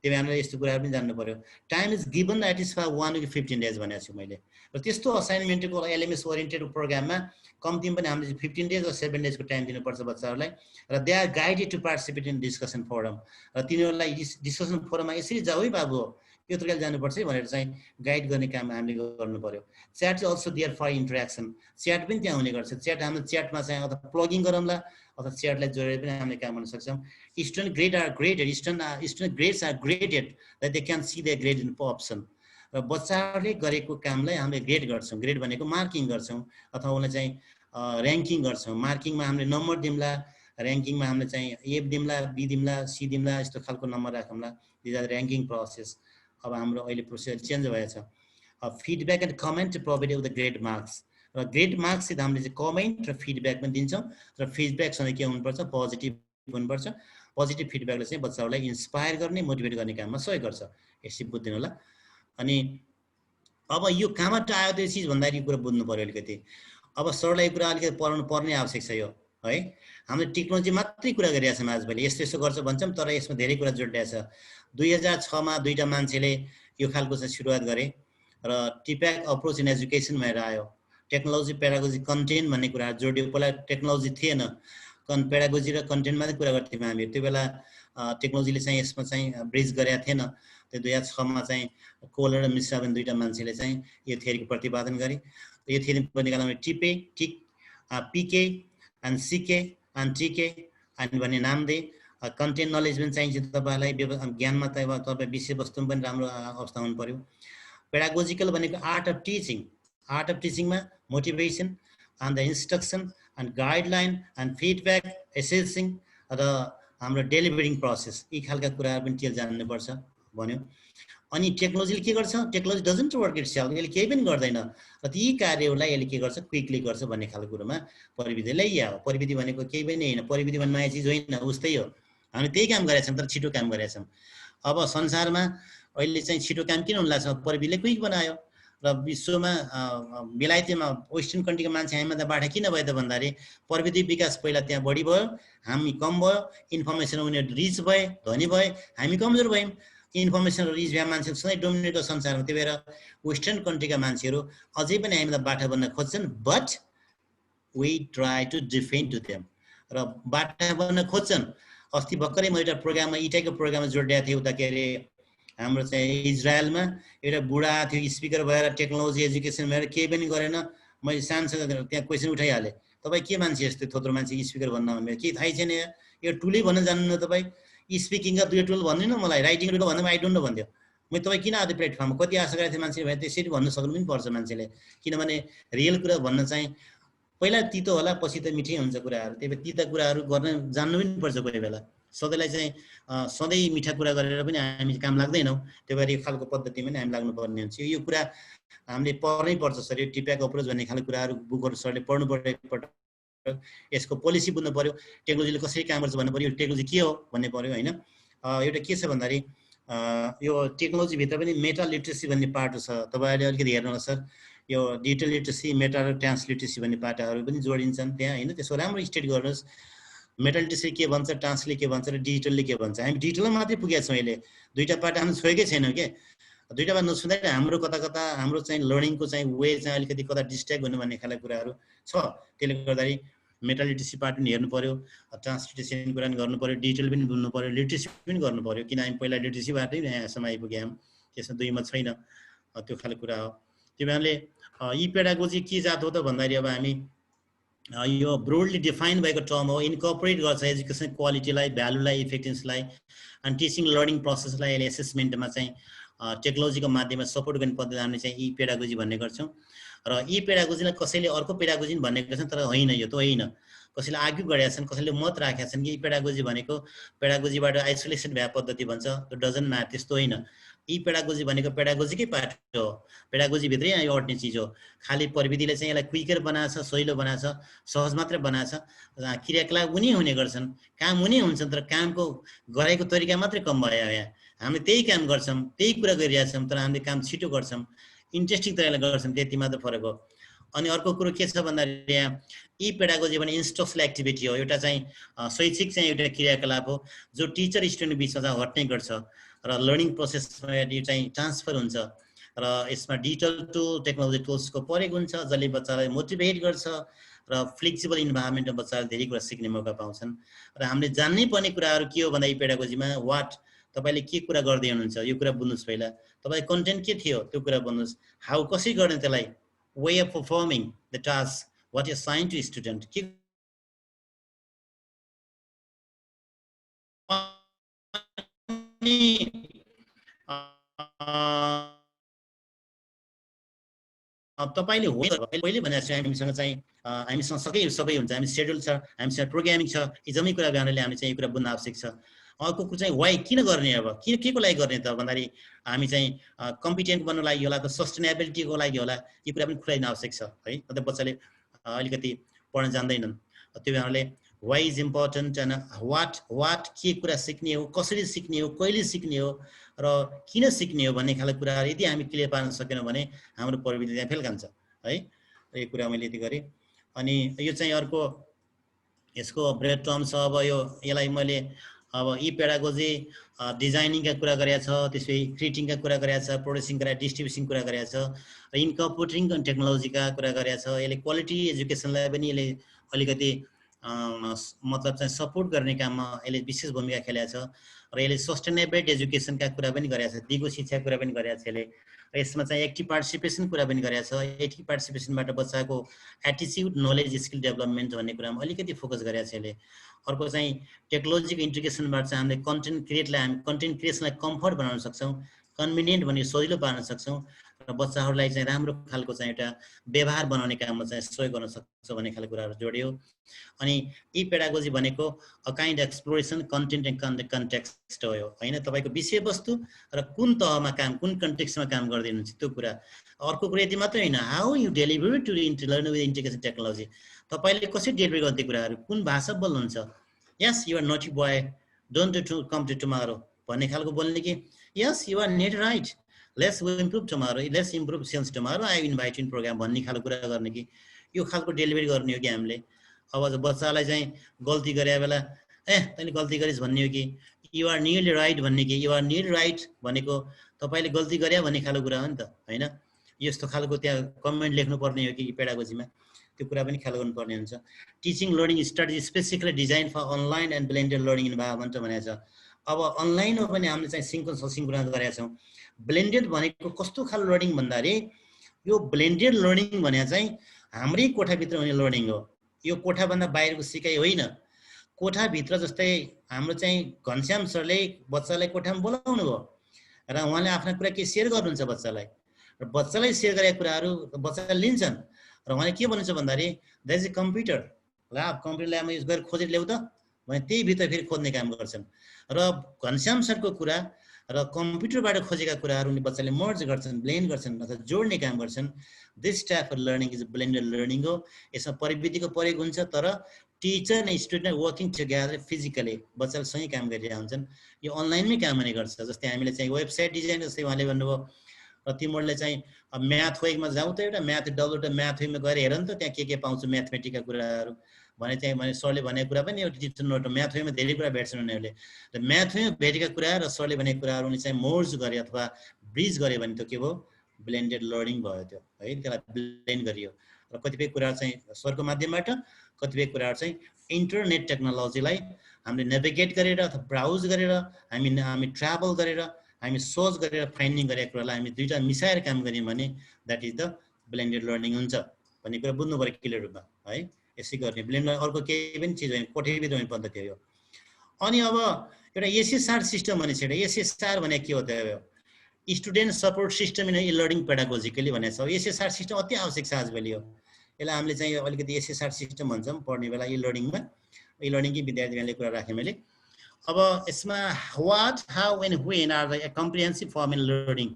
त्यही भएर हामीले यस्तो कुराहरू पनि जान्नु पर्यो। Time is given that is for 1 to 15 days भनेको छु मैले। र त्यस्तो असाइनमेन्टको एलएमएस ओरिएन्टेड प्रोग्राममा कम्तीमा पनि हामीले 15 days वा 7 days को टाइम दिनुपर्छ बच्चाहरूलाई। र they are guided to participate in discussion forum, र तिनीहरूलाई डिस्कसन फोरममा यसरी जाऊ है बाबु, यो तरिकाले जानुपर्छ है भनेर चाहिँ गाइड गर्ने काम हामीले गर्नु पर्यो। Chat is also there for interaction, chat पनि त्यहाँ हुने गर्छ। च्याट हाम्रो च्याटमा चाहिँ अथवा प्लगिङ गरौँला अथवा च्याटलाई जोडेर पनि हामीले काम गर्न सक्छौँ। Student grade are graded, student grades are graded that they can see the grade in option. र बच्चाहरूले गरेको कामलाई हामीले ग्रेड गर्छौँ। ग्रेड भनेको मार्किङ गर्छौँ अथवा उसलाई चाहिँ ऱ्याङ्किङ गर्छौँ। मार्किङमा हामीले नम्बर दिउँला, ऱ्याङ्किङमा हामीले चाहिँ ए दिउँला, बी दिउँला, सी दिउँला, यस्तो खालको नम्बर राखौँला। These are ranking process. अब हाम्रो अहिले प्रोसेस चेन्ज भएछ। Feedback and comment provided with the grade marks, र ग्रेड मार्क्स चाहिँ हामीले चाहिँ कमेन्ट र फिडब्याक पनि दिन्छौँ। र फिडब्याकसँग के हुनुपर्छ, पोजिटिभ हुनुपर्छ। पोजिटिभ फिडब्याकले चाहिँ बच्चाहरूलाई इन्सपायर गर्ने, मोटिभेट गर्ने काममा सहयोग गर्छ। यसरी बुझ्दिनु होला। अनि अब यो कहाँबाट आयो त्यो चिज भन्दाखेरि कुरा बुझ्नु पर्यो अलिकति। अब सरलाई यो कुरा अलिकति पढाउनु पर्ने आवश्यक छ यो है। हामीले टेक्नोलोजी मात्रै कुरा गरिरहेको छौँ आजभोलि, यस्तो यस्तो गर्छ भन्छौँ, तर यसमा धेरै कुरा जोडिरहेको छ। 2006 मा दुईटा मान्छेले यो खालको चाहिँ सुरुवात गरे र टिप्याक अप्रोच इन एजुकेसन भनेर आयो। टेक्नोलोजी पेडागोजी कन्टेन्ट भन्ने कुरा जोडियो। पहिला टेक्नोलोजी थिएन, पेडागोजी र कन्टेन्ट मात्रै कुरा गर्थ्यौँ हामी। त्यो बेला टेक्नोलोजीले चाहिँ यसमा चाहिँ ब्रिज गरेका थिएन। त्यो 2006 मा चाहिँ कोलर र मिश्रा भन्ने दुईटा मान्छेले चाहिँ यो थ्योरीको प्रतिपादन गरे। यो थ्योरी निकाल्दा टिपे, टिक, पिके एन्ड सिके एन्ड टिके एन्ड भन्ने नाम दिए। कन्टेन्ट नलेज पनि चाहिन्छ तपाईँलाई, ज्ञानमा तपाईँ विषयवस्तुमा पनि राम्रो अवस्था हुनु पर्यो। पेडागोजिकल भनेको art of teaching. Art of टिचिङमा motivation and the instruction and guideline and feedback, assessing र हाम्रो डेलिभरिङ प्रोसेस, यी खालका कुराहरू पनि टेल जान्नुपर्छ भन्यो। अनि टेक्नोलोजीले के गर्छ, technology doesn't work it self, यसले केही पनि गर्दैन। र ती कार्यहरूलाई यसले के गर्छ, क्विकली गर्छ भन्ने खालको कुरोमा प्रविधि ल्याइयो। प्रविधि भनेको केही पनि होइन, प्रविधि भन्ने नयाँ चिज होइन, उस्तै हो। हामीले त्यही काम गरेका छौँ, तर छिटो काम गरेका छौँ। अब संसारमा अहिले चाहिँ छिटो काम किन हुन लाग्छ, प्रविधिले क्विक बनायो। र विश्वमा बेलायतीमा वेस्टर्न कन्ट्रीको मान्छे हामीभन्दा बाठा किन भयो त भन्दाखेरि प्रविधि विकास पहिला त्यहाँ बढी भयो, हामी कम भयो। इन्फर्मेसन उनीहरू रिच भए, धनी भए, हामी कमजोर भयौँ। इन्फर्मेसन रिच भए मान्छे सधैँ डोमिनेट हो संसारमा। त्यही भएर वेस्टर्न कन्ट्रीका मान्छेहरू अझै पनि हामीलाई बाठा बन्न खोज्छन्, but we try to defend to them. र बाठा बन्न खोज्छन्। अस्ति भर्खरै म एउटा प्रोग्राममा, इटाईको प्रोग्राममा जोडिरहेको थिएँ। उता के अरे हाम्रो चाहिँ इजरायलमा एउटा बुढा थियो, स्पिकर भएर टेक्नोलोजी एजुकेसन भएर केही पनि गरेन। मैले सानसँग त्यहाँ क्वेसन उठाइहालेँ, तपाईँ के मान्छे यस्तो थोत्रो मान्छे स्पिकर भन्न भन्नु, केही थाहै छैन, यो टुलै भन्न जान्नु तपाईँ, स्पिकिङका 2 टुल भन्नु न मलाई, राइटिङ टुल भन्दा आई डोन्ट नो भन्थ्यो। मैले तपाईँ किन आएको प्लेटफर्ममा, कति आशा गरेको थिएँ मान्छेले भए त्यसरी भन्न सक्नु पनि पर्छ मान्छेले। किनभने रियल कुरा भन्न चाहिँ पहिला तितो होला, पछि त मिठै हुन्छ कुराहरू। त्यही भएर तिता कुराहरू गर्न जान्नु पनि पर्छ कोही बेला। सधैँलाई चाहिँ सधैँ मिठा कुरा गरेर पनि हामी काम लाग्दैनौँ, त्यही भएर यो खालको पद्धतिमा पनि हामी लाग्नुपर्ने हुन्छ। यो कुरा हामीले पढ्नै पर्छ सर, यो टिप्याक अप्रोच भन्ने खालको कुराहरू बुकहरू सरले पढ्नु पर्यो एकपल्ट, यसको पोलिसी बुझ्नु पर्यो, टेक्नोलोजीले कसरी काम गर्छ भन्नु पर्यो, यो टेक्नोलोजी के हो भन्ने पर्यो होइन। एउटा के छ भन्दाखेरि यो टेक्नोलोजीभित्र पनि मेटा लिट्रेसी भन्ने पार्ट छ, तपाईँहरूले अलिकति हेर्नु होला सर, यो डिजिटल लिट्रेसी, मेटा र ट्रान्सलिट्रेसी भन्ने पार्टहरू पनि जोडिन्छन् त्यहाँ होइन। त्यसको राम्रो स्टेट गर्नुहोस्, मेटा लिट्रेसी के भन्छ, ट्रान्सले के भन्छ र डिजिटलले के भन्छ। हामी डिजिटलमा मात्रै पुगेका छौँ, अहिले दुईवटा पार्ट हामी छोएकै छैनौँ के। दुईवटामा नछुँदाखेरि हाम्रो कता कता हाम्रो चाहिँ लर्निङको चाहिँ वे चाहिँ अलिकति कता डिस्ट्र्याक्ट हुनु भन्ने खालको कुराहरू छ। त्यसले गर्दाखेरि मेटा लिट्रेसी पार्ट पनि हेर्नु पर्यो, ट्रान्सलिट्रेसन कुरा पनि गर्नु पर्यो, डिजिटल पनि बुझ्नु पर्यो, लिट्रेसी पनि गर्नु पर्यो, किन हामी पहिला लिट्रेसीबाटै यहाँसम्म आइपुग्यौँ, त्यसमा दुईमा छैन, त्यो खालको कुरा हो। त्यो कारणले यी पेडागोजी के जात हो त भन्दाखेरि अब हामी यो ब्रोडली डिफाइन भएको टर्म हो, इन्कर्पोरेट गर्छ एजुकेसन क्वालिटीलाई, भ्यालुलाई, इफेक्टिभनेसलाई अनि टिचिङ लर्निङ प्रोसेसलाई यसले एसेसमेन्टमा चाहिँ टेक्नोलोजीको माध्यममा सपोर्ट गर्ने पद्धति हामीले चाहिँ यी पेडागोजी भन्ने गर्छौँ। र यी पेडागोजीलाई कसैले अर्को पेडागोजी भन्ने गर्छन्, तर होइन, यो त होइन। कसैले आर्ग्यु गरेका छन्, कसैले मत राखेका छन् कि यी पेडागोजी भनेको पेडागोजीबाट आइसोलेसन भए पद्धति भन्छ, त्यो डजन्ट म्याटर, त्यस्तो होइन। यी पेडागोजी भनेको पेडागोजीकै पार्ट हो, पेडागोजीभित्रै यो अट्ने चिज हो। खालि प्रविधिले चाहिँ यसलाई क्विकर बनाएको छ, सजिलो बनाएको छ, सहज मात्रै बनाएको छ। क्रियाकलाप उनी हुने गर्छन्, काम उनी हुन्छन्, तर कामको गराइको तरिका मात्रै कम भयो। यहाँ हामीले त्यही काम गर्छौँ, त्यही कुरा गरिरहेछौँ, तर हामीले काम छिटो गर्छौँ, इन्ट्रेस्टिङ तरिकाले गर्छौँ, त्यति मात्र फरक हो। अनि अर्को कुरो के छ भन्दाखेरि यहाँ यी पेडागोजी भने इन्स्ट्रक्सनल एक्टिभिटी हो, एउटा चाहिँ शैक्षिक चाहिँ एउटा क्रियाकलाप हो जो टिचर स्टुडेन्ट बिचमा चाहिँ हट्ने गर्छ र लर्निङ प्रोसेसमा यो चाहिँ ट्रान्सफर हुन्छ र यसमा डिजिटल टुल, टेक्नोलोजी टुल्सको प्रयोग हुन्छ, जसले बच्चालाई मोटिभेट गर्छ र फ्लेक्सिबल इन्भाइरोमेन्टमा बच्चाले धेरै कुरा सिक्ने मौका पाउँछन्। र हामीले जान्नै पर्ने कुराहरू के हो भन्दा यी पेडागोजीमा वाट, तपाईँले के कुरा गर्दै हुनुहुन्छ यो कुरा बुझ्नुहोस्, पहिला तपाईँको कन्टेन्ट के थियो त्यो कुरा बुझ्नुहोस्, हाउ कसरी गर्ने त्यसलाई, way of performing the task, what is sign to student, के तपाईँले हो पहिले भनेर चाहिँ हामीसँग चाहिँ हामीसँग सबै हुन्छ, हामी सेड्युल छ, हामीसँग प्रोग्रामिङ छ, यी जम्मै कुरा गर्नाले हामी चाहिँ यो कुरा बुझ्न आवश्यक छ। अर्को कुरो चाहिँ वाइ किन गर्ने, अब के को लागि गर्ने त भन्दाखेरि हामी चाहिँ कम्पिटेन्ट बन्नु लागि होला, त सस्टेनेबिलिटीको लागि होला, यो कुरा पनि खुलाइदिन आवश्यक छ है। अन्त बच्चाले अलिकति पढ्न जान्दैनन्, त्यो कारणले why is important and what के कुरा सिक्ने हो, कसरी सिक्ने हो, कहिले सिक्ने हो र किन सिक्ने हो भन्ने खालको कुराहरू यदि हामी क्लियर पार्न सकेनौँ भने हाम्रो प्रविधि त्यहाँ फेल खान्छ है। यो कुरा मैले यति गरेँ। अनि यो चाहिँ अर्को यसको ब्रेड टर्म छ। अब यसलाई मैले अब यी पेडागोजी डिजाइनिङका कुरा गरेको छ, त्यसपछि क्रिएटिङका कुरा गरेको छ, प्रोड्युसिङ कुरा, डिस्ट्रिब्युसन कुरा गरेको छ र इन्कर्पोरेटिङ टेक्नोलोजीका कुरा गरेको छ। यसले क्वालिटी एजुकेसनलाई पनि यसले अलिकति मतलब चाहिँ सपोर्ट गर्ने काममा यसले विशेष भूमिका खेलेको छ र यसले सस्टेनेबल एजुकेसनका कुरा पनि गरेको छ, दिगो शिक्षा कुरा पनि गरेको छ। यसले यसमा चाहिँ एक्टिभ पार्टिसिपेसन कुरा पनि गरेको छ। एक्टिभ पार्टिसिपेसनबाट बच्चाको एटिट्युड, नलेज, स्किल डेभलपमेन्ट भन्ने कुरामा अलिकति फोकस गरेको छ यसले। अर्को चाहिँ टेक्नोलोजीको इन्टिग्रेसनबाट चाहिँ हामीले कन्टेन्ट क्रिएसनलाई कम्फर्ट बनाउन सक्छौँ, कन्भिनियन्ट भन्ने सजिलो पार्न सक्छौँ र बच्चाहरूलाई चाहिँ राम्रो खालको चाहिँ एउटा व्यवहार बनाउने काममा चाहिँ सहयोग गर्न सक्छ भन्ने खालको कुराहरू जोडियो। अनि यी पेडागोजी भनेको a kind exploration content and context हो होइन, तपाईँको विषयवस्तु र कुन तहमा काम, कुन कन्टेक्स्टमा काम गर्दै हुनुहुन्छ त्यो कुरा। अर्को कुरा यति मात्रै होइन, how you deliver to learn with integration technology, तपाईँले कसरी डेलिभर गर्ने कुराहरू, कुन भाषा बोल्नुहुन्छ। Yes you are naughty boy, don't come to tomorrow भन्ने खालको बोल्ने कि yes you are neat right, let's improve tomorrow, let's improve sales tomorrow, I invite in program भन्ने खालको कुरा गर्ने कि यो खालको डेलिभरी गर्ने हो कि हामीले। अब बच्चालाई चाहिँ गल्ती गरे बेला तैँले गल्ती गरिस् भन्ने हो कि यु आर नियरली राइट भन्ने कि यु आर नियर राइट भनेको तपाईँले गल्ती गरे भन्ने खालको कुरा हो नि त होइन। यस्तो खालको त्यहाँ कमेन्ट लेख्नुपर्ने हो कि पेडागोजीमा, त्यो कुरा पनि ख्याल गर्नुपर्ने हुन्छ। Teaching learning strategy specifically design for online and blended learning environment भनेको छ। अब अनलाइनमा पनि हामीले चाहिँ सिङ्क्रोनाइजेसन कुरा गरेका छौँ। ब्लेन्डेड भनेको कस्तो खालको लर्निङ भन्दाखेरि यो ब्लेन्डेड लर्निङ भने चाहिँ हाम्रै कोठाभित्र हुने लर्निङ हो, यो कोठाभन्दा बाहिरको सिकाइ होइन। कोठाभित्र जस्तै हाम्रो चाहिँ घनश्याम सरले बच्चालाई कोठामा बोलाउनु भयो र उहाँले आफ्ना कुरा के सेयर गर्नुहुन्छ बच्चालाई, र बच्चालाई सेयर गरेका कुराहरू बच्चाले लिन्छन् र उहाँले के भन्नुहुन्छ भन्दाखेरि द्याट इज ए कम्प्युटर, ला कम्प्युटर ल्याबमा युज गरेर खोजेर ल्याउ त भने त्यही भित्र फेरि खोज्ने काम गर्छन् र घनश्याम सरको कुरा र कम्प्युटरबाट खोजेका कुराहरू बच्चाले मर्ज गर्छन्, ब्लेन्ड गर्छन् अथवा जोड्ने काम गर्छन्। This type of learning is blended learning हो। यसमा प्रविधिको प्रयोग हुन्छ तर teacher and student working together physically बच्चाले सँगै काम गरिरहेका हुन्छन्। यो अनलाइनमै काम हुने गर्छ। जस्तै हामीले चाहिँ वेबसाइट डिजाइन, जस्तै उहाँले भन्नुभयो तिमीहरूले चाहिँ म्याथ वेकमा जाउँ त एउटा म्याथ डब्लुट म्याथ वेकमा गएर हेर नि त त्यहाँ के पाउँछ म्याथमेटिकका कुराहरू भने चाहिँ भने सरले भनेको कुरा पनि एउटा टिचर नोट म्याथ वेमा धेरै कुरा भेट्छन् उनीहरूले। र म्याथ वेमा भेटेका कुरा र सरले भनेको कुराहरू उनी चाहिँ मोर्ज गरे अथवा ब्रिज गरे भने त के भयो ब्लेन्डेड लर्निङ भयो त्यो है, त्यसलाई ब्लेन्ड गरियो। र कतिपय कुराहरू चाहिँ सरको माध्यमबाट, कतिपय कुराहरू चाहिँ इन्टरनेट टेक्नोलोजीलाई हामीले नेभिगेट गरेर अथवा ब्राउज गरेर हामी ट्राभल गरेर हामी सर्च गरेर फाइन्डिङ गरेको कुरालाई हामी दुईटा मिसाएर काम गऱ्यौँ भने that is the blended learning हुन्छ भन्ने कुरा बुझ्नु पऱ्यो क्लियर रूपमा है। यसै गर्ने ब्लेन्ड अर्को केही पनि चिज होइन, कोठेबिद हुने पद्धति हो। अनि अब एउटा एसएसआर सिस्टम भनेको छ। एउटा एसएसआर भने के हो त? Student support system in learning pedagogically भनेको छ। एसएसआर सिस्टम अति आवश्यक छ आजभोलि हो। यसलाई हामीले चाहिँ अलिकति एसएसआर सिस्टम भन्छौँ पढ्ने बेला इ लर्निङमा। इ लर्निङकै विद्यार्थीहरूले कुरा राखेँ मैले। अब यसमा what, how and when are the comprehensive form in learning.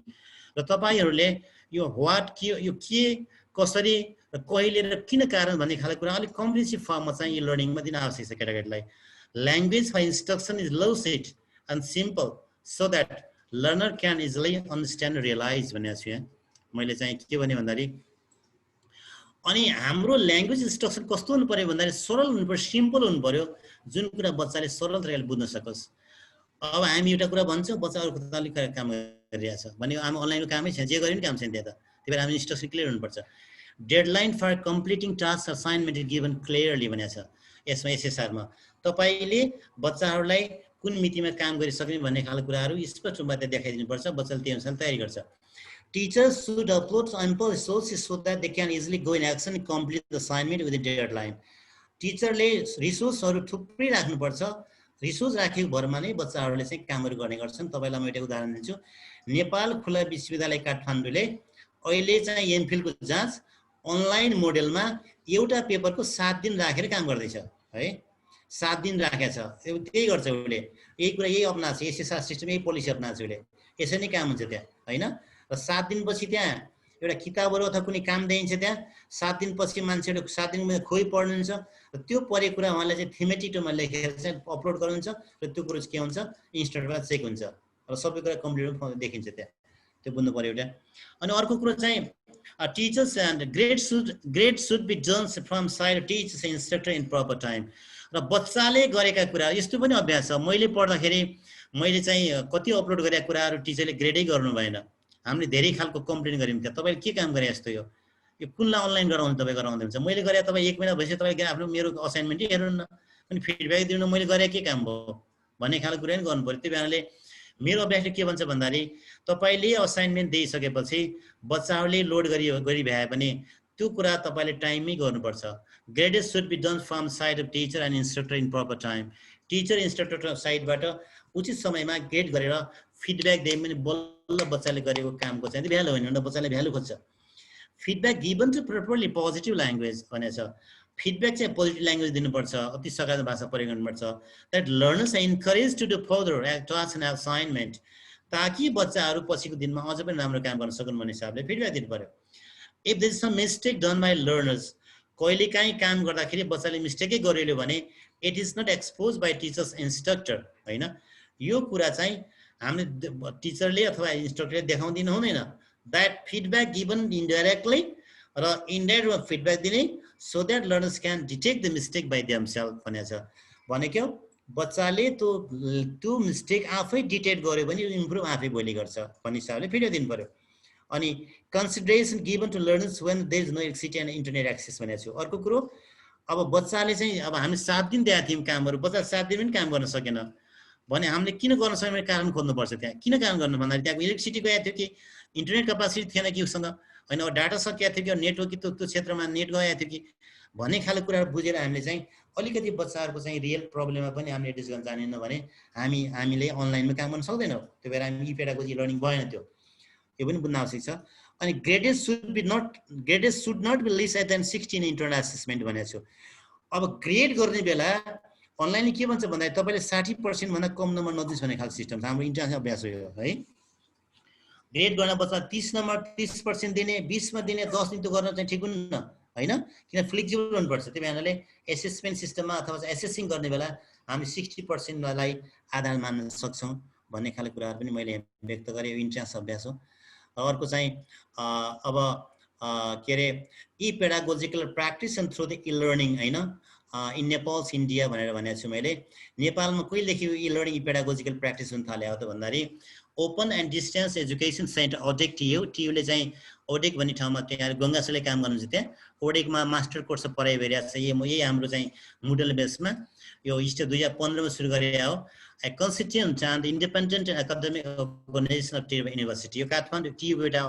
र तपाईँहरूले यो वाट के, यो के, कसरी र कहिले र किन कारण भन्ने खालको कुरा अलिक कम्प्रिहेन्सिभ फर्ममा चाहिँ यो लर्निङमा दिन आवश्यक छ केटाकेटीलाई। Language for instruction is low set and simple so that learner can easily understand realize भनेको छु यहाँ मैले चाहिँ के भने भन्दाखेरि। अनि हाम्रो ल्याङ्ग्वेज इन्स्ट्रक्सन कस्तो हुनु पर्यो भन्दाखेरि सरल हुनु पर्यो, सिम्पल हुनु पर्यो, जुन कुरा बच्चाले सरल तरिकाले बुझ्न सकोस्। अब हामी एउटा कुरा भन्छौँ, बच्चा अरूको अलिक काम गरिरहेको छ भने हामी अनलाइनको कामै छैन, जे गरे पनि काम छैन त्यहाँ त। त्यही भएर हामी इन्स्ट्रक्सन क्लियर हुनुपर्छ। Deadline for completing task assignment is given clearly भनेको छ यसमा एसएसआरमा। तपाईँले बच्चाहरूलाई कुन मितिमा काम गरिसक्ने भन्ने खालको कुराहरू स्पष्ट रूपमा त्यहाँ देखाइदिनुपर्छ। बच्चाले त्यही अनुसार तयारी गर्छ। Teachers should upload ample resources so that they can easily go in action and complete the assignment with the deadline. टिचरले रिसोर्सहरू थुप्रै राख्नुपर्छ। रिसोर्स राखेको भरमा नै बच्चाहरूले चाहिँ कामहरू गर्ने गर्छन्। तपाईँलाई म एउटा उदाहरण दिन्छु। नेपाल खुला विश्वविद्यालय काठमाडौँले अहिले चाहिँ एमफिलको जाँच अनलाइन मोडेलमा एउटा पेपरको 7 दिन राखेर काम गर्दैछ है। 7 दिन राखेको छ। त्यही गर्छ उसले, यही कुरा यही अपनाएको छ, एसएसआर सिस्टम यही पोलिसी अपनाएको छ उसले। यसरी नै काम हुन्छ त्यहाँ होइन। र 7 दिनपछि त्यहाँ एउटा किताबहरू अथवा कुनै काम दिइन्छ त्यहाँ। 7 दिनपछि मान्छेहरू 7 दिनमा खोइ पढ्नुहुन्छ र त्यो पढेको कुरा उहाँले चाहिँ थीमेटिक टर्ममा लेखेर चाहिँ अपलोड गर्नुहुन्छ र त्यो कुरो के हुन्छ इन्स्टन्टमा चेक हुन्छ र सबै कुरा कम्प्लिट देखिन्छ त्यहाँ। त्यो बुझ्नु पर्यो एउटा। अनि अर्को कुरो चाहिँ teachers and grade should be done from side teachers instructor in proper time. र बच्चाले गरेका कुरा यस्तो पनि अभ्यास छ। मैले पढ्दाखेरि मैले चाहिँ कति अपलोड गरेका कुराहरू टिचरले ग्रेडै गर्नु भएन। हामीले धेरै खालको कम्प्लेन गऱ्यौँ त्यहाँ। तपाईँले के काम गरे जस्तो यो कुनलाई अनलाइन गराउनु तपाईँ गराउँदै हुन्छ। मैले गरेँ तपाईँ 1 महिना भइसक्यो तपाईँ आफ्नो मेरो असाइनमेन्टै हेर्नु न, अनि फिडब्याक दिनु मैले गरेँ के काम भयो भन्ने खालको कुरा पनि गर्नु पऱ्यो। त्यही कारणले मेरो अभ्यासले के भन्छ भन्दाखेरि तपाईँले असाइनमेन्ट दिइसकेपछि बच्चाहरूले लोड गरिभ्याए भने त्यो कुरा तपाईँले टाइममै गर्नुपर्छ। Graded should be done from side of teacher and instructor in proper time. Teacher instructor साइडबाट उचित समयमा ग्रेड गरेर फिडब्याक दिए पनि बल्ल बच्चाले गरेको कामको चाहिँ भ्यालु होइन, बच्चाले भ्यालु खोज्छ। Feedback given to properly positive language भनेको छ। फिडब्याक चाहिँ पोजिटिभ ल्याङ्ग्वेज दिनुपर्छ, अति सकारात्मक भाषा प्रयोग गर्नुपर्छ। That learners are encourage to do further task and assignment, ताकि बच्चाहरू पछिको दिनमा अझ पनि राम्रो काम गर्न सकुन् भन्ने हिसाबले फिडब्याक दिनु पर्यो। If there is some mistake done by learners, कहिलेकाहीँ काम गर्दाखेरि बच्चाले मिस्टेकै गर्यो भने it is not expose by teachers instructor होइन। यो कुरा चाहिँ हामीले टिचरले अथवा इन्स्ट्रक्टरले देखाउदिनु हुँदैन। द्याट फिडब्याक गिभन इन्डाइरेक्टली र इन्डाइरेक्ट फिडब्याक दिने so that learners can detect the mistake by themself भनेको छ। भनेको बच्चाले त्यो मिस्टेक आफै डिटेक्ट गर्यो भने इम्प्रुभ आफै भोलि गर्छ भन्ने हिसाबले फिडब्याक दिनु पर्यो। अनि consideration given to learners when there is no electricity and internet access भनेको छु। अर्को कुरो अब बच्चाले चाहिँ अब हामी 7 दिन दिएका थियौँ कामहरू, बच्चा 7 दिन पनि काम गर्न सकेन भने हामीले किन गर्न सकेन कारण खोज्नुपर्छ। त्यहाँ किन काम गर्नु भन्दाखेरि त्यहाँको इलेक्ट्रिसिटी गएको थियो कि इन्टरनेट क्यापासिटी थिएन कि उसँग होइन, अब डाटा सकिएको थियो कि नेटवर्क कि त्यो क्षेत्रमा नेट गएको थियो कि भन्ने खालको कुराहरू बुझेर हामीले चाहिँ अलिकति बच्चाहरूको चाहिँ रियल प्रब्लममा पनि हामीले एड्रेस गर्न जानेन भने हामीले अनलाइनमा काम गर्न सक्दैनौँ। त्यही भएर हामी इ पेडागोजी लर्निङ भएन त्यो, यो पनि बुझ्न आवश्यक छ। अनि graded should not be less than 16 internal assessment भनेको छु। अब ग्रेड गर्ने बेला अनलाइनले के भन्छ भन्दा तपाईले 60% भन्दा कम नम्बर नदिनुस् भन्ने खालको सिस्टम छ हाम्रो इन्टरनेसनल अभ्यास हो यो है ग्रेड गर्न बच्चा 30 नम्बर 30% दिने 20 मा दिने 10 दिन त गर्न चाहिँ ठिक हुन्न हैन किन फ्लेक्सिबल हुनुपर्छ त्यही भएर एसेसमेन्ट सिस्टममा अथवा एसेसिङ गर्ने बेला हामी 60% लाई आधार मान्न सक्छौं भन्ने खालको कुराहरु पनि मैले व्यक्त गरे यो इन्ट्रान्स अभ्यास हो अर्को चाहिँ अब के रे e pedagogical practice and through the e learning हैन इन नेपाल्स इन्डिया भनेर भनेको छु मैले नेपालमा कहिलेदेखि e learning e pedagogical practice हुन थाल्यो त भन्दाखेरि open and distance education centre ODEC टियुले चाहिँ ओडेक भन्ने ठाउँमा त्यहाँ गंगासले काम गर्नुहुन्छ त्यहाँ ओडेकमा मास्टर कोर्स पढाइ भइरहेको छ यही हाम्रो चाहिँ मोडल बेसमा यो स्टेप 2015 मा सुरु गरेको हो a constituent and independent academic organization of TU University यो काठमाडौँ TU एउटा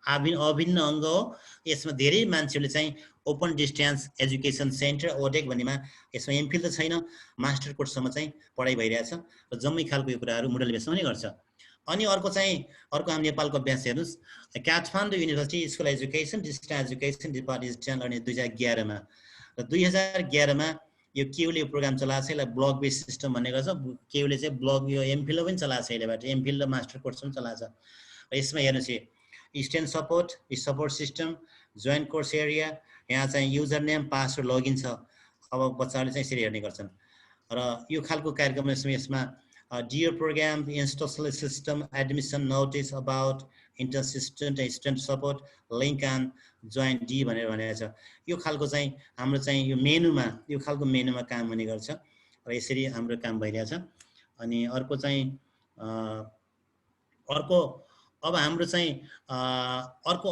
अभिन्न अङ्ग हो यसमा धेरै मान्छेले चाहिँ open distance education centre Odek भन्नेमा यसमा एमफिल त छैन मास्टर कोर्ससम्म चाहिँ पढाइ भइरहेछ र जम्मै खालको यो कुराहरू मोडल बेसमा नै गर्छ अनि अर्को हामी नेपालको अभ्यास हेर्नुस् Kathmandu university school education distance education department learning 2011 मा र 2011 मा यो केयुले प्रोग्राम चलाएको छ यसलाई ब्लक बेस सिस्टम भन्ने गर्छ केयुले चाहिँ ब्लक यो एमफिल पनि चलाएको छ यसलेबाट एमफिल र मास्टर कोर्स पनि चलाएको छ र यसमा हेर्नुस् student support system joint course area यहाँ चाहिँ युजर नेम पासवर्ड लगइन छ अब बच्चाहरूले चाहिँ यसरी हेर्ने गर्छन् र यो खालको कार्यक्रम यसमा dear program instructional system admission notice about internship student support link and join D भनेर भनेको छ यो खालको चाहिँ हाम्रो चाहिँ यो मेनुमा काम हुने गर्छ र यसरी हाम्रो काम भइरहेछ अनि अर्को चाहिँ अब हाम्रो चाहिँ अर्को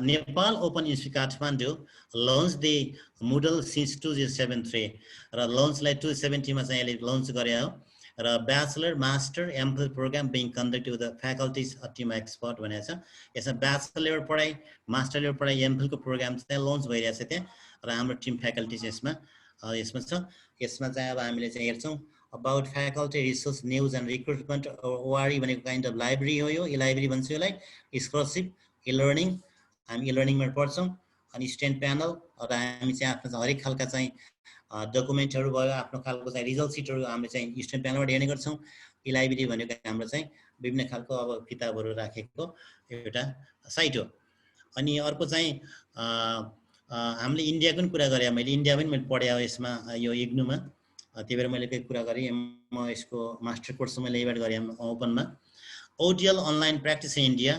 Nepal Open University Kathmandu launch the Moodle since 2073 र लन्चलाई 2070 मा चाहिँ यसले लन्च गरे हो र bachelor master MPhil program being conducted with the faculties team expert भनेको छ यसमा ब्याचलर लेभल पढाइ मास्टर लेभल पढाइ एमफिलको प्रोग्राम चाहिँ लन्च भइरहेछ त्यहाँ र हाम्रो टिम फ्याकल्टिज यसमा छ यसमा चाहिँ अब हामीले चाहिँ हेर्छौँ about faculty resource news and recruitment ORE भनेको काइन्ड अफ लाइब्रेरी हो यो लाइब्रेरी भन्छ यसलाई स्कलरशिप ई लर्निङ हामी ई लर्निङमा पढ्छौँ अनि स्टुडेन्ट प्यानल र हामी चाहिँ आफ्नो हरेक खालका चाहिँ डकुमेन्टहरू भयो आफ्नो खालको चाहिँ रिजल्ट सिटहरू हामीले चाहिँ स्टुडेन्ट प्यानलबाट हेर्ने गर्छौँ ई लाइब्रेरी भनेको हाम्रो चाहिँ विभिन्न खालको अब किताबहरू राखेको एउटा साइट हो अनि अर्को चाहिँ हामीले इन्डियाको पनि कुरा गरेँ मैले इन्डिया पनि मैले पढेँ यसमा यो इग्नुमा त्यही भएर मैले केही कुरा गरेँ म यसको मास्टर कोर्स मैले यहीबाट गरेँ ओपनमा ओडिएल अनलाइन प्र्याक्टिस इन इन्डिया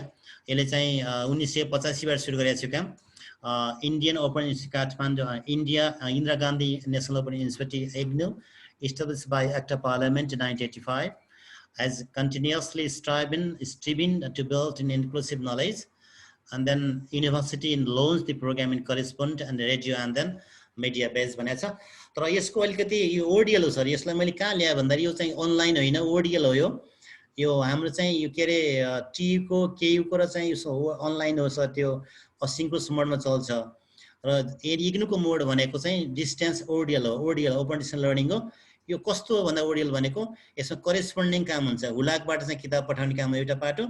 यसले चाहिँ 1985 बाट सुरु गरेको छु काम Indian open University Kathmandu India Indira Gandhi national open university IGNOU established by Act of Parliament in 1985 has continuously striving to build an inclusive knowledge and then university launched the program in correspondent and radio and then media based भनेको छ तर यसको अलिकति यो ओडिएल हो sir यसलाई मैले कहाँ ल्याए भन्दाखेरि यो चाहिँ अनलाइन होइन ओडिएल हो यो हाम्रो चाहिँ यो के रे टीको केयुको र चाहिँ अनलाइन हो सर त्यो असिङ्क्रोनस मोडमा चल्छ र इग्नुको मोड भनेको चाहिँ डिस्टेन्स ओडिएल हो ओपन डिस्टेन्स लर्निङ हो यो कस्तो हो भन्दा ओडिएल भनेको यसमा करेस्पोन्डिङ काम हुन्छ हुलाकबाट चाहिँ किताब पठाउने काम एउटा पाटो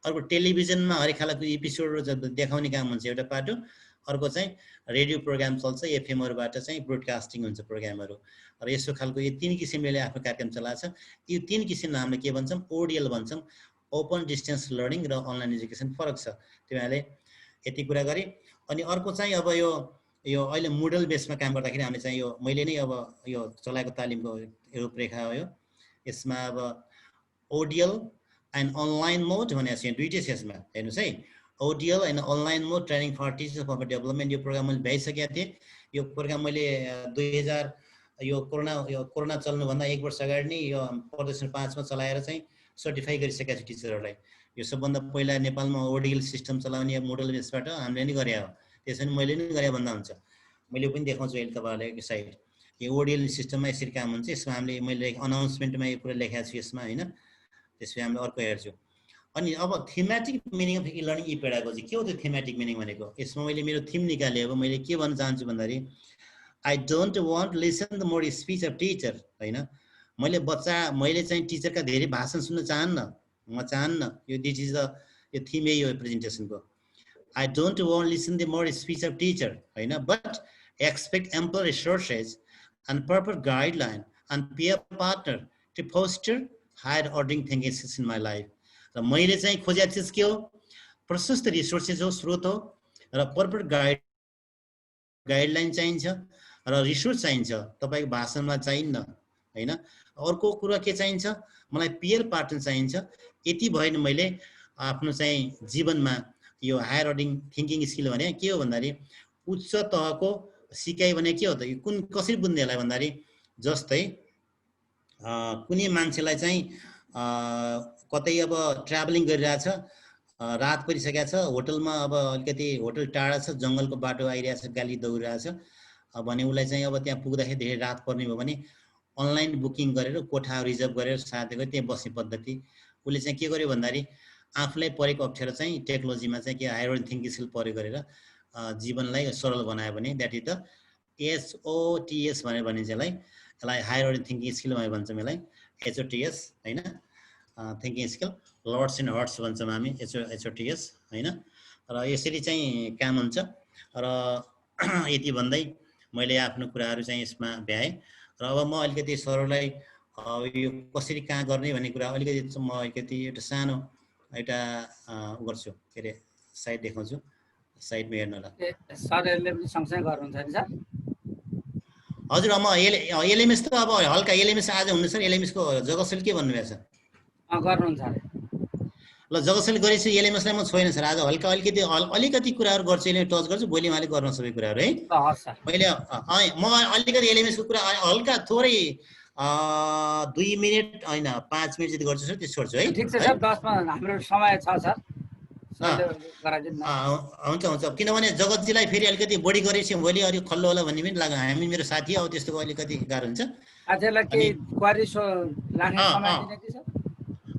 अर्को टेलिभिजनमा हरेक खालको एपिसोडहरू देखाउने काम हुन्छ एउटा पाटो अर्को चाहिँ रेडियो प्रोग्राम चल्छ एफएमहरुबाट चाहिँ ब्रोडकास्टिङ हुन्छ प्रोग्रामहरु र यसो खालको यो तीन किसिमले आफ्नो कार्यक्रम चलाछ यो तीन किसिमले हामीले के भन्छौं ओडिएल भन्छौं ओपन डिस्टेन्स लर्निङ र अनलाइन एजुकेसन फरक छ त्यसैले यति कुरा गरे अनि अर्को चाहिँ अब यो अहिले मोडल बेसमा काम गर्दाखेरि हामीले चाहिँ यो मैले नै अब यो चलाएको तालिमको रूपरेखा हो यसमा अब ओडिएल एन्ड अनलाइन मोड भनेको छ दुईटै छ यसमा हेर्नुस् है ODL and online mode training for teachers for development यो प्रोग्राम मैले भ्याइसकेको थिएँ यो प्रोग्राम मैले 2000 यो कोरोना चल्नु भन्दा 1 वर्ष अगाडि नै यो प्रदर्शन 5 मा चलाएर चाहिँ सर्टिफाई गरिसकेको छु टिचरहरुलाई यो सबभन्दा पहिला नेपालमा ODL सिस्टम चलाउने मोडल बेसबाट हामीले नै गरे हो त्यसैले मैले नै गरे भन्दा हुन्छ मैले पनि देखाउँछु अहिले तपाईहरुलाई यो साइड यो ODL सिस्टममा यसरी काम हुन्छ यसमा हामीले मैले अनाउन्समेन्टमा यो कुरा लेखेको छु यसमा हैन त्यसपछि हामीले अर्को हेर्छु अनि अब thematic meaning of learning E pedagogy के हो त्यो थीमेटिक मिनिङ भनेको यसमा मैले मेरो थीम निकाले अब मैले के भन्न चाहन्छु भन्दाखेरि I don't want listen the more speech of teacher हैन मैले चाहिँ टीचरका धेरै भाषण सुन्न चाहन्न म चाहन्न यो दिस इज द यो थीम यो प्रेजेन्टेसनको I don't want listen the more speech of teacher हैन but expect ample resources and proper guideline and peer partner to foster higher ordering thinking skills in my life. र मैले चाहिँ खोजेको चिज के हो? प्रशस्त रिसोर्सेस हो, स्रोत हो, र proper गाइडलाइन चाहिन्छ र रिसोर्स चाहिन्छ। तपाईको भाषणमा चाहिन्न हैन। अर्को कुरा के चाहिन्छ? मलाई पियर पार्टनर चाहिन्छ। यति भएन मैले आफ्नो चाहिँ जीवनमा यो हायर अर्डरिङ थिंकिङ स्किल भने के हो भन्दाखेरि उच्च तहको सिकाइ भने के हो त? यो कुन कसरी बुझ्ने होला भन्दाखेरि जस्तै कुनै मान्छेलाई चाहिँ कतै अब ट्राभलिङ गरिरहेछ, रात परिसकेको छ, होटलमा अब अलिकति होटल टाढा छ, जंगलको बाटो आइरहेछ, गाली दौडिरहेछ भने उसलाई चाहिँ अब त्यहाँ पुग्दाखेरि धेरै रात पर्ने भयो भने अनलाइन बुकिङ गरेर कोठा रिजर्भ गरेर साथीको त्यहाँ बस्ने पद्धति उसले चाहिँ के गर्यो भन्दाखेरि आफूलाई परेको अप्ठ्यारो चाहिँ टेक्नोलोजीमा चाहिँ के हायर अर्डर थिंकिङ स्किल प्रयोग गरेर जीवनलाई सरल बनायो भने द्याट इज द HOTS भनेर भनिन्छ यसलाई हायर अर्डर थिंकिङ स्किल भनेर भन्छौँ यसलाई HOTS हैन। थिंकिङ स्किल लर्ड्स एन्ड हर्ट्स भन्छौँ हामी HOTS हैन। र यसरी चाहिँ काम हुन्छ र यति भन्दै मैले आफ्नो कुराहरू चाहिँ यसमा भ्याएँ र अब म अलिकति सरलाई यो कसरी कहाँ गर्ने भन्ने कुरा अलिकति म अलिकति एउटा सानो एउटा गर्छु के अरे साइड देखाउँछु। साइडमा हेर्नु होला सरहरूले पनि सँगसँगै गर्नुहुन्छ नि सर? हजुर म एलएमएस त अब हल्का एलएमएस आज हुनु सर। एलएमएस को जगतशैल के भन्नुभएको छ? गर्नुहुन्छ ल जगतशैल गरेछु, एलएमएसलाई म छोइन सर। आज हल्का अलिकति कुराहरू गर्छु, एलएमएस टच गर्छु, भोलि उहाँले गर्नु सबै कुराहरू है। मैले म अलिकति एलएमएस को कुरा हल्का थोरै 2 मिनेट हैन 5 मिनेट जति गर्छु सर, त्यस छोड्छु है। ठीक छ सर, 10 मा हाम्रो समय छ सर। हुन्छ हुन्छ, किनभने जगतजीलाई फेरि अलिकति बढी गरेपछि भोलि अलि खल्लो होला भन्ने पनि लाग्यो। हामी मेरो साथी हो, त्यस्तो अलिकति गाह्रो हुन्छ। आजलाई के क्वेरी लाग्ने समय दिने कि सर?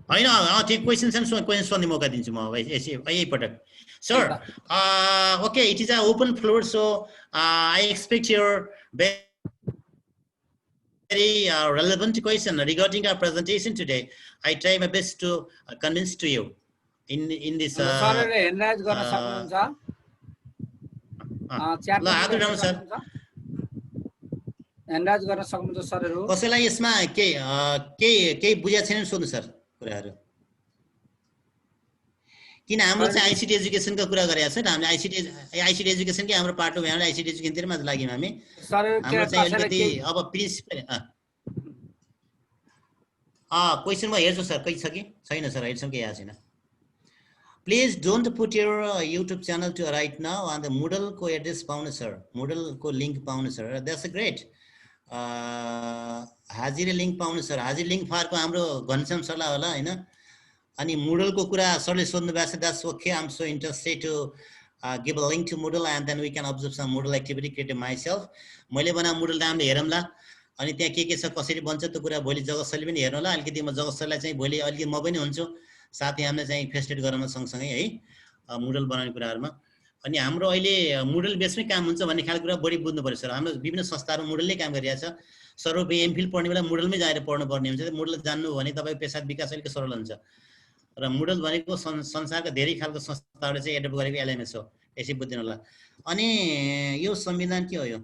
हैन ठिक क्वेशन सोध्ने मौका दिन्छु म यही पटक sir. Okay, it is a open floor, so I expect your very relevant question regarding our presentation today. I try my best to convince to you in this सरले हेन्डराइज गर्न सक्नुहुन्छ? ल आदर राम सर, हेन्डराइज गर्न सक्नुहुन्छ सरहरु? कसैलाई यसमा केही बुझेको छैन सोध्नु सर कुराहरु। किन हाम्रो चाहिँ आईसीटी एजुकेसनको कुरा गरेका छ, हामीले आईसीटी एजुकेसन के हाम्रो पार्ट हो, हामीले आईसीटी एजुकेसनतिर मात्र लाग्यौं हामी। हाम्रो चाहिँ अलिकति अब प्रिन्सिपल क्वेशन म हेर्छु सर, कही छ कि छैन सर? अहिलेसम्म केही आएको छैन। Please don't put your YouTube channel to right now on the Moodle को एड्रेस पाउनु सर, मुडल को लिंक पाउनु सर। That's a great. हाजिरी लिंक पाउनु सर, हाजिरी लिंक फारको हाम्रो घनश्याम सरला होला हैन। अनि मुडल को कुरा सरले सोध्नु भएको छ, that's okay. I am so interested to give a link to Moodle and then we can observe some Moodle activity created myself. मैले बना मुडल नामले हेरौँला, अनि त्यहाँ के छ कसरी बन्छ त्यो कुरा भोलि जगतशैली पनि हेर्नु होला। अलिकति म जगतशैलीलाई चाहिँ भोलि अलिकति म पनि हुन्छु, साथै हामीले चाहिँ फेसिलिटेट गराउन सँगसँगै है मुडल बनाउने कुराहरुमा। अनि हाम्रो अहिले मुडल बेसमै काम हुन्छ भन्ने खालको कुरा बढी बुझ्नु पर्यो सर। हाम्रो विभिन्न संस्थाहरू मुडलले काम गरिरहेछ। सर्व एमफिल पढ्ने बेला मुडलमै जाएर पढ्नु पर्ने हुन्छ। मुडल जान्नु भने तपाईको पेशागत विकास अलिक सरल हुन्छ। र मुडल भनेको संसारका धेरै खालको संस्थाहरूले चाहिँ एडप्ट गरेको एलएमएस हो, यसै बुझ्दिनु होला। अनि यो संविधान के हो?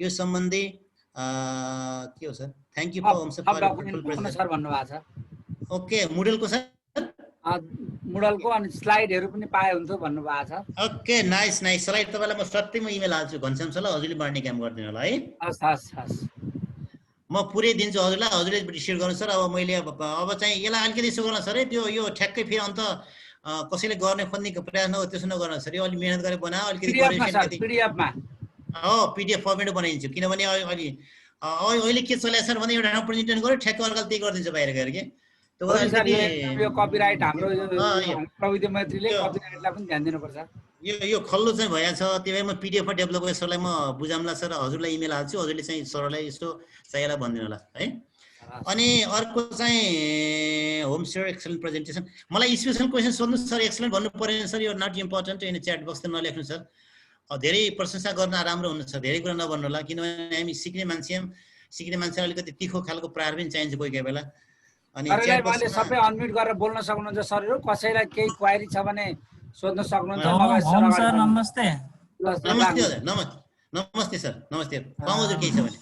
यो सम्बन्धी के हो sir? Thank you for sir भन्नुभएको छ। ओके, मुडलको सर मुडलको अनि स्लाइडहरु पनि पाए हुन्छ भन्नुभएको छ। Okay, nice nice. स्लाइड तपाईलाई म सट्टैमा इमेल हाल्छु, घनश्याम सरलाई हजुरले बाड्ने काम गर्दिनु होला है। हस् हस् हस्, म पुरै दिन्छु हजुरलाई, हजुरले डिसिड गर्नु सर। अब मैले अब चाहिँ यसलाई अलिकति यसो गर्न सर है, त्यो यो ठ्याक्कै फेरि अन्त कसैले गर्ने खोज्ने प्रयास नहो, त्यसो नगर्नु सर। यो अलि मेहनत गरेर बनाओ, अलिकति पीडीएफमा पीडीएफ फर्मेट बनाइदिन्छु। किनभने अहिले के चलेको सर भने एउटा ठाउँ प्रेजेन्टेसन गर्यो, ठ्याक्क अर्काले त्यही गरिदिन्छ बाहिर गएर के। यो कपिराइट हाम्रो प्रविधि मैत्रीले कपिराइटलाई पनि ध्यान दिनुपर्छ। यो खल्लो चाहिँ भइहाल्छ, त्यही भएर म पीडीएफमा डेभलप गरेर सरलाई म बुझाउँला सर, हजुरलाई इमेल हाल्छु, हजुरले चाहिँ सरलाई यस्तो चाहिएला भनिदिनु होला है। अनि अर्को चाहिँ होम सर एक्सलेन्ट प्रेजेन्टेसन। मलाई स्पेशल क्वेसन सोध्नु सर, एक्सलेन्ट भन्नु परेन सर, यो not important in chat box त नलेख्नु सर। धेरै प्रशंसा गर्न राम्रो हुन्छ सर, धेरै कुरा नभन्नु होला, किनभने हामी सिक्ने मान्छे अलिकति तिखो खालको प्रहार पनि चाहिन्छ कोही कोही बेला। अनि मैले सबै अनम्युट गरेर बोल्न सक्नुहुन्छ सरहरु, कसैलाई केही क्वेरी छ भने सोध्न सक्नुहुन्छ। सर नमस्ते। नमस्ते हजुर, नमस्ते सर, नमस्ते। पाउँ हजुर केही छ भने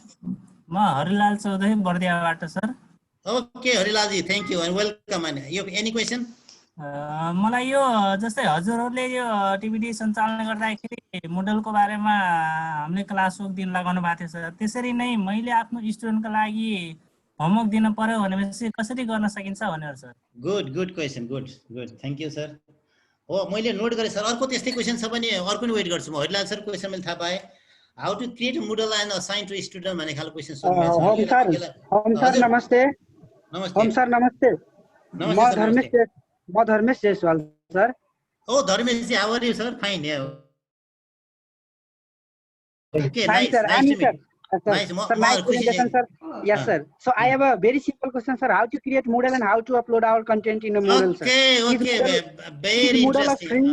म हरिलाल चौधरी बर्दियाबाट सर। ओके हरिलालजी, थ्याङ्क यू एन्ड वेलकम। यो एनी क्वेसन? मलाई यो जस्तै हजुरहरूले यो टिभिडी सञ्चालन गर्दाखेरि मोडलको बारेमा हामीले क्लास वर्क दिन लगाउनु भएको थियो सर। त्यसरी नै मैले आफ्नो स्टुडेन्टको लागि होमवर्क दिन पर्यो भनेपछि कसरी गर्न सकिन्छ भनेर sir. Good question, good thank you sir. हो मैले नोट गरेँ सर। अर्को त्यस्तै क्वेसन छ भने अर्को पनि वेट गर्छु म। हरिलाल सर क्वेसन मैले थाहा पाएँ। How to create Moodle and assign to student भन्ने खालको क्वेसन सोध्नुभएको छ। होम सर नमस्ते। होम सर नमस्ते। म Dharmesh Jaiswal sir. Oh Dharmesh ji, how are you sir? Fine. Okay, nice to meet you. Nice. Nice presentation, sir. Yes, sir. So I have a very simple question, sir. How to create Moodle and how to upload our content in a Moodle, sir? Okay. Very interesting.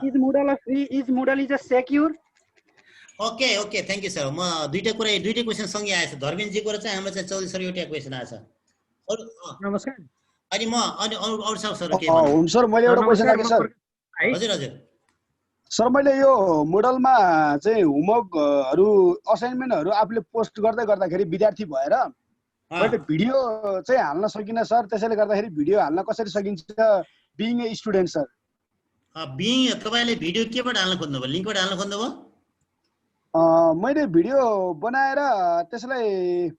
Is Moodle is a secure? Okay. Thank you, sir. म दुईटा question सँगै आएछ। धर्मेश जी को र चाहिँ हाम्रो चाहिँ Chaudhary sir एउटा क्वेसन आएछ। नमस्कार। अनि अरु सर के भन्नु? होम सर मैले एउटा क्वेसन राखे सर। हजुर सर मैले यो मोडलमा चाहिँ होमवर्कहरु असाइनमेन्टहरु आफूले पोस्ट गर्दाखेरि विद्यार्थी भएर मैले भिडियो चाहिँ हाल्न सकिन सर। त्यसैले गर्दाखेरि भिडियो हाल्न कसरी सकिन्छ बिइङ ए स्टुडेन्ट सर? बिइङ तपाईले भिडियो केबाट हाल्न खोज्नुभयो? लिंकबाट हाल्न खोज्नुभयो? मैले भिडियो बनाएर त्यसलाई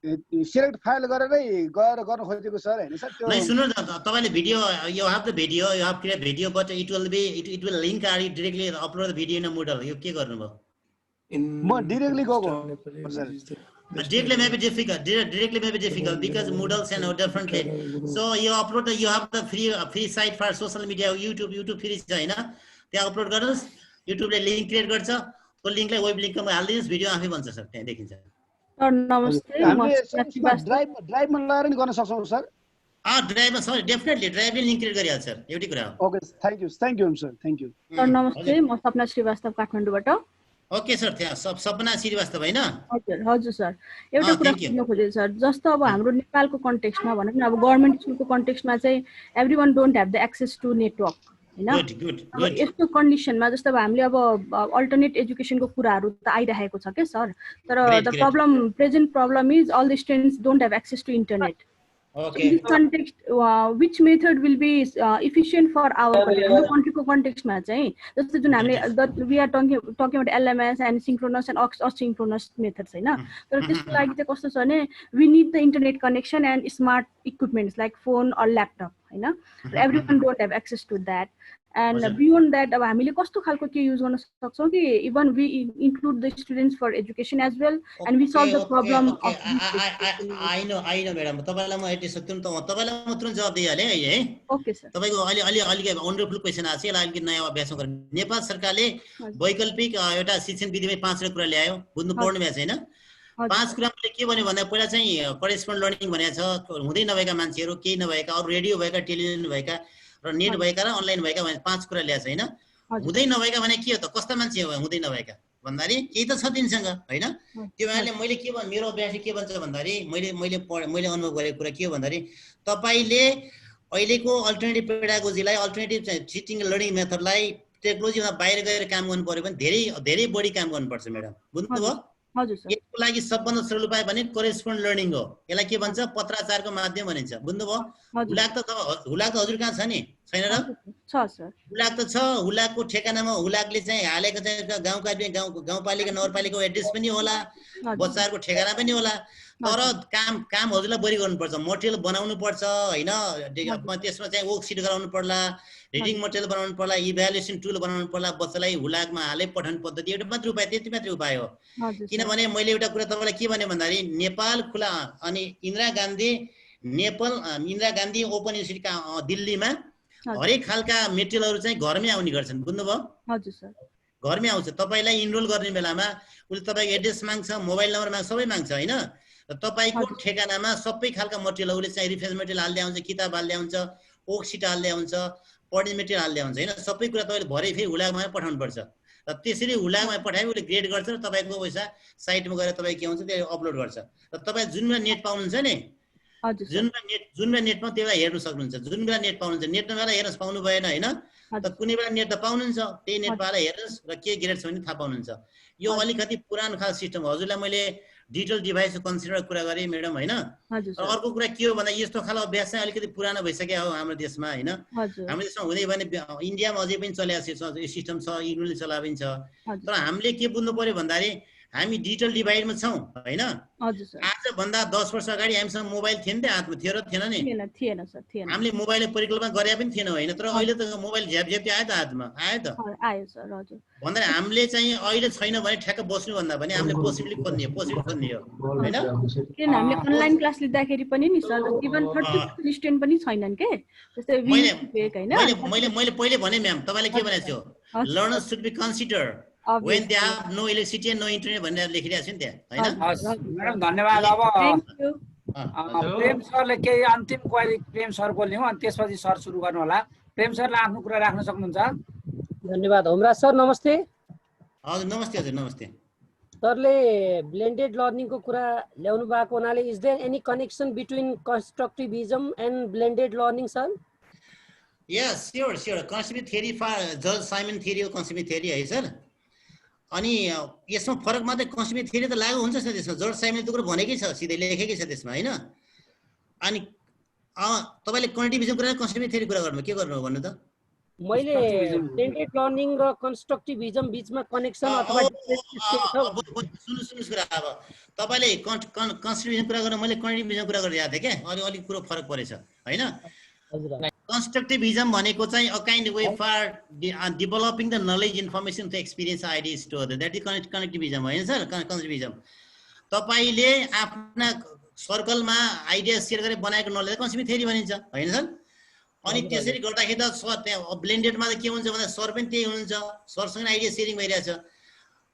सिलेक्ट फाइल गरेरै गर्न खोजेको सर हैन सर। त्यो नै सुन्नु न, तपाईले video you have the video, you have create video but it will link are directly upload the video in a Moodle. यो के गर्नुभयो? म डाइरेक्टली गएको सर। Directly may be difficult because Moodles and differently. So you upload you have the free site for social media, YouTube free छ हैन? त्यहाँ upload गर्नुस्। YouTube ले लिंक क्रिएट गर्छ। त्यो लिंकलाई वेब लिंकमा हाल्दिनुस्, भिडियो आफै बन्छ सर, त्यहाँ देखिन्छ। सर नमस्ते। ड्राइभमा लगाएर नि गर्न सक्छौं सर? ड्राइभमा सर डेफिनेटली ड्राइभले लिंक क्रिएट गरिहाल्छ सर। एउटै कुरा हो। Okay thank you sir. Thank you sir नमस्ते। म सपना श्रीवास्तव काठमाडौँबाट। ओके सर, त्यहाँ सपना श्रीवास्तव हैन? हजुर सर। एउटा कुरा सोध्न खोजेँ सर। जस्तो अब हाम्रो नेपालको कन्टेक्स्टमा भनौँ न, अब गभर्नमेन्ट स्कुलको कन्टेक्स्टमा चाहिँ everyone don't have the access to network हैन? अब यस्तो कन्डिसनमा जस्तो अब हामीले अब अल्टरनेट एजुकेसनको कुराहरू त आइरहेको छ के सर। तर the present problem is all the students don't have access to internet. In this context, which method will be efficient for our country को context में चाहिए? जैसे जो नामले we are talking about LMS and synchronous and asynchronous methods है ना? तो जिसको लाइक जो कॉस्ट है ने we need the internet connection and smart equipments like phone or laptop है ना? Everyone don't have access to that. And beyond that, अब हामीले कस्तो खालको के यूज गर्न सक्छौं कि even we include the students for education as well and we solve the problem of I know madam. तपाईलाई म एटी सक्छु त तपाईलाई म तुरुन्त जवाफ दिइहाले है। Okay sir. तपाईको अलि वन्डरफुल क्वेशन आछ। यसलाई अलिकति नयाँ अभ्यास गर्न नेपाल सरकारले वैकल्पिक एउटा शिक्षण विधिमै 5 कुरा ल्यायो। बुझ्नु पर्ने भएछ हैन? 5 कुराले के भन्यो भन्दा पहिला चाहिँ करेस्पोन्ड लर्निङ भनेको छ। हुँदै नभएका मान्छेहरु, केही नभएका, अरु रेडियो भएका, टेलिभिजन भएका र नेट भएका र अनलाइन भएका भने 5 कुरा ल्याछ हैन? हुँदै नभएका भने के हो त? कस्ता मान्छे हो हुँदै नभएका भन्दाखेरि केही त छ तिनसँग हैन? त्यो भएले मैले के भन् मेरो अभ्यासले के भन्छ भन्दाखेरि मैले अनुभव गरेको कुरा के हो भन्दाखेरि तपाईले अहिलेको अल्टरनेटिभ पेडागोजीलाई, अल्टरनेटिभ टिचिङ लर्निङ मेथडलाई टेक्नोलोजीमा बाहिर गएर काम गर्नु पर्यो भने धेरै बढी काम गर्नुपर्छ म्याडम। बुझ्नुभयो? हजुर सर। यसको लागि सबभन्दा सरल उपाय भने करेस्पोन्ड लर्निङ हो। यसलाई के भन्छ? पत्राचारको माध्यम भनिन्छ। बुझ्नुभयो? हुलाक त हजुर कहाँ छ नि? छैन र? छ सर। हुलाक त छ। हुलाकको ठेगानामा हुलाकले चाहिँ हालेको चाहिँ गाउँपालिका नगरपालिकाको एड्रेस पनि होला, बच्चाहरुको ठेगाना पनि होला। तर काम हजुरलाई बढी गर्नुपर्छ। मटेरियल बनाउनु पर्छ हैन? त्यसमा चाहिँ वर्कशीट गराउनु पर्ला, रिडिङ मटेरियल बनाउनु पर्ला, इभ्यालुएसन टुल बनाउनु पर्ला, बच्चालाई हुलाकमा हाले पठन पद्धति एउटा मात्र उपाय, त्यति मात्र उपाय हो। किनभने मैले एउटा कुरा तपाईलाई के भने भन्दाखेरि नेपाल खुला अनि इन्दिरा गान्धी ओपन युनिभर्सिटी दिल्लीमा हरेक खालका मेटेरियलहरु चाहिँ घरमै आउने गर्छन्। बुझ्नुभयो? हजुर सर। घरमै आउँछ। तपाईलाई इनरोल गर्ने बेलामा उले तपाईको एड्रेस माग्छ, मोबाइल नम्बर माग्छ, सबै माग्छ हैन? तपाईको ठेगानामा सबै खालका मटेरियलहरुले चाहिँ रिफरेन्स मटेरियल हाल्दै आउँछ, किताब हाल्दै आउँछ, वर्कशीट हाल्दै आउँछ, पढ्ने मटेरियल हाल्दै आउँछ हैन? सबै कुरा तपाईले भरे फेरि हुलाकमा पठाउनु पर्छ। र त्यसरी हुलाकमा पठाए उले ग्रेड गर्छ र तपाईको पैसा साइटमा गएर तपाई के हुन्छ त्यो अपलोड गर्छ। र तपाई जुन बेला नेट पाउनुहुन्छ नि, जुन बेला नेटमा त्यो बेला हेर्न सक्नुहुन्छ। जुन बेला नेट पाउनुहुन्छ, नेट नभएला हेर्न पाउनु भएन हैन? त कुनै बेला नेट त पाउनुहुन्छ, त्यही नेट पाएर हेर्नुस् र के ग्रेड छ भने थाहा पाउनुहुन्छ। यो अलिकति पुरानो खालको सिस्टम हो। हजुरलाई मैले डिजिटल डिभाइसको कन्सिडर कुरा गरेँ म्याडम होइन। अर्को कुरा के हो भन्दा यस्तो खालको अभ्यास चाहिँ अलिकति पुरानो भइसक्यो हो हाम्रो देशमा होइन। हाम्रो देशमा हुँदै भने इन्डियामा अझै पनि चलिरहेको छ, सिस्टम छ, इग्नुले चलाएको छ। तर हामीले के बुझ्नु पर्यो भन्दाखेरि हामी डिजिटल डिभाइडमा छौँ होइन। आजभन्दा 10 वर्ष अगाडि हामीसँग मोबाइल थिएन नि, हातमा थियो र थिएन नि? हामीले मोबाइलको परिकल्पना गरे पनि थिएन होइन। तर अहिले त मोबाइल झ्यापझ्याप्ती आयो त हातमा, आयो त भन्दा हामीले चाहिँ अहिले छैन भने ठ्याक्क बस्नुभन्दा पनि हामीले पोसिबिलिटी खोज्ने हो होइन। अनलाइन क्लास लिँदाखेरि पनि नि सर इभन 30% स्टुडेन्ट पनि छैनन् के। मैले पहिले भने म्याम तपाईँले के भनेको थियो, learners should be consider when they have no electricity and no internet भनेर लेखिरहेको छु नि त्यहाँ हैन। म्याडम धन्यवाद। अब प्रेम सरले केही अन्तिम क्वेरी प्रेम सरको लिउँ अनि त्यसपछि सर सुरु गर्नु होला। प्रेम सरले आफ्नो कुरा राख्न सक्नुहुन्छ। धन्यवाद। होमराज सर नमस्ते। हजुर नमस्ते। हजुर नमस्ते। सरले ब्लेन्डेड लर्निङको कुरा ल्याउनु भएको हुनाले is there any connection between constructivism and blended learning sir? Yes sure concept theory George Simon theory हो कन्सेप्ट थ्योरी है सर। अनि यसमा फरक मात्रै कन्सेप्ट थ्योरी त लागु हुन्छ सर त्यसमा, जर्ज साइमनले त कुरा भनेकै छ, सिधै लेखेकै छ त्यसमा हैन। अनि तपाईले कन्टिभिजम कुरा कन्सेप्ट थ्योरी कुरा गर्नु के गर्नु भन्नु त? मैले ब्लेन्डेड लर्निङ र कन्स्ट्रक्टिभिजम बीचमा कनेक्सन अथवा सुन्नुस् कुरा। अब तपाईले कन्स्ट्रक्टिभिजम कुरा गर्नु, मैले कन्टिभिजम कुरा गरिरहेको थिएँ क्या। अलि कुरो फरक परेछ हैन। कन्स्ट्रक्टिभिजम भनेको चाहिँ a kind way for developing the knowledge information to experience idea store, that is connectivism होइन सर। कन्स्ट्रक्टिभिजम तपाईले आफ्ना सर्कलमा आइडिया सेयर गरेर बनाएको नलेज कन्सेप्ट थ्योरी भनिन्छ होइन सर। अनि त्यसरी गर्दाखेरि त सर त्यहाँ ब्लेन्डेडमा त के हुन्छ भन्दा सर पनि त्यही हुनुहुन्छ, सरसँग आइडिया सेयरिङ भइरहेछ।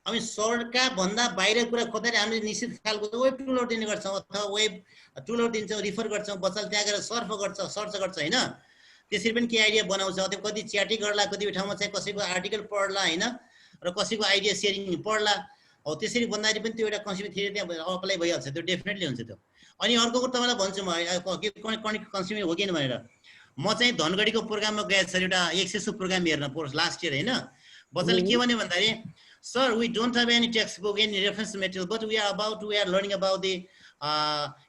अनि सरका भन्दा बाहिर कुरा खोज्दाखेरि हामीले निश्चित खालको वेब टुलहरू दिने गर्छौँ अथवा वेब टुलहरू दिन्छौँ, रिफर गर्छौँ, बच्चाले त्यहाँ गएर सर्च गर्छ होइन। त्यसरी पनि के आइडिया बनाउँछ, अथवा कति च्याटिङ गर्ला, कति ठाउँमा चाहिँ कसैको आर्टिकल पढ्ला होइन, र कसैको आइडिया सेयरिङ पढ्ला। हो त्यसरी भन्दाखेरि पनि त्यो एउटा कन्सेप्ट थ्योरी त्यहाँ अप्लाई भइहाल्छ, त्यो डेफिनेटली हुन्छ त्यो। अनि अर्को कुरो तपाईँलाई भन्छु म कन्सेप्ट हो किन भनेर, म चाहिँ धनगढीको प्रोग्राममा गएको छ एउटा एक्सेसको प्रोग्राम हेर्न लास्ट इयर होइन। बच्चाले के भन्यो भन्दाखेरि sir we don't have any text book any reference material but we are learning about the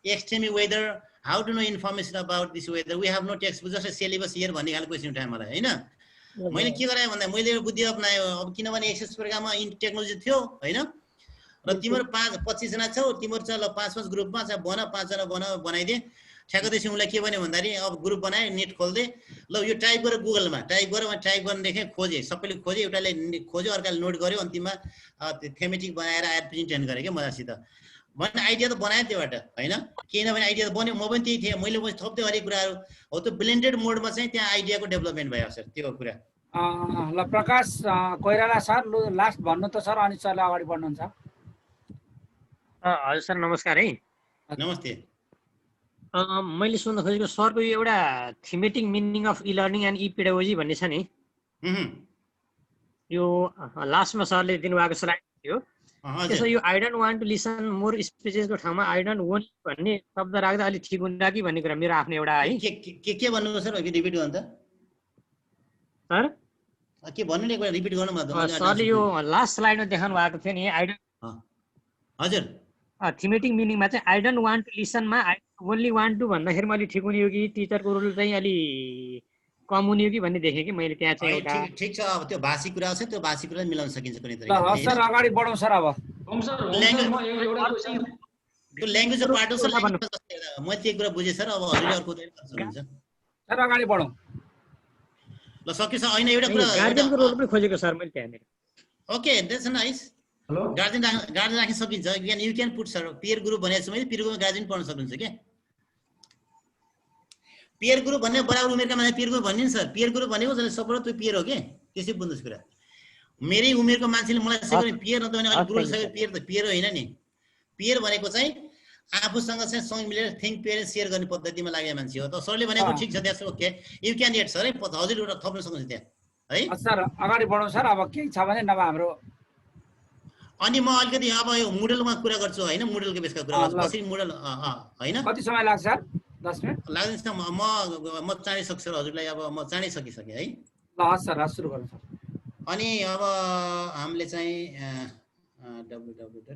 extreme weather, how to know information about this weather, we have no text book just syllabus here भन्ने खालको question उठाएँ मलाई होइन। मैले के गराएँ भन्दा मैले एउटा बुद्धि अप्नायो, अब किनभने एक्सेस प्रोग्राममा टेक्नोलोजी थियो होइन, र तिम्रो 25 जना छौ, तिम्रो चाहिँ ल 5-5 ग्रुपमा चाहिँ 5 जना बनाइदिए। ठ्याक्क त्यसपछि उसलाई के भन्यो भन्दाखेरि अब ग्रुप बनाएँ, नेट खोल्दै ल यो टाइप गरेर गुगलमा टाइप गर्न देखेँ, खोजेँ, सबैले खोजेँ, एउटाले खोज्यो, अर्काले नोट गर्यो, अन्तिममा थेमेटिक बनाएर आएर प्रेजेन्टेसन गरेँ क्या मजासित। भन्ने आइडिया त बनायो त्योबाट होइन, किनभने आइडिया त बन्यो, म पनि त्यही थिएँ, मैले थप्दै हरेक कुराहरू हो। त्यो ब्लेन्डेड मोडमा चाहिँ त्यहाँ आइडियाको डेभलपमेन्ट भयो सर, त्यो कुरा। ल प्रकाश कोइराला सर लास्ट भन्नु त सर, अनि सरले अगाडि बढ्नुहुन्छ। हजुर सर नमस्कार है। नमस्ते। मैले सुन्न खोजेको सरको यो एउटा thematic meaning of e learning and e pedagogy भन्ने छ नि, यो लास्टमा सरले दिनुभएको स्लाइड थियो। त्यसो यो I don't want to listen more स्पिचेसको ठाउँमा आई डोन्ट वान्ट भन्ने शब्द राख्दा अलिक ठिक हुन्छ कि भन्ने कुरा मेरो आफ्नो एउटा है। के भन्नु सर, रिपिट गर्नु त सर, के भन्नु नि एकपल्ट रिपिट गर्नु न। सरले यो लास्ट स्लाइडमा देखाउनु भएको थियो नि आई डोन्ट, हजुर थीमेटिक मिनिङमा चाहिँ आई डोन्ट वान्ट टु लिसनमा आई ओन्ली वान्ट टु भन्दाखेरि मैले ठिक हुने हो कि टिचरको रोल चाहिँ अलि कम हुने हो कि भन्ने देखेँ कि मैले त्यहाँ चाहिँ एउटा। ठिक छ, अब त्यो भाषिक कुरा छ, त्यो भाषिक कुरा मिलाउन सकिन्छ कुनै तरिकाले। ल सर अगाडि बढौँ सर। अब त्यो ल्याङ्ग्वेजको पार्ट हो सर, मैले त्यो कुरा बुझेँ सर। अब हजुरले अर्को सर अगाडि बढौँ। ल सक्यो सर। होइन एउटा कुरा गार्जियनको रोल पनि खोजेको सर मैले त्यहाँनिर। Okay that's nice. गार्जियन राख्न सकिन्छ, you can put sir. Peer group भनेको छु मैले, पियर ग्रुपमा गार्जियन पढ्न सक्नुहुन्छ क्या। पियर ग्रुप भन्ने बराबर उमेरका मान्छे पियर ग्रुप भन्ने नि सर। पियर ग्रुप भनेको सपोर्ट त्यो पियर हो कि, त्यसै बुझ्नुहोस् कुरा। मेरै उमेरको मान्छेले मलाई सेकेन्ड पियर न त भने अलिक ग्रुप सकेर पियर त पियर होइन नि। पियर भनेको चाहिँ आफूसँग चाहिँ सँग मिलेर थिङ्क पेरेन्ट सेयर गर्ने पद्धतिमा लागेको मान्छे हो। त सरले भनेको ठिक छ, that's okay, you can add sir है। हजुर एउटा थप्न सक्नुहुन्छ त्यहाँ है सर। अगाडि बढौँ सर। अब केही छ भने नभए हाम्रो। अनि म अलिकति अब यो मोडलमा कुरा गर्छु होइन, मोडलको बेसका कुरा गर्छु, कसरी मोडल होइन। कति समय लाग्छ सर? 10 मिनेट लाग्छ। म चाँडै सक्छु हजुरलाई, अब म चाँडै सकिसकेँ है। ल सर सुरु गरौँ सर। अनि अब हामीले चाहिँ www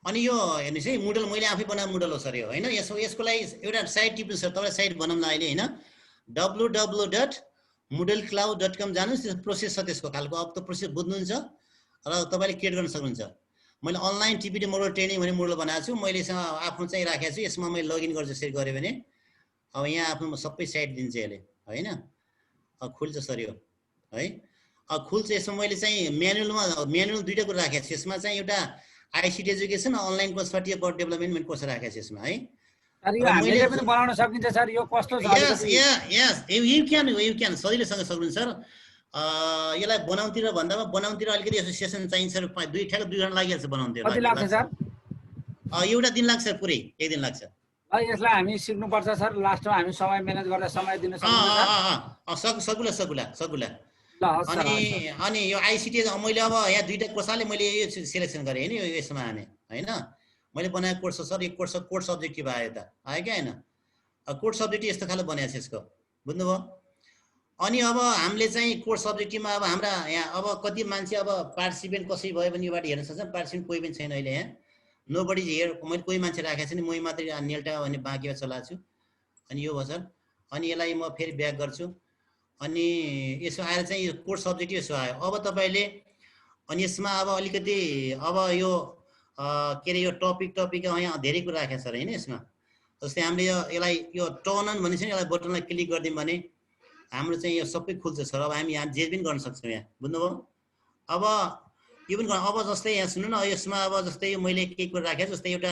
अनि यो हेर्नुहोस् है मोडल मैले आफै बनाएको मोडल हो सर यो हैन। यसको लागि एउटा साइट टिप्नु सर, तपाईलाई साइट बनाउन अहिले हैन, www.moodlecloud.com जानुस्, त्यो प्रोसेस छ त्यसको खालको। अब त प्रोसेस बुझ्नुहुन्छ र तपाईले क्रिएट गर्न सक्नुहुन्छ। मैले अनलाइन टिपिडी मोडल ट्रेनिङ भन्ने मोडल बनाएको छु, मैले आफ्नो चाहिँ राखेको छु। यसमा मैले लगइन गर्छु, यसरी गरे भने अब यहाँ आफ्नो सबै साइट दिन्छ यसले हैन। अब खुल्छ सर यो है। अब खुल्छ। यसमा मैले चाहिँ म्यानुअल दुईटा कुरा राखेको छु। यसमा चाहिँ एउटा ICT education, online course for development course राखेको छु यसमा है। सर यो हामीले पनि बनाउन सकिन्छ सर, यो कस्तो छ? यस यु क्यान सजिलैसँग सक्नुहुन्छ सर। यसलाई बनाउनतिर भन्दामा बनाउनतिर अलिकति एसोसिएसन चाहिन्छ सर। 2 घण्टा लागिहाल्छ बनाउनतिर। कति लाग्छ सर? एउटा दिन लाग्छ सर, पुरै 1 दिन लाग्छ। यसलाई हामी सिक्नुपर्छ सर, लास्टमा हामी समय म्यानेज गरेर समय दिन सक्छौँ सकुला। अनि यो आईसीटी मैले अब यहाँ 2टा कोर्सले मैले यो सिलेक्सन गरेँ हैन। यो यसमा हाने हैन। मैले बनाएको कोर्स सर, यो कोर्स सब्जेक्टिभ आयो त, आयो क्या हैन? कोर्स सब्जेक्टिभ यस्तो खाले बनाएको छ यसको, बुझ्नुभयो? अनि अब हामीले चाहिँ कोर्स सब्जेक्टिभमा अब हाम्रा यहाँ अब कति मान्छे अब पार्टिसिपेन्ट कसै भयो भने योबाट हेर्न सक्छ। पार्टिसिपेन्ट कोही पनि छैन अहिले यहाँ, नोबडी हियर। मैले कोही मान्छे राखेको छैन, मै मात्रै नेल्टा भन्ने बाँकीमा चलाएको छु। अनि यो भयो सर। अनि यसलाई म फेरि ब्याक गर्छु। अनि यसो आएर चाहिँ यो कोर्स सब्जेक्टिभ यसो आयो। अब तपाईले अनि यसमा अब अलिकति अब यो के अरे यो टपिक यहाँ धेरै कुरा राखेको छ हैन यसमा। जस्तै हामीले यसलाई यो टर्न अन भनेछ नि, यसलाई बटनलाई क्लिक गरिदियौँ भने हाम्रो चाहिँ यो सबै खुल्छ सर। अब हामी यहाँ जे पनि गर्न सक्छौँ यहाँ, बुझ्नुभयो? अब यो पनि अब जस्तै यहाँ सुन्नु न, यसमा अब जस्तै मैले केही कुरा राखेँ, जस्तै एउटा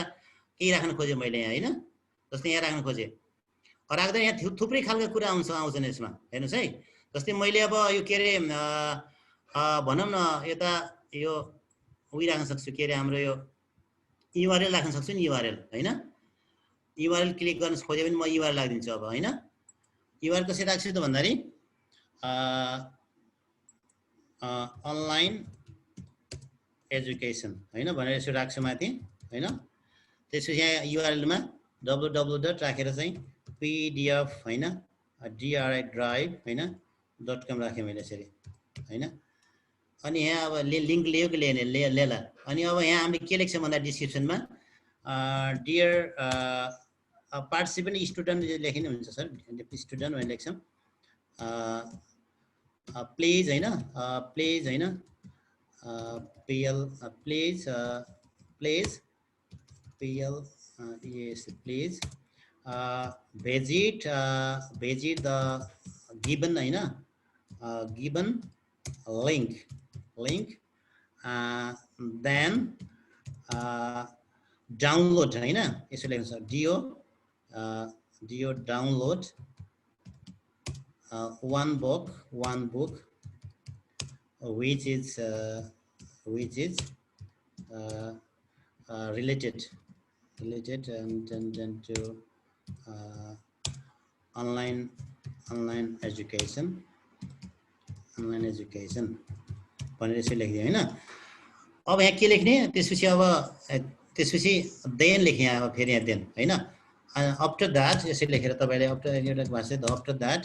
केही राख्न खोजेँ मैले यहाँ हैन। जस्तै यहाँ राख्न खोजेँ, राख्दा यहाँ थुप्रै खालका कुरा आउँछन् यसमा, हेर्नुहोस् है। जस्तै मैले अब यो के अरे भनौँ न यता यो उयो राख्न सक्छु, के अरे हाम्रो यो युआरएल राख्न सक्छु नि, युआरएल हैन। युआरएल क्लिक गर्न खोजे भने म युआरएल राखिदिन्छु अब हैन। युआरएल कसरी राख्छु त भन्दाखेरि अनलाइन एजुकेसन हैन भनेर यसो राख्छु माथि हैन। त्यसपछि यहाँ युआरएलमा www राखेर चाहिँ pdf हैन drive हैन .com राखेँ मैले यसरी हैन। अनि यहाँ अब लिङ्क लियो कि लेला। अनि अब यहाँ हामीले के लेख्छौँ भन्दा डिस्क्रिप्सनमा डियर पार्टिसिपेन्ट स्टुडेन्ट लेखिनु हुन्छ सर, स्टुडेन्ट भनेर लेख्छौँ। प्लिज हैन, प्लिज हैन, PL please PL yes please visit the given हैन given link then download हैन यसो लेख्नु छ do download one book which is related and to online education भनेर यसो लेख्दियो हैन। अब यहाँ के लेख्ने त्यसपछि अब त्यसपछि देन लेख्ने अब फेरि यहाँ देन हैन। आफ्टर दैट यसो लेखेर तपाईले आफ्टर एउटा भाषा the after that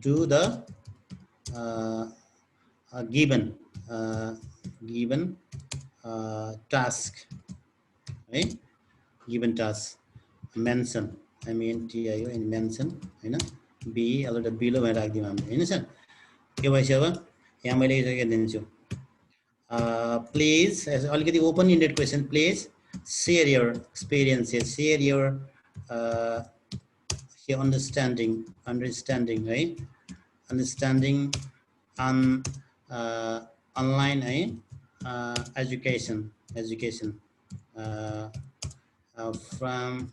do the given task right, given task mention MENTION mention हैन बी अलरेडी बिलो भनेर राख्दियौँ हामीले हैन सर। के भएछ अब यहाँ मैले यसो दिन्छु प्लिज अलिकति open indeed question please share your experiences, share your understanding right, understanding on online education from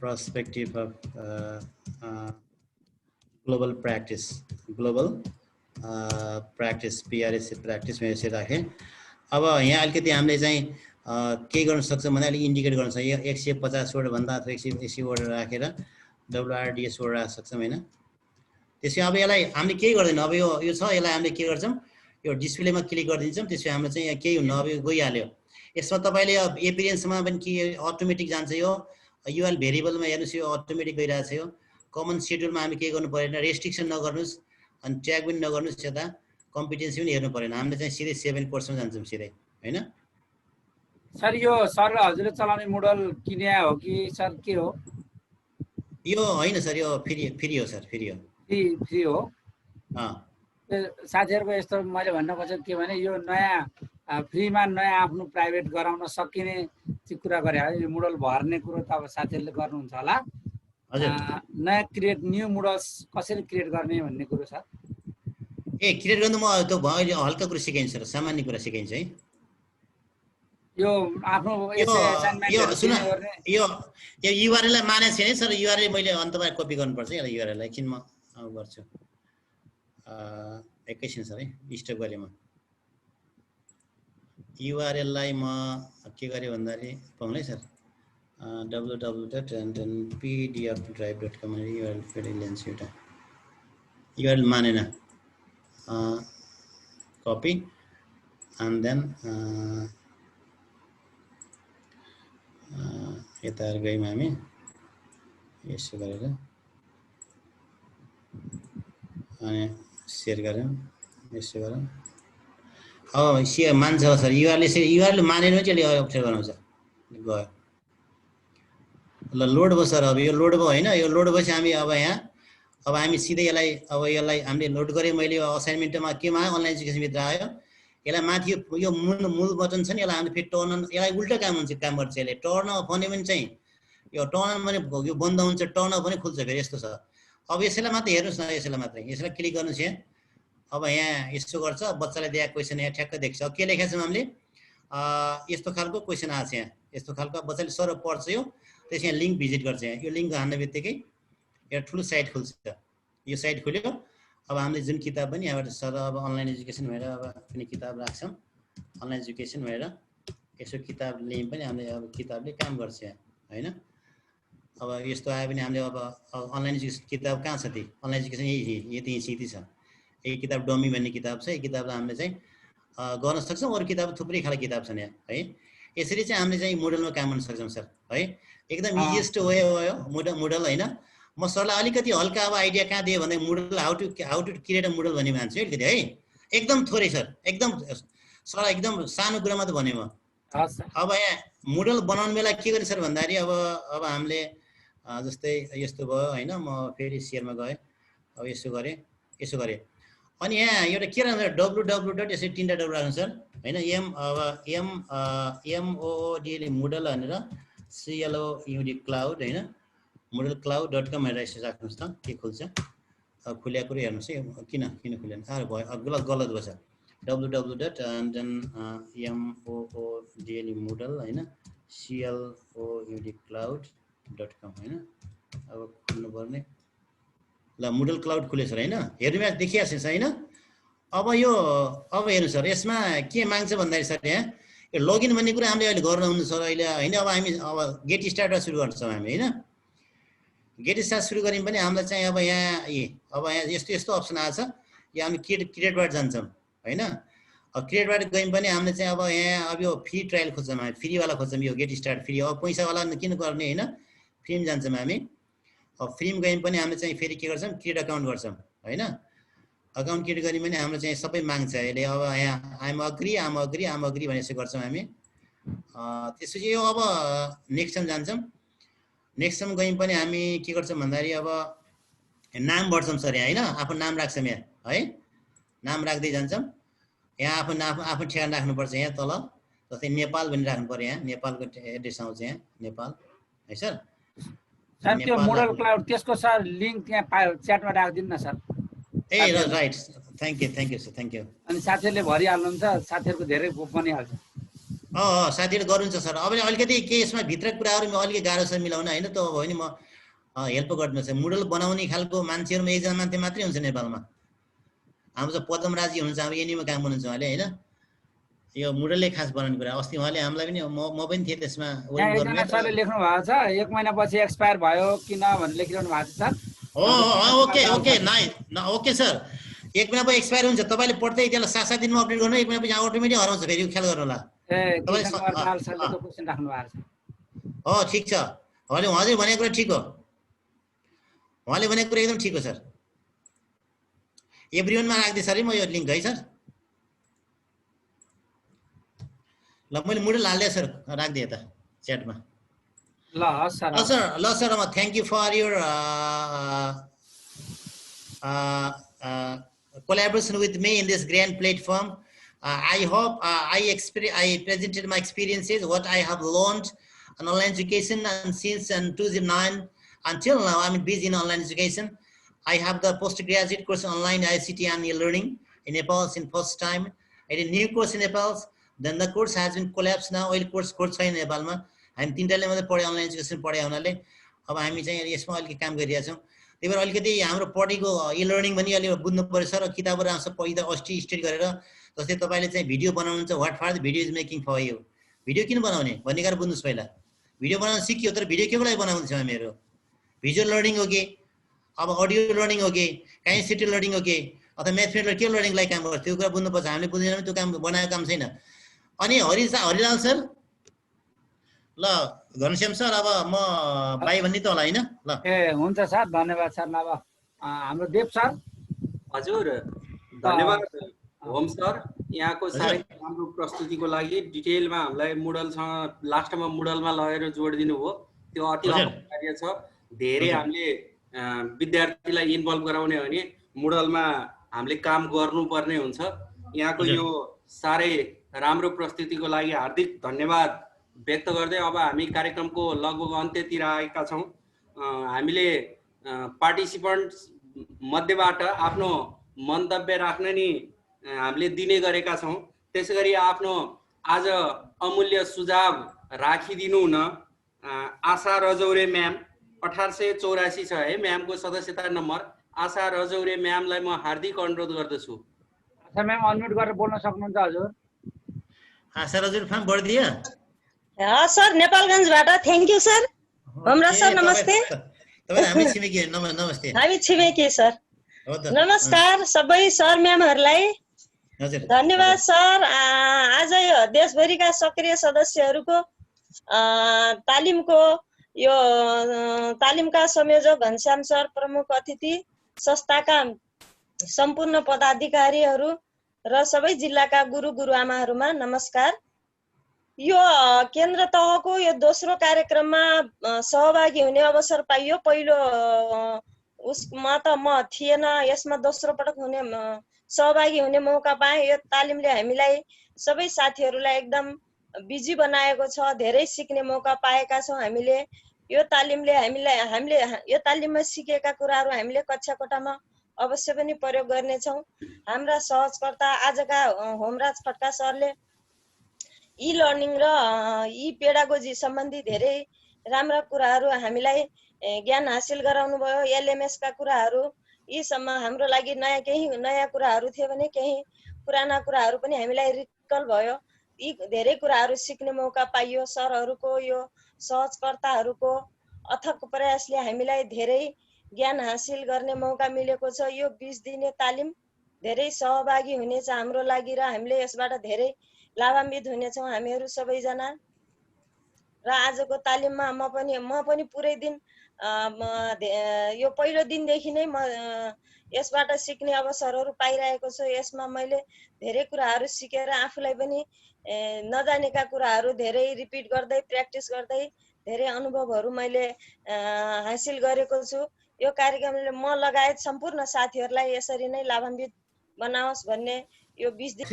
perspective of global practice PRS practice में ऐसे राखें। अब यहाँ अलिकति हामीले चाहिँ के गर्न सक्छौँ भने अलिक इन्डिकेट गर्न सक्छ। 150 वर्ड भन्दा अथवा 180 वर्ड राखेर WRDS वर्ड राख्न सक्छौँ हैन। त्यसै अब यसलाई हामीले केही गर्दैन। अब यो छ यसलाई हामीले के गर्छौँ यो डिस्प्लेमा क्लिक गरिदिन्छौँ। त्यसपछि हाम्रो चाहिँ यहाँ केही हुन्न, अब यो गइहाल्यो। यसमा तपाईले एपिरियन्समा पनि के अटोमेटिक जान्छ। यो युआरएल भेरिएबलमा हेर्नुस् यो अटोमेटिक गइरहेछ। यो कमन सेड्युलमा हामी के गर्नु परेन, रेस्ट्रिक्सन नगर्नुस् अनि ट्र्याक पनि नगर्नुस्, यता कम्पिटेन्सी पनि हेर्नु परेन। हामीले चाहिँ सिधै 7 कोर्समा जान्छौँ सिधै, होइन? सर यो सरले हजुरले चलाउने मोडल किने हो कि सर के हो? यो होइन सर, यो फ्री हो सर, फ्री हो। फ्री हो। साथीहरूको यस्तो मैले भन्न खोजेको के भने यो नयाँ फ्रीमा नयाँ आफ्नो प्राइभेट गराउन सकिने चाहिँ कुरा गरे है। यो मोडल भर्ने कुरो त अब साथीहरूले गर्नुहुन्छ होला। नयाँ न्यू मोडल्स कसरी क्रिएट गर्ने भन्ने कुरो छ। क्रिएट गर्नु म त्यो अहिले हल्का कुरा सिकाइन्छ सर, सामान्य कुरा सिकाइन्छ है। यो आफ्नो यो युआरएललाई मानेको छैन सर। युआरएल मैले अन्तमा कपी गर्नुपर्छ। यसलाई युआरएल एकछिन म गर्छु, एकैछिन सर है, स्टप गरेँ म। युआरएललाई म के गरेँ भन्दाखेरि पाउनु है सर, www.pdfdrive.com युआरएल फेरि लिन्छ एउटा। युआरएल मानेन, कपी एन्ड देन यता गयौँ हामी, यसो गरेर अनि सेयर गऱ्यौँ, यसो गरौँ। मान्छ सर युआरएल मानेन भने चाहिँ अहिले अप्ठ्यारो बनाउँछ। गयो ल, लोड भयो सर। अब यो लोड भयो होइन, यो लोड भएपछि हामी अब हामी सिधै यसलाई हामीले लोड गरेँ। मैले असाइनमेन्टमा केमा अनलाइन एजुकेसनभित्र आयो, यसलाई माथि यो मूल बटन छ नि, यसलाई हामीले फेरि टर्न अन, यसलाई उल्टा काम गर्छ यसले। टर्न अफ भने पनि चाहिँ यो टर्न अन भने यो बन्द हुन्छ, टर्न अफ भने खुल्छ फेरि, यस्तो छ। अब यसैलाई मात्रै हेर्नुहोस् न, यसैलाई मात्रै, यसलाई क्लिक गर्नुहोस् यहाँ। अब यहाँ यस्तो गर्छ, बच्चालाई दिएको क्वेसन यहाँ ठ्याक्क देख्छ। के लेखेको छौँ हामीले, यस्तो खालको क्वेसन आएको छ यहाँ, यस्तो खालको। बच्चाले सर पढ्छ यो, त्यसमा यहाँ लिङ्क भिजिट गर्छ। यहाँ यो लिङ्क हान्ने बित्तिकै एउटा ठुलो साइट खुल्छ। यो साइट खुल्यो। अब हामीले जुन किताब पनि यहाँबाट सर अब अनलाइन एजुकेसन भएर अब कुनै किताब राख्छौँ, अनलाइन एजुकेसन भएर यसो किताब लियौँ पनि हामीले अब किताबले काम गर्छ यहाँ, होइन? अब यस्तो आयो भने हामीले अब अनलाइन एजुकेसन किताब कहाँ छ ती? अनलाइन एजुकेसन यति छ। एक किताब डमी भन्ने किताब छ। यो किताबलाई हामीले चाहिँ गर्न सक्छौँ। अरू किताब थुप्रै खालको किताब छन् यहाँ, है? यसरी चाहिँ हामीले चाहिँ मोडलमा काम गर्न सक्छौँ सर, है? एकदम इजिएस्ट वे हो मोडल, होइन? म सरलाई अलिकति हल्का अब आइडिया कहाँ दिएँ भने Moodle how to create a Moodle भन्ने मान्छु अलिकति, है? एकदम थोरै सर, एकदम सरलाई एकदम सानो कुरा मात्रै भने म। अब यहाँ मोडल बनाउने बेला के गर्ने सर भन्दाखेरि अब हामीले जस्तै यस्तो भयो, होइन? म फेरि सेयरमा गएँ, अब यसो गरेँ। अनि यहाँ एउटा के राख्नु, www यसरी 3टा डब्लु राख्नु सर, होइन? MOODL मोडल भनेर CLOUD क्लाउड, होइन? मोडल cloud.com भनेर यसो राख्नुहोस् त, के खुल्छ? खुलेको कुरो हेर्नुहोस् है, किन खुलेन? भयो, गलत भयो सर। www.moodl मोडल, होइन? CLOUD cloud.com, होइन? अब खुल्नु पर्ने। ल, मोडल क्लाउड खुले सर, होइन? हेर्नु यहाँ देखिहाल्छ होइन? अब हेर्नु सर, यसमा के माग्छ भन्दाखेरि सर यहाँ यो लगइन भन्ने कुरा हामीले अहिले गर्न हुनु सर अहिले, होइन? अब हामी गेट स्टार्टबाट सुरु गर्छौँ हामी, होइन? गेट स्टार्ट सुरु गऱ्यौँ पनि हामीलाई चाहिँ अब यहाँ यस्तो अप्सन आएको छ। यो हामी क्रिएटबाट जान्छौँ, होइन? अब क्रिएटबाट गयौँ पनि हामीले चाहिँ अब यहाँ अब यो फ्री ट्रायल खोज्छौँ, हामी फ्रीवाला खोज्छौँ। यो गेट स्टार्ट फ्री, अब पैसावाला किन गर्ने, होइन? फ्रीमा जान्छौँ हामी। अब फ्रीमा गयौँ पनि हामीले चाहिँ फेरि के गर्छौँ, क्रिएट अकाउन्ट गर्छौँ, होइन? अकाउन्ट क्रिएट गऱ्यौँ भने हाम्रो चाहिँ सबै माग्छ अहिले। अब यहाँ आम अग्री भने यसो गर्छौँ हामी। त्यसपछि यो अब नेक्स्टमा जान्छौँ। नेक्स्टमा गयौँ पनि हामी के गर्छौँ भन्दाखेरि अब नाम भर्छौँ सर यहाँ, होइन? आफ्नो नाम राख्छौँ यहाँ, है? नाम राख्दै जान्छौँ। यहाँ आफ्नो ठेगाना राख्नुपर्छ यहाँ तल, जस्तै नेपाल भन्ने राख्नु पर्यो। यहाँ नेपालको एड्रेस आउँछ यहाँ, नेपाल, है सर? सर त्यो मोडल क्लाउड त्यसको सर लिङ्क यहाँ च्याटमा राखिदिनु न sir. Right, thank you sir, thank you. अनि साथीहरूले भरिहाल्नुहुन्छ, साथीहरूको धेरै बनिहाल्छ। साथीहरूले गर्नुहुन्छ सर। अब अलिकति के यसमा भित्र कुराहरू अलिकति गाह्रो छ मिलाउन, होइन? त अब होइन, म हेल्प गरिदिनुहोस्। मोडल बनाउने खालको मान्छेहरूमा एकजना मान्छे मात्रै हुन्छ नेपालमा। हाम्रो चाहिँ पदमराजी हुनुहुन्छ, अब यहीँनिर काम गर्नुहुन्छ उहाँले, होइन? यो मोडलले खास बनाउने कुरा। अस्ति उहाँले हामीलाई पनि म पनि थिएँ त्यसमा। सरले लेख्नु भएको छ 1 महिनापछि एक्सपायर भयो किन भनेर लेखिरहनु भएको छ सर। ओके सर, 1 महिनापछि एक्सपायर हुन्छ। तपाईँले पढ्दै त्यसलाई 7 दिनमा अपडेट गर्नु, 1 महिनापछि अटोमेटिक हराउँछ फेरि, ख्याल गर्नु होला। ठिक छ, हजुर भनेको कुरा ठिक हो। उहाँले भनेको कुरा एकदम ठिक हो सर। एभ्रीवनमा राख्दै सर म यो लिङ्क है सर। ल मैले मुडल हाल्दै सर राख्दै यता च्याटमा। ल sir thank you for your collaboration with me in this grand platform. I hope I presented my experiences, what I have learned on online education, and since 2009 until now, I'm busy in online education. I have the postgraduate course online ICT and e-learning in Nepal in first time. I did a new course in Nepal. Then the course has been collapsed now. Oil course in Nepal ma. I'm तीनटाले मात्रै पढे online education पढे हुनाले अब हामी चाहिँ यसमा अलिकति काम गरिरहेका छौं। त्यही भएर अलिकति हाम्रो पढेको e-learning पनि अलि बुझ्नु पर्छ र किताबहरु आउँछ पहिला स्टडी गरेर जस्तै तपाईले चाहिँ भिडियो बनाउनुहुन्छ what for the video is making for you. Video किन बनाउने भन्ने कुरा बुझ्नुस् पहिला। भिडियो बनाउन सिकियो तर भिडियो केको लागि बनाउँछ हामीहरु? भिजुअल लर्निङ हो कि अब अडियो लर्निङ हो कि काइनेस्थेटिक लर्निङ हो कि अथवा म्याथमेटिकल के लर्निङलाई काम गर्छ त्यो कुरा बुझ्नु पर्छ। हामीले बुझ्दैन भने त्यो काम बनाएको काम छैन। अनि हरिलाल सर ल घनश्याम सर अब म बाई भन्ने त होला हैन ल ए हुन्छ सर धन्यवाद सर। अब हाम्रो देव सर। हजुर धन्यवाद होम सर यहाँको साह्रै राम्रो प्रस्तुतिको लागि डिटेलमा हामीलाई मोडलसँग लास्टमा मोडलमा लगेर जोडिदिनु भयो त्यो अति अपरिहार्य छ। धेरै हामीले विद्यार्थीलाई इन्भल्भ गराउने हो भने मोडलमा हामीले काम गर्नुपर्ने हुन्छ। यहाँको यो साह्रै राम्रो प्रस्तुतिको लागि हार्दिक धन्यवाद व्यक्त गर्दै अब हामी कार्यक्रमको लगभग अन्त्यतिर आएका छौं। हामीले पार्टिसिपेन्ट्स मध्येबाट आफ्नो मन्तव्य राख्न नि हामीले दिने गरेका छौं। त्यसैगरी आफ्नो आज अमूल्य सुझाव राखिदिनु हुन आशा रजौरे म्याम 1884 छ है म्यामको सदस्यता नम्बर। आशा रजौरे म्यामलाई म हार्दिक अनुरोध गर्दछु। आशा म्याम अनम्युट गरेर बोल्न सक्नुहुन्छ हजुर। आशा रजौरे फ्रम बर्दिया। सर नेपालगञ्जबाट थ्यांक यू सर। हमरा सर नमस्ते। तपाईं हामी छिमेकी नमस्ते। हामी छिमेकी सर। नमस्कार सबै सर म्यामहरुलाई। हजुर धन्यवाद सर। आज यो देशभरिका सक्रिय सदस्यहरुको तालिमको यो तालिमका संयोजक घनश्याम सर, प्रमुख अतिथि, संस्थाका सम्पूर्ण पदाधिकारीहरु र सबै जिल्लाका गुरु गुरुआमाहरुमा नमस्कार। यो केन्द्र तहको यो दोस्रो कार्यक्रममा सहभागी हुने अवसर पाइयो। पहिलो उसमा त म थिएन, यसमा दोस्रो पटक हुने सहभागी हुने मौका पाएँ। यो तालिमले हामीलाई सबै साथीहरुलाई एकदम बिजी बनाएको छ। धेरै सिक्ने मौका पाएका छौं हामीले। यो तालिमले हामीले यो तालिममा सिकेका कुराहरु हामीले कक्षा कोठामा अवश्य पनि प्रयोग गर्ने छौं। हाम्रा सहजकर्ता आजका होमराज खड्का सरले ई लर्निङ र ई पेडागोजी सम्बन्धी धेरै राम्रा कुराहरु हामीलाई ज्ञान हासिल गराउनु भयो। एलएमएस का कुराहरु यी सम्म हाम्रो लागि नयाँ कुराहरु थिए भने केही पुराना कुराहरु पनि हामीलाई रिकल भयो। यी धेरै कुराहरु सिक्ने मौका पाइयो। सरहरुको यो सहजकर्ताहरुको अथक प्रयासले हामीलाई धेरै ज्ञान हासिल गर्ने मौका मिलेको छ। यो 20 दिने तालिम धेरै सहभागी हुनेछ हाम्रो लागि र हामीले यसबाट धेरै लाभान्वित हुनेछौं हामीहरु सबैजना। र आजको तालिममा म पनि पुरै दिन यो पहिलो दिनदेखि नै म यसबाट सिक्ने अवसरहरु पाइरहेको छु। यसमा मैले धेरै कुराहरु सिकेर आफूलाई पनि नजानेका कुराहरु धेरै रिपिट गर्दै प्र्याक्टिस गर्दै धेरै अनुभवहरु मैले हासिल गरेको छु। यो कार्यक्रमले म लगायत सम्पूर्ण साथीहरुलाई यसरी नै लाभान्वित बनाओस् भन्ने यो 20 दिन